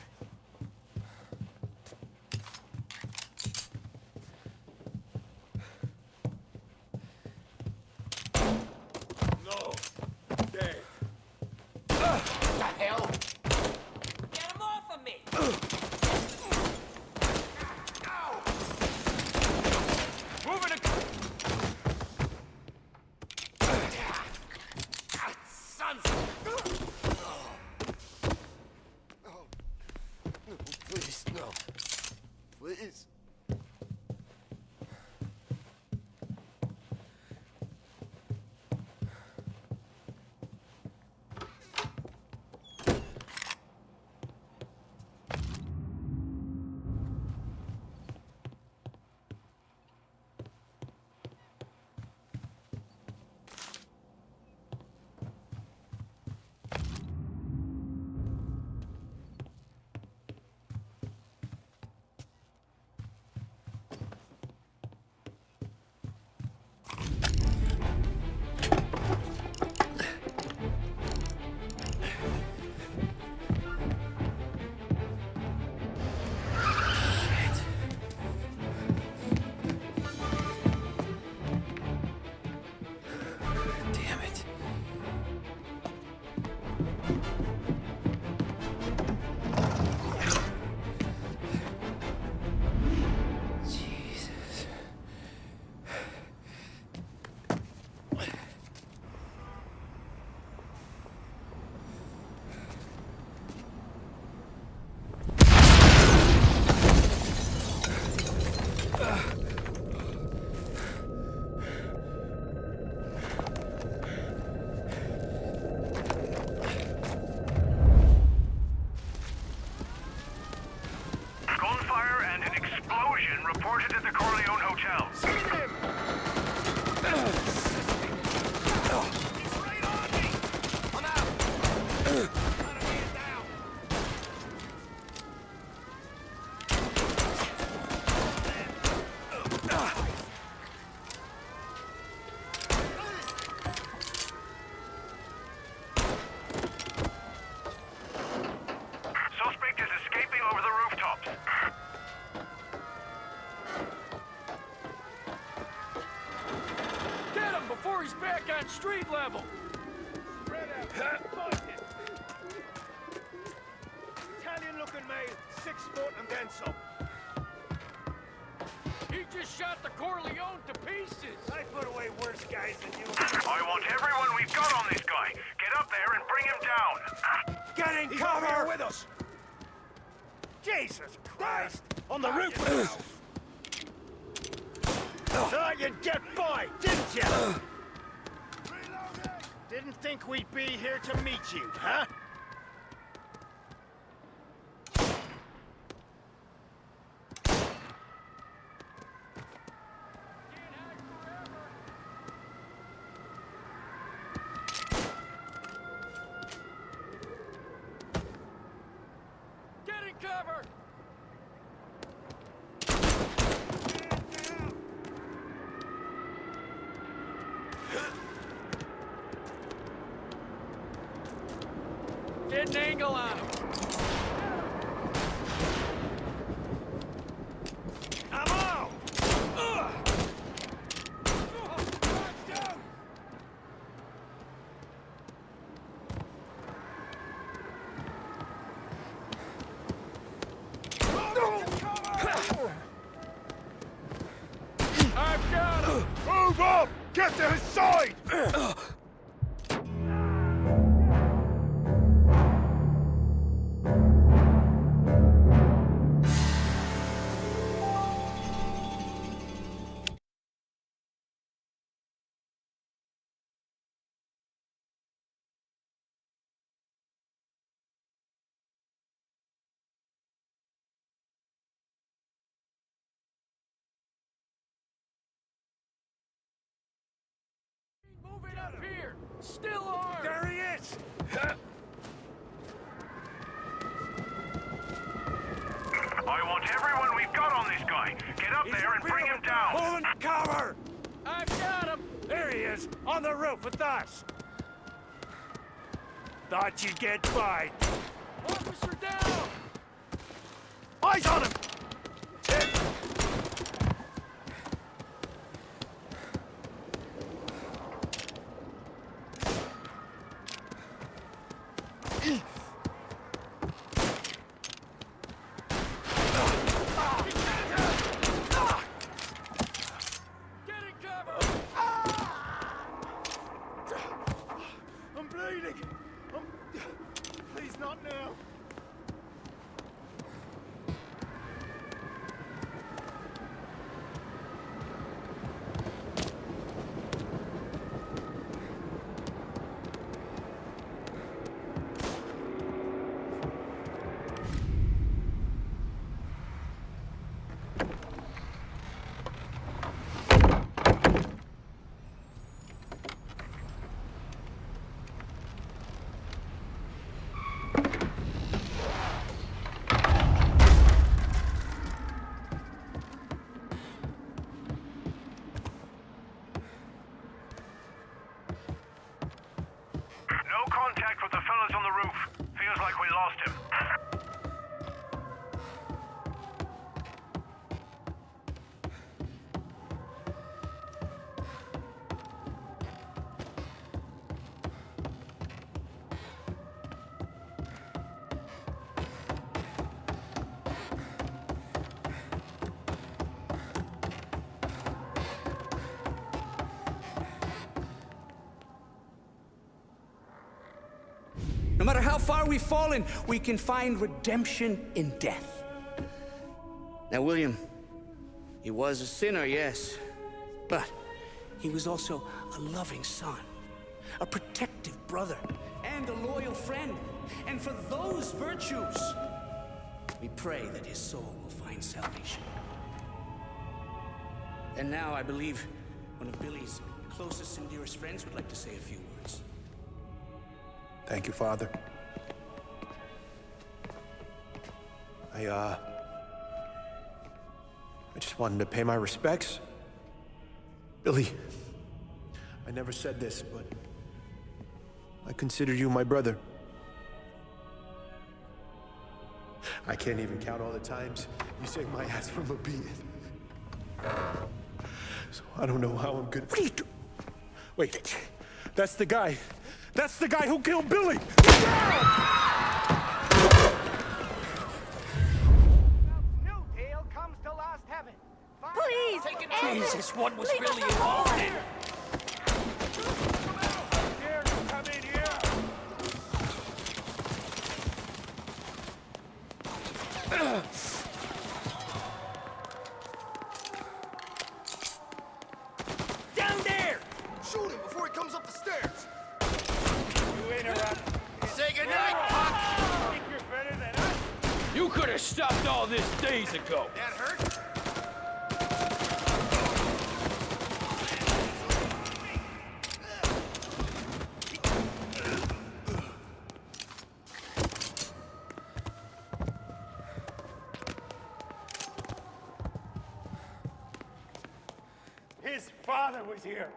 No. Dave. What the hell? Get him off of me! He's back on street level. Spread out. Find it. Italian-looking male, 6 foot and then some. He just shot the Corleone to pieces. I put away worse guys than you. I want everyone we've got on this guy. Get up there and bring him down. Get in cover! Here with us! Jesus Christ! On the roof with us! Thought you'd get by, didn't you? Didn't think we'd be here to meet you, huh? Cover! Get an angle on him. I'm out! I've got him! Move up! Get to his side! Move it up here! Still armed! There he is! I want everyone we've got on this guy. Get up there and bring him down. Moving cover! I've got him! There he is, on the roof with us. Thought you'd get by. Officer down! Eyes on him! I'm bleeding. Please, not now. Contact with the fellas on the roof. Feels like we lost him. No matter how far we've fallen, we can find redemption in death. Now, William, he was a sinner, yes, but he was also a loving son, a protective brother, and a loyal friend. And for those virtues, we pray that his soul will find salvation. And now I believe one of Billy's closest and dearest friends would like to say a few words. Thank you, Father. I just wanted to pay my respects. Billy, I never said this, but I consider you my brother. I can't even count all the times you saved my ass from a beating. So I don't know how I'm gonna... Wait, that's the guy. That's the guy who killed Billy! Please! Jesus, what was really involved in? Down there! Shoot him before he comes up the stairs! You interrupt. Say goodnight, punk! Think you're better than us? You could have stopped all this days ago. That hurt? His father was here.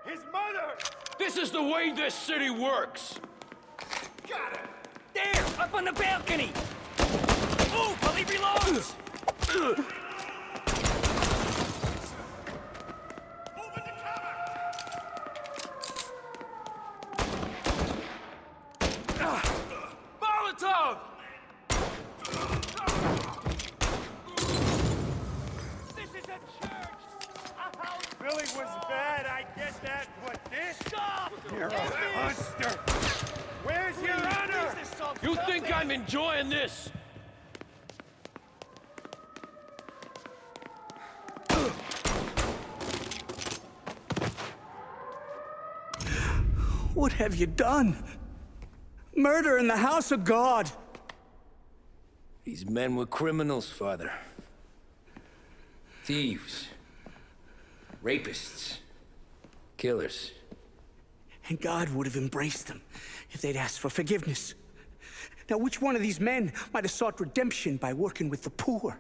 His mother! This is the way this city works. Got him! There, up on the balcony. Move while he reloads. Molotov! This is a church! Billy was bad, I get that, but this? Stop! You're a monster! Where's your honor? You think I'm enjoying this? What have you done? Murder in the house of God! These men were criminals, Father. Thieves. Rapists. Killers. And God would have embraced them if they'd asked for forgiveness. Now, which one of these men might have sought redemption by working with the poor?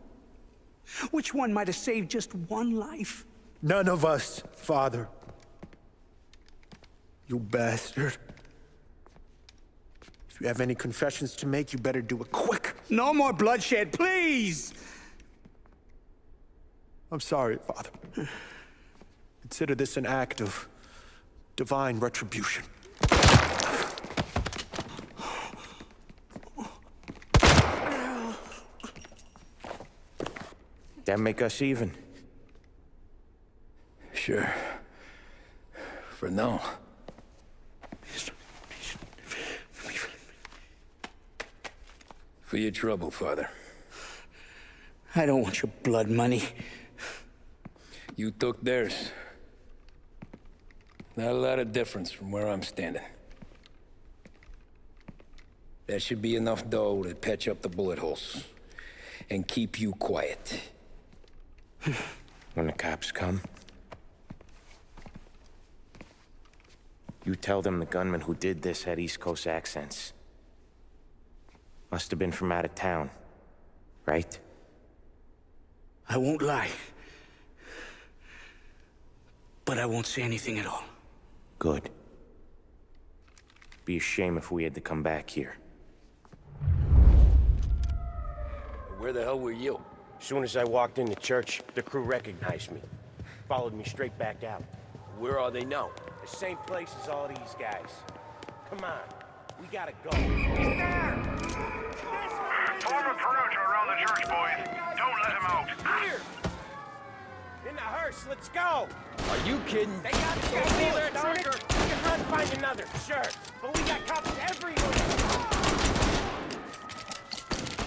Which one might have saved just one life? None of us, Father. You bastard. If you have any confessions to make, you better do it quick. No more bloodshed, please! I'm sorry, Father. Consider this an act of divine retribution. That make us even? Sure. For now. For your trouble, Father. I don't want your blood money. You took theirs. Not a lot of difference from where I'm standing. That should be enough dough to patch up the bullet holes. And keep you quiet. When the cops come, you tell them the gunman who did this had East Coast accents. Must have been from out of town, right? I won't lie. But I won't say anything at all. Good. Be a shame if we had to come back here. Where the hell were you? As soon as I walked into church, the crew recognized me. Followed me straight back out. Where are they now? The same place as all these guys. Come on, we gotta go. He's there! Form a perimeter around the church, boys. Don't let him out. Here! In the hearse, let's go! Are you kidding? They got the dealer, don't it? We can run find another, sure. But we got cops everywhere!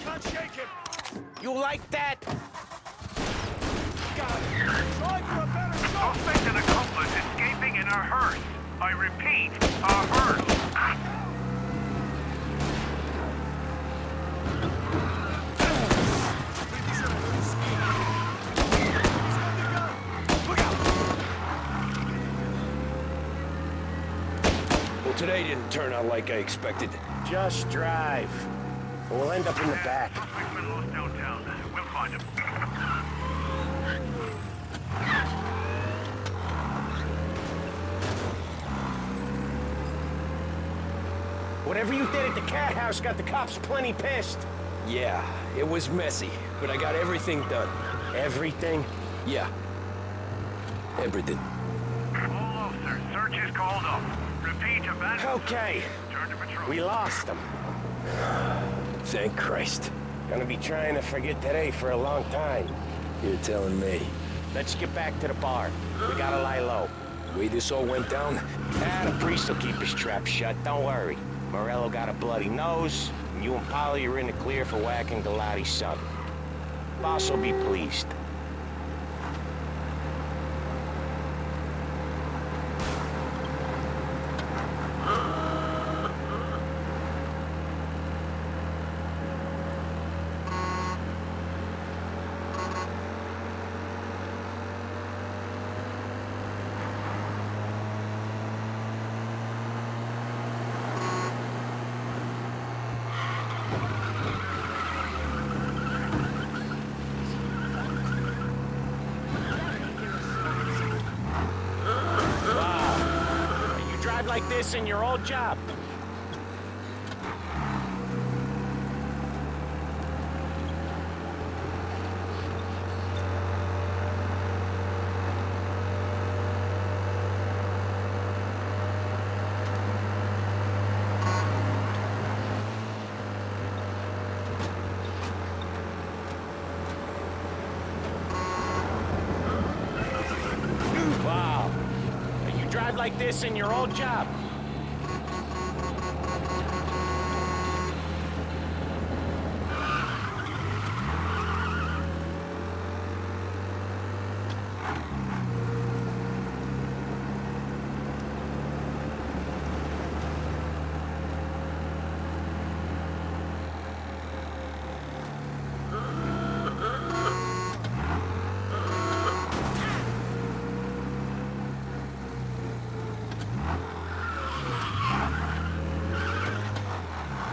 Can't shake him! You like that? Got it! Try for a better shot! Suspect and accomplice escaping in a hearse. I repeat, a hearse. Well, today didn't turn out like I expected. Just drive. We'll end up in the back. Suspect's been lost downtown. We'll find him. Whatever you did at the cat house got the cops plenty pissed. Yeah, it was messy, but I got everything done. Everything? Yeah. Everything. All officers, search his called up. Repeat, abandoned. Okay. Turn to patrol. We lost them. Thank Christ. Gonna be trying to forget today for a long time. You're telling me. Let's get back to the bar. We gotta lie low. The way this all went down? The priest will keep his trap shut, don't worry. Morello got a bloody nose, and you and Polly are in the clear for whacking Galati's son. Boss will be pleased. Like this in your old job. Wow. You drive like this in your old job.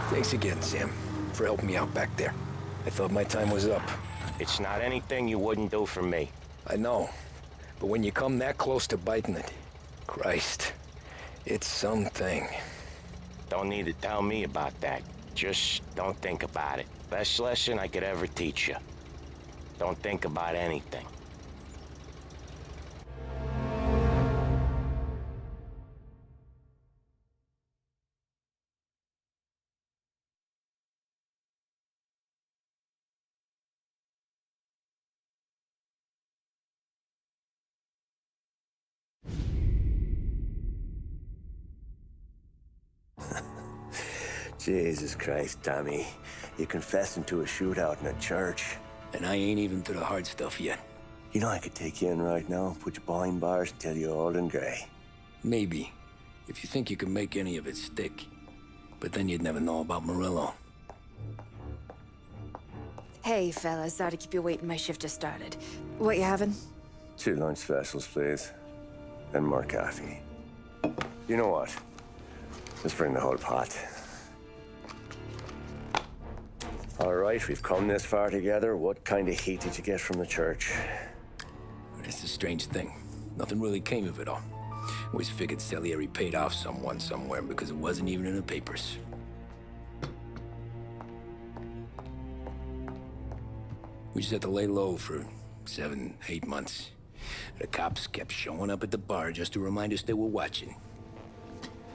Thanks again, Sam, for helping me out back there. I thought my time was up. It's not anything you wouldn't do for me. I know, but when you come that close to biting it, Christ, it's something. Don't need to tell me about that. Just don't think about it. Best lesson I could ever teach you. Don't think about anything. Jesus Christ, Tommy. You're confessing to a shootout in a church. And I ain't even to the hard stuff yet. You know I could take you in right now, put you behind bars and tell you old and grey. Maybe, if you think you can make any of it stick. But then you'd never know about Morello. Hey, fellas, sorry to keep you waiting. My shift just started. What you having? 2 lunch specials, please. And more coffee. You know what? Let's bring the whole pot. All right, we've come this far together. What kind of heat did you get from the church? That's the strange thing. Nothing really came of it all. Always figured Salieri paid off someone somewhere because it wasn't even in the papers. We just had to lay low for 7, 8 months. The cops kept showing up at the bar just to remind us they were watching.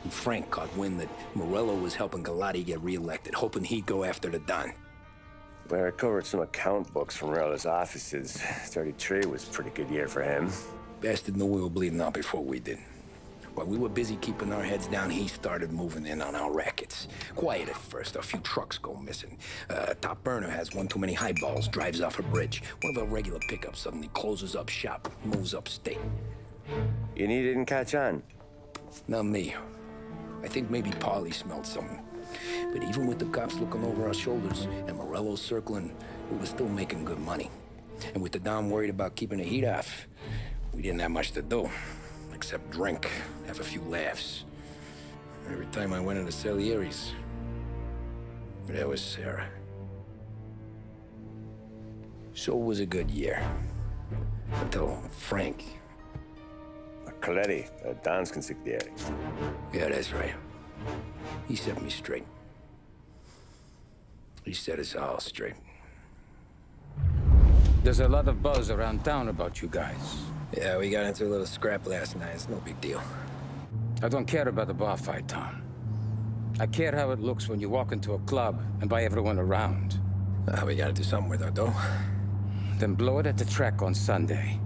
And Frank caught wind that Morello was helping Galati get reelected, hoping he'd go after the Don. We recovered some account books from Morello's offices. 33 was a pretty good year for him. Bastard knew we were bleeding out before we did. While we were busy keeping our heads down, he started moving in on our rackets. Quiet at first, a few trucks go missing. Top burner has one too many highballs, drives off a bridge. One of our regular pickups suddenly closes up shop, moves upstate. You didn't catch on? Not me. I think maybe Polly smelled something. But even with the cops looking over our shoulders and Morello circling, we were still making good money. And with the Dom worried about keeping the heat off, we didn't have much to do, except drink, have a few laughs. Every time I went into Salieri's, there was Sarah. So it was a good year. Until Frank. Coletti, Don's consigliere. Yeah, that's right. He set me straight. He set us all straight. There's a lot of buzz around town about you guys. Yeah, we got into a little scrap last night. It's no big deal. I don't care about the bar fight, Tom. I care how it looks when you walk into a club and buy everyone around. We gotta do something with our dough. Then blow it at the track on Sunday.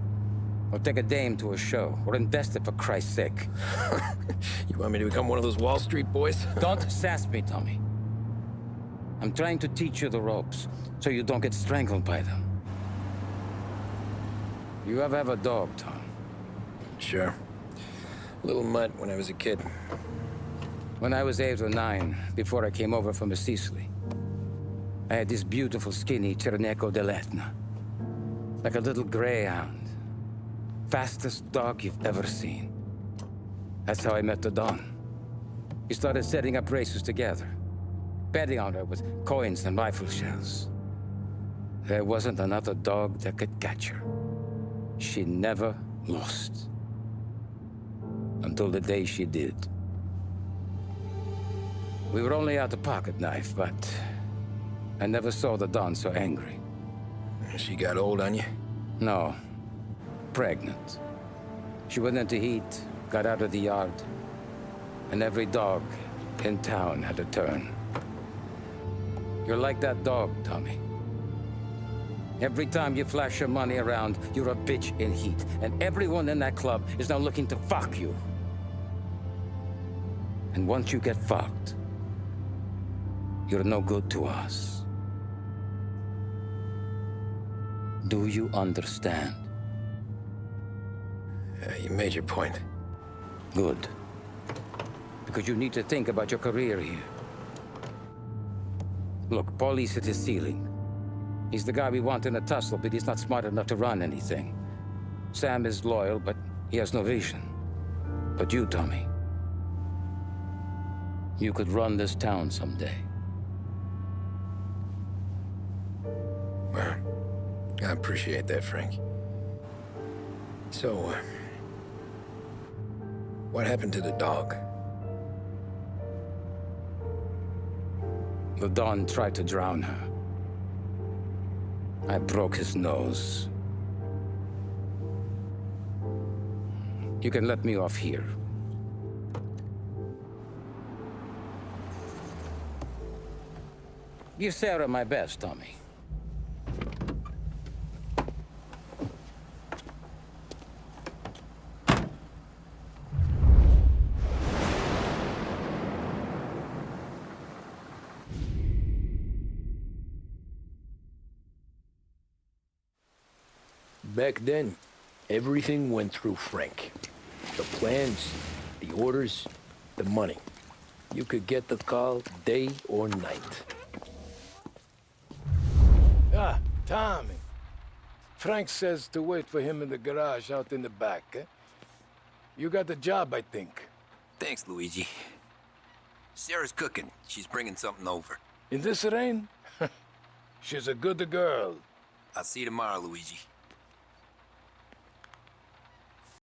Or take a dame to a show. Or invest it, for Christ's sake. You want me to become one of those Wall Street boys? Don't sass me, Tommy. I'm trying to teach you the ropes, so you don't get strangled by them. You ever have a dog, Tom? Sure. Little mutt when I was a kid. When I was 8 or 9, before I came over from Sicily, I had this beautiful, skinny Cerneco dell'Etna. Like a little greyhound. Fastest dog you've ever seen. That's how I met the Don. We started setting up races together. Betting on her with coins and rifle shells. There wasn't another dog that could catch her. She never lost. Until the day she did. We were only out a pocket knife, but I never saw the Don so angry. She got old on you? No. Pregnant. She went into heat, got out of the yard, and every dog in town had a turn. You're like that dog, Tommy. Every time you flash your money around, you're a bitch in heat, and everyone in that club is now looking to fuck you. And once you get fucked, you're no good to us. Do you understand? You made your point. Good. Because you need to think about your career here. Look, Paulie's at his ceiling. He's the guy we want in a tussle, but he's not smart enough to run anything. Sam is loyal, but he has no vision. But you, Tommy, you could run this town someday. Well, I appreciate that, Frank. So, what happened to the dog? The Don tried to drown her. I broke his nose. You can let me off here. Give Sarah my best, Tommy. Back then, everything went through Frank. The plans, the orders, the money. You could get the call day or night. Ah, Tommy. Frank says to wait for him in the garage out in the back, eh? You got the job, I think. Thanks, Luigi. Sarah's cooking. She's bringing something over. In this rain? She's a good girl. I'll see you tomorrow, Luigi.